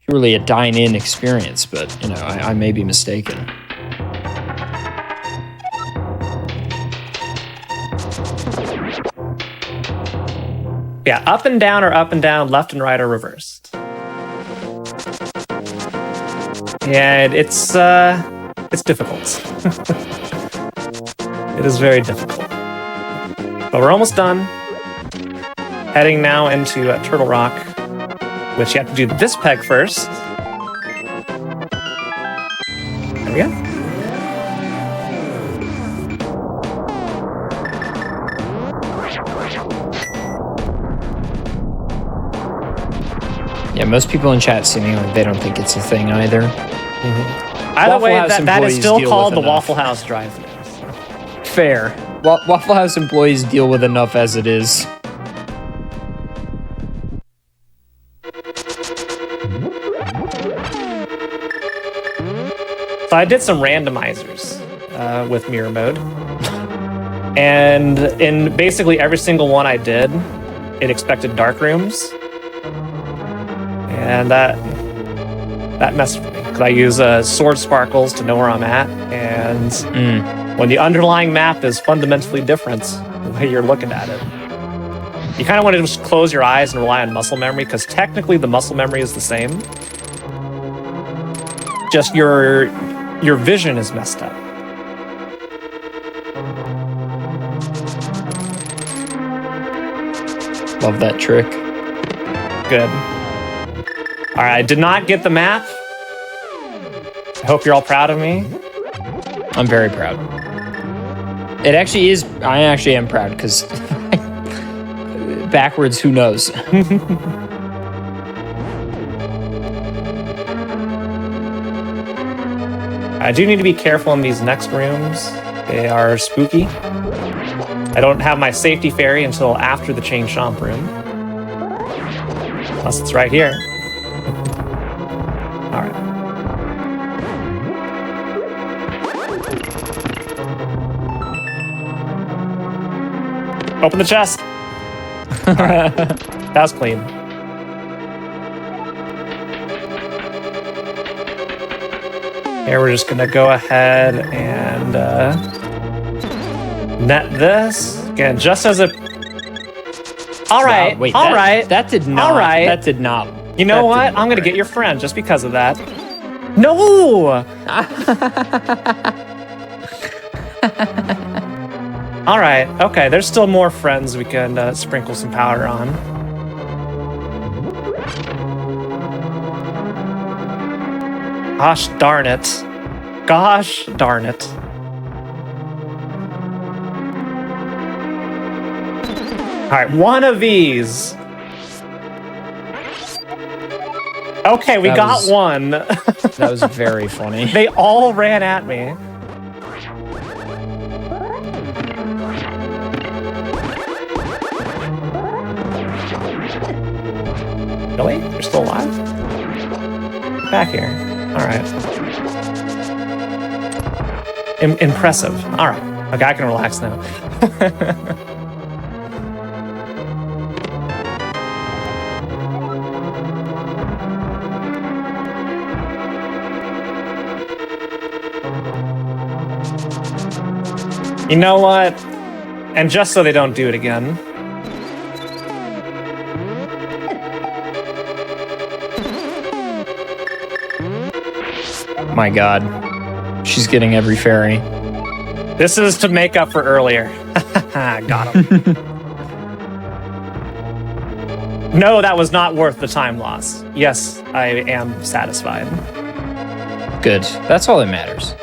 purely a dine-in experience, but I may be mistaken. Yeah, up and down or up and down, left and right or reversed. And it's difficult. It is very difficult. But we're almost done. Heading now into Turtle Rock, which you have to do this peg first. There we go. Yeah, most people in chat seeming like they don't think it's a thing either. Mm-hmm. Either way, that is still called the Waffle House drive-thru. Fair. Waffle House employees deal with enough as it is. So I did some randomizers with mirror mode. And in basically every single one I did, it expected dark rooms. And that messed with me. Because I use sword sparkles to know where I'm at. And when the underlying map is fundamentally different, the way you're looking at it, you kind of want to just close your eyes and rely on muscle memory, because technically the muscle memory is the same. Just your vision is messed up. love that trick. Good. All right, I did not get the map. I hope you're all proud of me. I'm very proud. It actually is. I actually am proud because backwards, who knows? I do need to be careful in these next rooms. They are spooky. I don't have my safety fairy until after the chain chomp room. Unless it's right here. All right. Open the chest. All right. That was clean. Here we're just gonna go ahead and net this again, just as a. All right, Wow, wait, all right. That did not. All right. That did not. You know that what? didn't I'm gonna work. get your friend just because of that. No. All right. Okay. There's still more friends we can sprinkle some powder on. Gosh darn it. Gosh darn it. All right, one of these. Okay, we That got was- one. That was very funny. They all ran at me. Really? You're still alive? Get back here. All right. Impressive. All right. Okay, I can relax now. You know what? And just so they don't do it again. My God, she's getting every fairy. This is to make up for earlier. Got him. No, that was not worth the time loss. Yes, I am satisfied. Good. That's all that matters.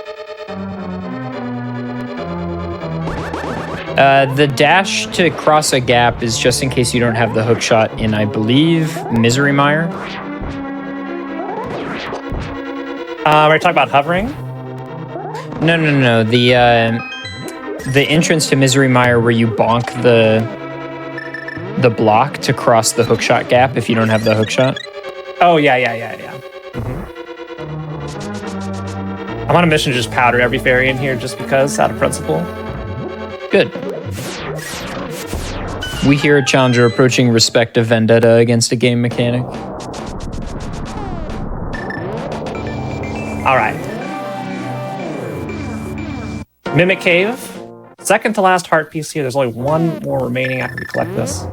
The dash to cross a gap is just in case you don't have the hook shot in, I believe, Misery Mire. We're talking about hovering? No. The entrance to Misery Mire where you bonk the block to cross the hookshot gap if you don't have the hookshot. Oh, yeah. I'm on a mission to just powder every fairy in here just because, out of principle. Good. We hear a challenger approaching respect a vendetta against a game mechanic. All right. Mimic Cave. Second to last heart piece here. There's only one more remaining after we collect this. You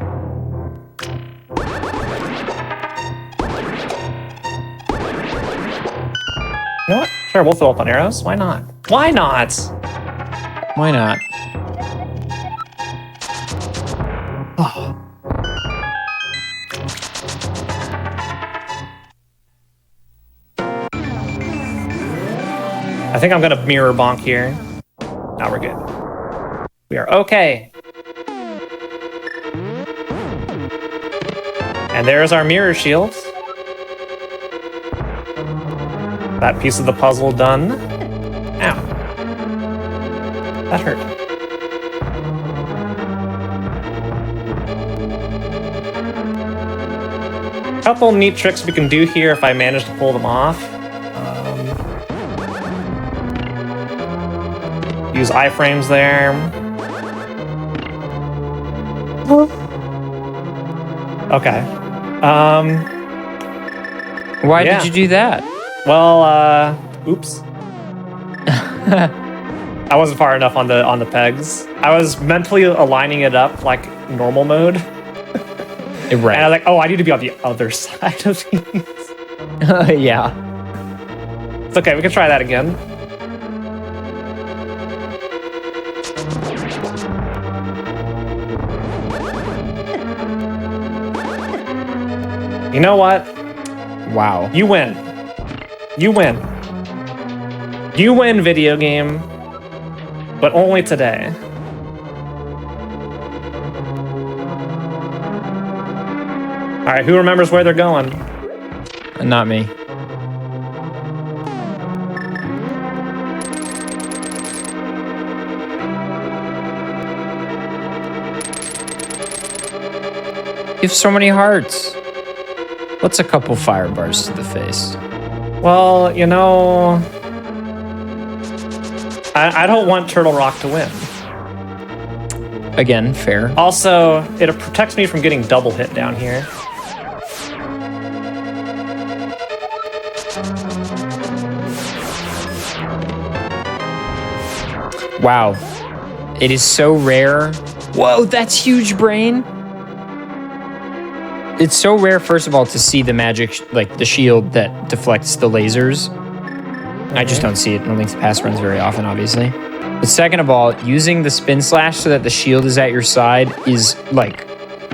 know what? Sure, we'll fill up on arrows. Why not? Why not? Why not? Oh. I think I'm gonna mirror bonk here. Now we're good. We are okay. And there's our mirror shield. That piece of the puzzle done. Ow. That hurt. Couple neat tricks we can do here if I manage to pull them off. Use iframes there. Okay. Why Yeah. did you do that? Well, oops. I wasn't far enough on the pegs. I was mentally aligning it up like normal mode. Right. And I was like, oh, I need to be on the other side of these. Yeah. It's okay, we can try that again. You know what? Wow. You win. You win. You win, video game. But only today. All right, who remembers where they're going? Not me. You have so many hearts. What's a couple fire bars to the face? Well, you know, I don't want Turtle Rock to win. Again, fair. Also, it protects me from getting double hit down here. Wow. It is so rare. Whoa, that's huge, brain. It's so rare, first of all, to see the magic, like the shield that deflects the lasers. I just don't see it in Link's Past runs very often, obviously. But second of all, using the spin slash so that the shield is at your side is like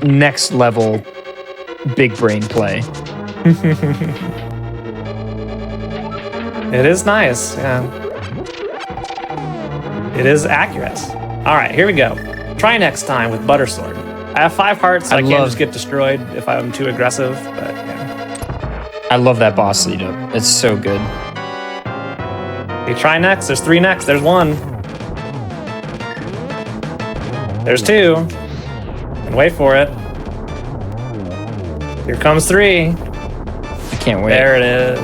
next level big brain play. It is nice, yeah. It is accurate. All right, here we go. Try next time with Butter Sword. I have 5 hearts, so I can't just get destroyed if I'm too aggressive, but yeah. I love that boss lead up. It's so good. You try next. There's 3 next. There's 1. There's 2. And wait for it. Here comes 3. I can't wait. There it is.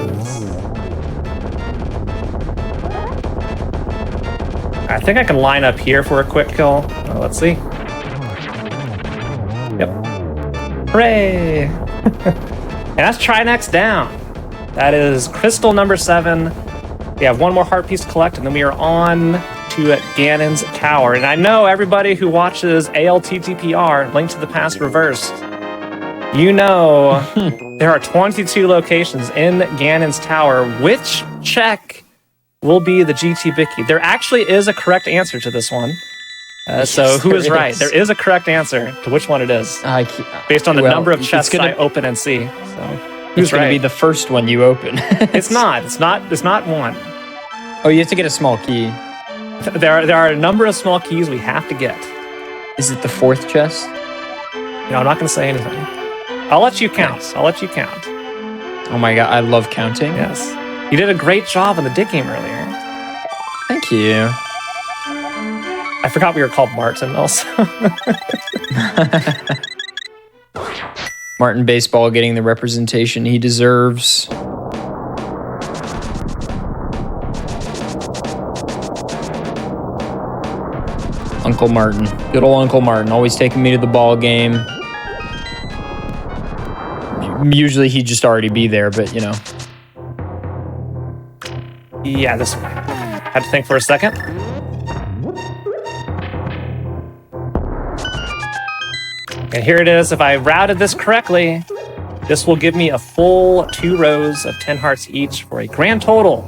I think I can line up here for a quick kill. Well, let's see. Yep. Hooray! And that's Try Next down. That is crystal number 7. We have 1 more heart piece to collect, and then we are on to Ganon's Tower. And I know everybody who watches ALTTPR, Link to the Past Reversed, you know there are 22 locations in Ganon's Tower. Which check will be the GT Vicky? There actually is a correct answer to this one. So who is right? There is a correct answer to which one it is, based on the number of chests I open and see. So who's going right? to be the first one you open? It's not. It's not one. Oh, you have to get a small key. There are a number of small keys we have to get. Is it the 4th chest? No, I'm not going to say anything. I'll let you count. Nice. I'll let you count. Oh my god, I love counting. Yes. You did a great job on the dig game earlier. Thank you. I forgot we were called Martin also. Martin Baseball getting the representation he deserves. Uncle Martin. Good old Uncle Martin. Always taking me to the ball game. Usually he'd just already be there, but you know. Yeah, this way. Had to think for a second. And here it is. If I routed this correctly, this will give me a full 2 rows of 10 hearts each for a grand total,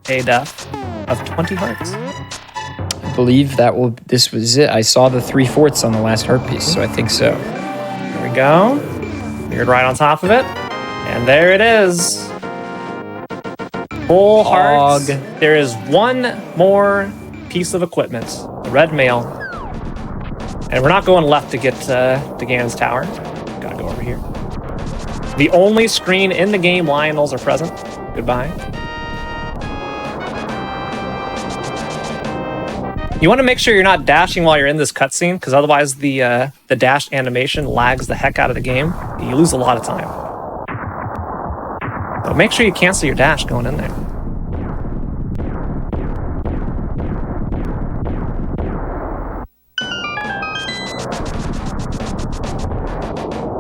ADF, of 20 hearts. I believe this was it. I saw the 3/4 on the last heart piece, so I think so. Here we go. You're right on top of it. And there it is. Full hearts. There is 1 more piece of equipment, the red mail. And we're not going left to get to Ganon's Tower. Gotta go over here. The only screen in the game Lionels are present. Goodbye. You want to make sure you're not dashing while you're in this cutscene, because otherwise the dash animation lags the heck out of the game. You lose a lot of time. So make sure you cancel your dash going in there.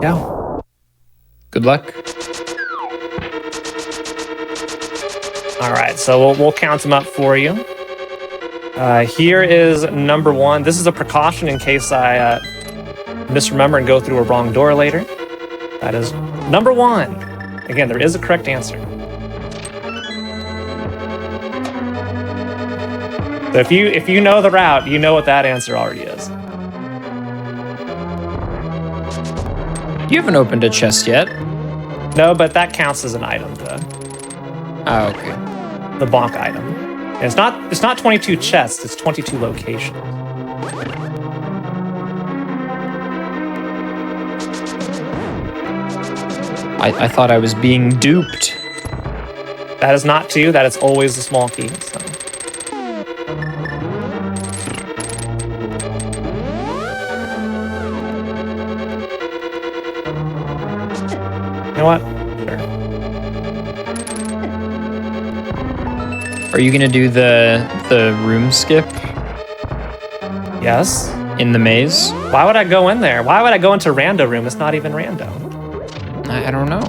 Yeah. Good luck. All right, so we'll count them up for you. Here is number 1. This is a precaution in case I misremember and go through a wrong door later. That is number 1. Again, there is a correct answer. So if you know the route, you know what that answer already is. You haven't opened a chest yet. No, but that counts as an item, the Oh, okay. bonk item. And it's not 22 chests, it's 22 locations. I thought I was being duped. That is not 2, that is always the small key. So. You know what? Sure. Are you gonna do the room skip Yes. in the maze? Why would I go in there? Why would I go into rando room? It's not even rando. I don't know.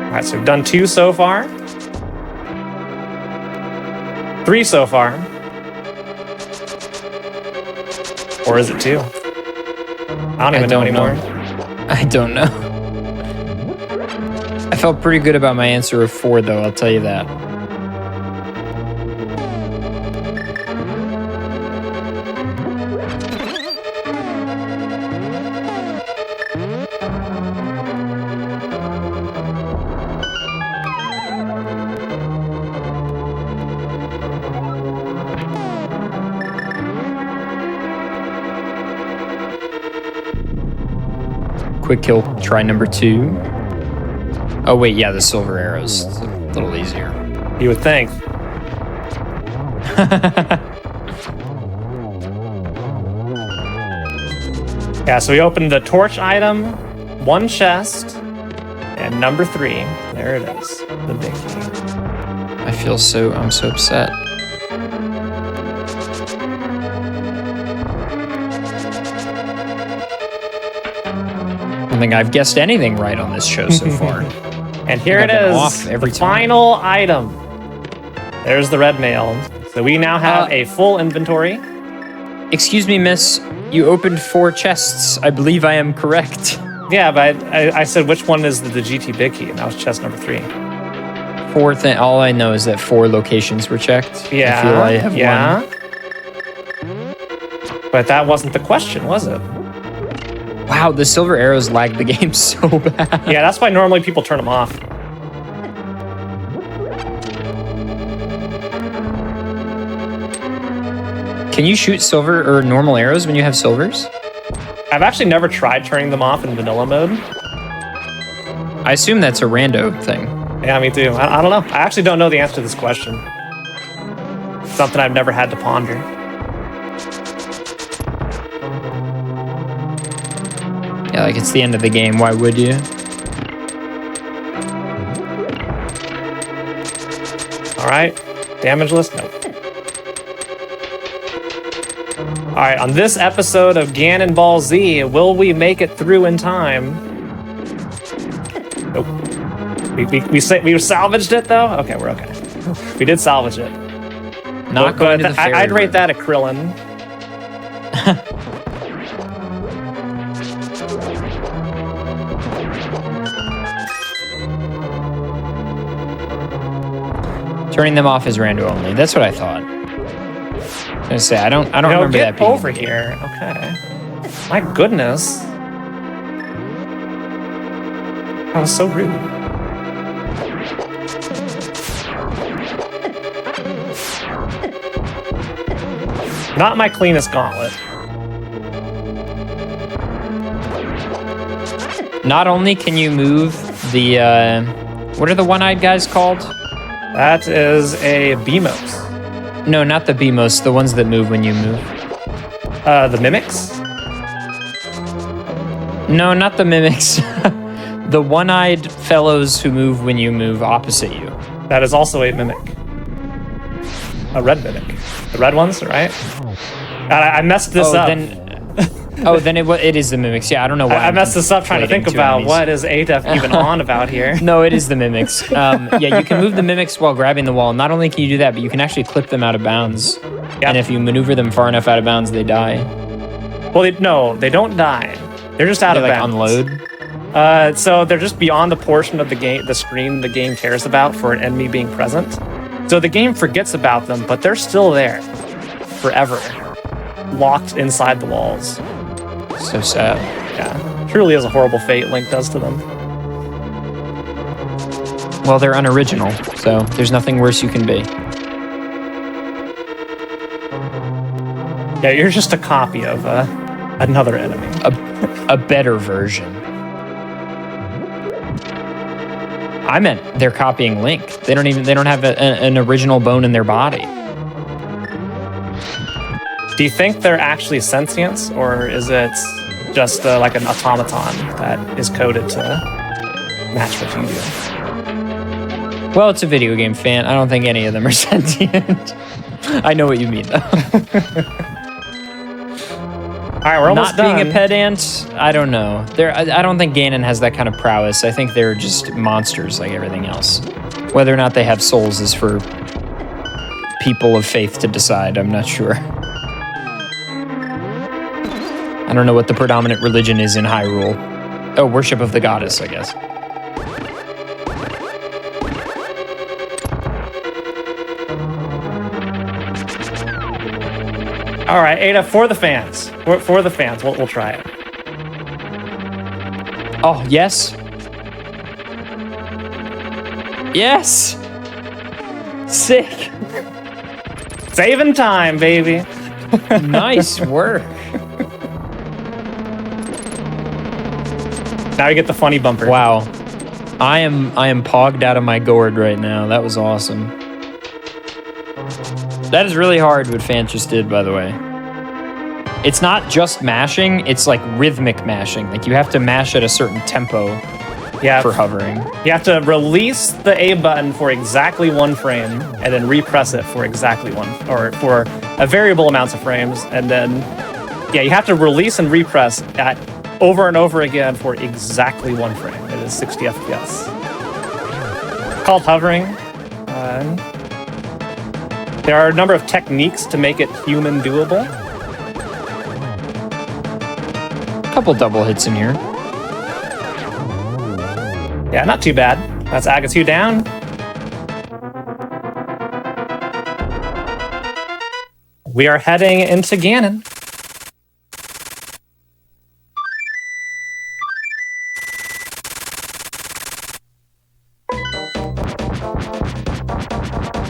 All right, so we've done 2 so far. 3 so far. Or is it 2? I don't even know anymore. I don't know. I felt pretty good about my answer of 4, though, I'll tell you that. Quick kill, try number 2. Oh wait, yeah, the silver arrows. It's a little easier. You would think. Yeah, so we opened the torch item, 1 chest, and number 3. There it is, the big key. I'm so upset. I don't think I've guessed anything right on this show so far. And here it I've been is, off every the time. final item. There's the red mail. So we now have a full inventory. Excuse me, miss. You opened 4 chests. I believe I am correct. Yeah, but I said which one is the GT big key, and that was chest number 3. 4th, and all I know is that 4 locations were checked. Yeah, I feel I have yeah. one. But that wasn't the question, was it? Wow, the silver arrows lagged the game so bad. Yeah, that's why normally people turn them off. Can you shoot silver or normal arrows when you have silvers? I've actually never tried turning them off in vanilla mode. I assume that's a rando thing. Yeah, me too. I don't know. I actually don't know the answer to this question. Something I've never had to ponder. Yeah, like it's the end of the game. Why would you? All right. Damage list? Nope. All right, on this episode of Ganon Ball Z, will we make it through in time? Nope. We salvaged it though? Okay, we're okay. We did salvage it. Not going to the fairy I'd rate room. that a Krillin. Turning them off is rando only. That's what I thought. I was gonna say I don't remember get that being over here. Okay. My goodness. That was so rude. Not my cleanest gauntlet. Not only can you move the what are the one-eyed guys called? That is a Beamos. No, not the Beamos, the ones that move when you move. The Mimics? No, not the mimics. The one-eyed fellows who move when you move opposite you. That is also a Mimic. A red Mimic. The red ones, right? God, I messed this up. Then it is the mimics. Yeah, I don't know why. I messed this up trying to think about what is ADEF even on about here. No, it is the mimics. Yeah, you can move the mimics while grabbing the wall. Not only can you do that, but you can actually clip them out of bounds. Yep. And if you maneuver them far enough out of bounds, they die. Well, no, they don't die. They're just out They of like bounds. unload. So they're just beyond the portion of the game, the screen the game cares about for an enemy being present. So the game forgets about them, but they're still there forever, locked inside the walls. So sad. Yeah, truly is a horrible fate Link does to them. Well, they're unoriginal, so there's nothing worse you can be. Yeah, you're just a copy of another enemy. A better version. I meant they're copying Link. They don't have an original bone in their body. Do you think they're actually sentient, or is it just like an automaton that is coded to match what you do? Well, it's a video game, fan. I don't think any of them are sentient. I know what you mean, though. All right, we're almost Not being done. a pedant, I don't know. I don't think Ganon has that kind of prowess. I think they're just monsters like everything else. Whether or not they have souls is for people of faith to decide. I'm not sure. I don't know what the predominant religion is in Hyrule. Oh, worship of the goddess, I guess. All right, Ada, for the fans. For the fans, we'll try it. Oh, yes. Yes. Sick. Saving time, baby. Nice work. Now we get the funny bumper. Wow. I am pogged out of my gourd right now. That was awesome. That is really hard what Fant just did, by the way. It's not just mashing, it's like rhythmic mashing. Like you have to mash at a certain tempo Yeah, for hovering. you have to release the A button for exactly 1 frame, and then repress it for exactly or for a variable amounts of frames, and then yeah, you have to release and repress at over and over again for exactly 1 frame. It is 60 FPS. It's called hovering. There are a number of techniques to make it human doable. Couple double hits in here. Yeah, not too bad. That's Agatu down. We are heading into Ganon.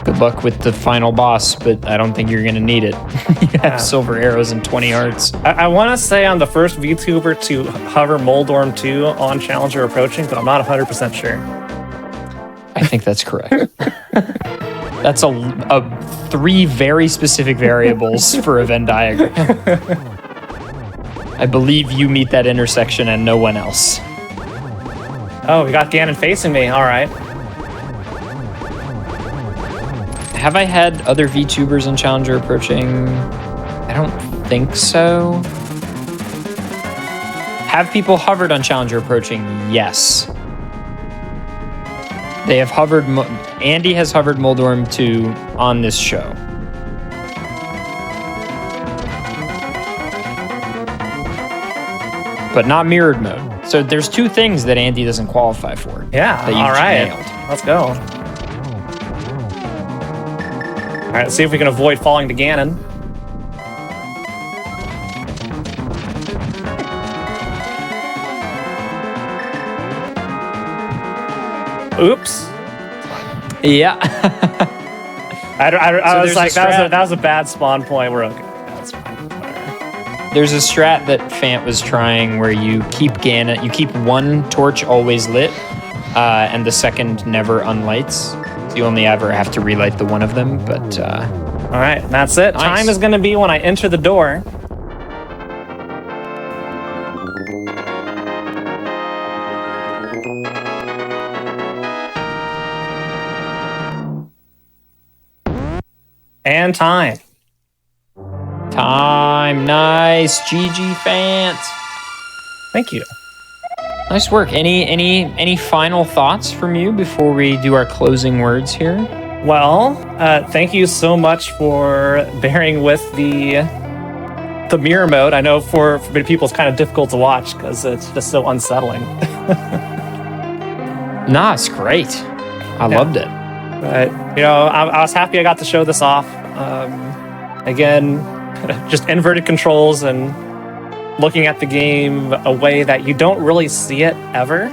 Good luck with the final boss, but I don't think you're gonna need it. You have silver arrows and 20 hearts. I want to say I'm the first VTuber to hover Moldorm 2 on Challenger approaching, but I'm not 100% sure. I think that's correct. That's a 3 very specific variables for a Venn diagram. I believe you meet that intersection and no one else. Oh, we got Ganon facing me. All right. Have I had other VTubers on Challenger approaching? I don't think so. Have people hovered on Challenger approaching? Yes. They have hovered. Andy has hovered Moldorm 2 on this show. But not mirrored mode. So there's 2 things that Andy doesn't qualify for. Yeah. That you All right. nailed. Let's go. All right. Let's see if we can avoid falling to Ganon. Oops. Yeah. I was there's like, a that strat. was a bad spawn point. We're okay. That's fine. Whatever. There's a strat that Fant was trying where you keep Ganon, you keep 1 torch always lit, and the second never unlights. You only ever have to relight the one of them, but All right. That's it. Nice. Time is going to be when I enter the door. And time. time. Nice. GG Fant. Thank you. Nice work. Any final thoughts from you before we do our closing words here? Well, thank you so much for bearing with the mirror mode. I know for many people it's kind of difficult to watch because it's just so unsettling. Nah, it's great. I loved it. But, I was happy I got to show this off. Again, just inverted controls and looking at the game a way that you don't really see it ever.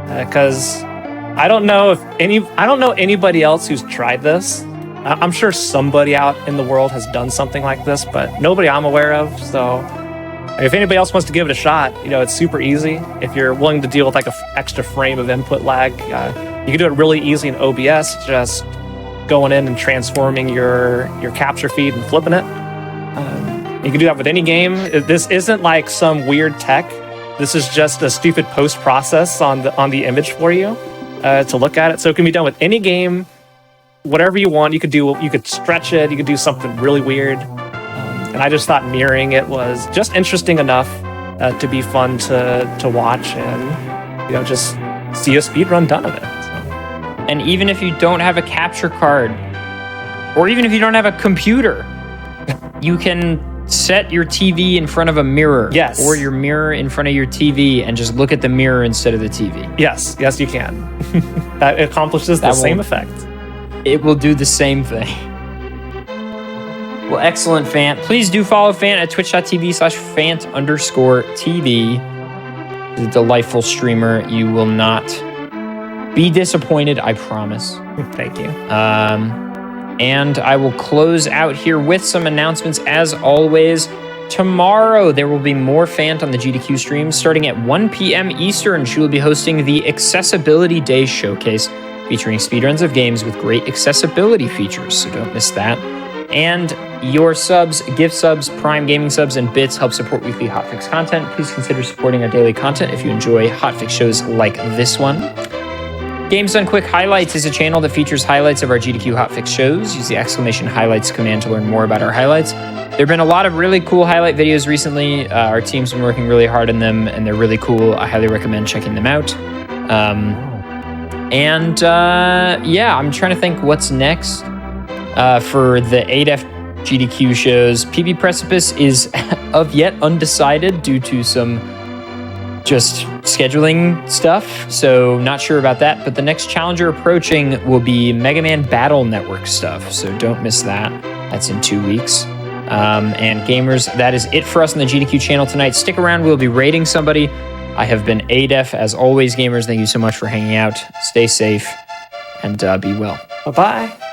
Because I don't know anybody else who's tried this. I'm sure somebody out in the world has done something like this, but nobody I'm aware of. So if anybody else wants to give it a shot, it's super easy. If you're willing to deal with like an extra frame of input lag, you can do it really easy in OBS, just going in and transforming your capture feed and flipping it. You can do that with any game. This isn't like some weird tech. This is just a stupid post process on the image for you to look at it. So it can be done with any game, whatever you want. You could stretch it. You could do something really weird. And I just thought mirroring it was just interesting enough to be fun to watch and just see a speedrun done of it. So. And even if you don't have a capture card, or even if you don't have a computer, you can set your TV in front of a mirror. Yes. Or your mirror in front of your TV and just look at the mirror instead of the TV. Yes, you can. That accomplishes the same effect. It will do the same thing. Well, excellent, Fant. Please do follow Fant at twitch.tv/Fant_TV. He's a delightful streamer. You will not be disappointed, I promise. Thank you. And I will close out here with some announcements as always. Tomorrow, there will be more Fant on the GDQ stream starting at 1 p.m. Eastern. She will be hosting the Accessibility Day Showcase, featuring speedruns of games with great accessibility features, so don't miss that. And your subs, gift subs, Prime Gaming subs, and bits help support weekly Hotfix content. Please consider supporting our daily content if you enjoy Hotfix shows like this one. Games Done Quick Highlights is a channel that features highlights of our GDQ Hotfix shows. Use the !highlights command to learn more about our highlights. There have been a lot of really cool highlight videos recently. Our team's been working really hard on them, and they're really cool. I highly recommend checking them out. Yeah, I'm trying to think what's next for the 8F GDQ shows. PB Precipice is of yet undecided due to some just scheduling stuff, so not sure about that. But the next challenger approaching will be Mega Man Battle Network stuff, so don't miss that. That's in 2 weeks. And gamers, that is it for us on the GDQ channel tonight. Stick around, we'll be rating somebody. I have been ADEF as always, gamers. Thank you so much for hanging out. Stay safe and be well. Bye-bye.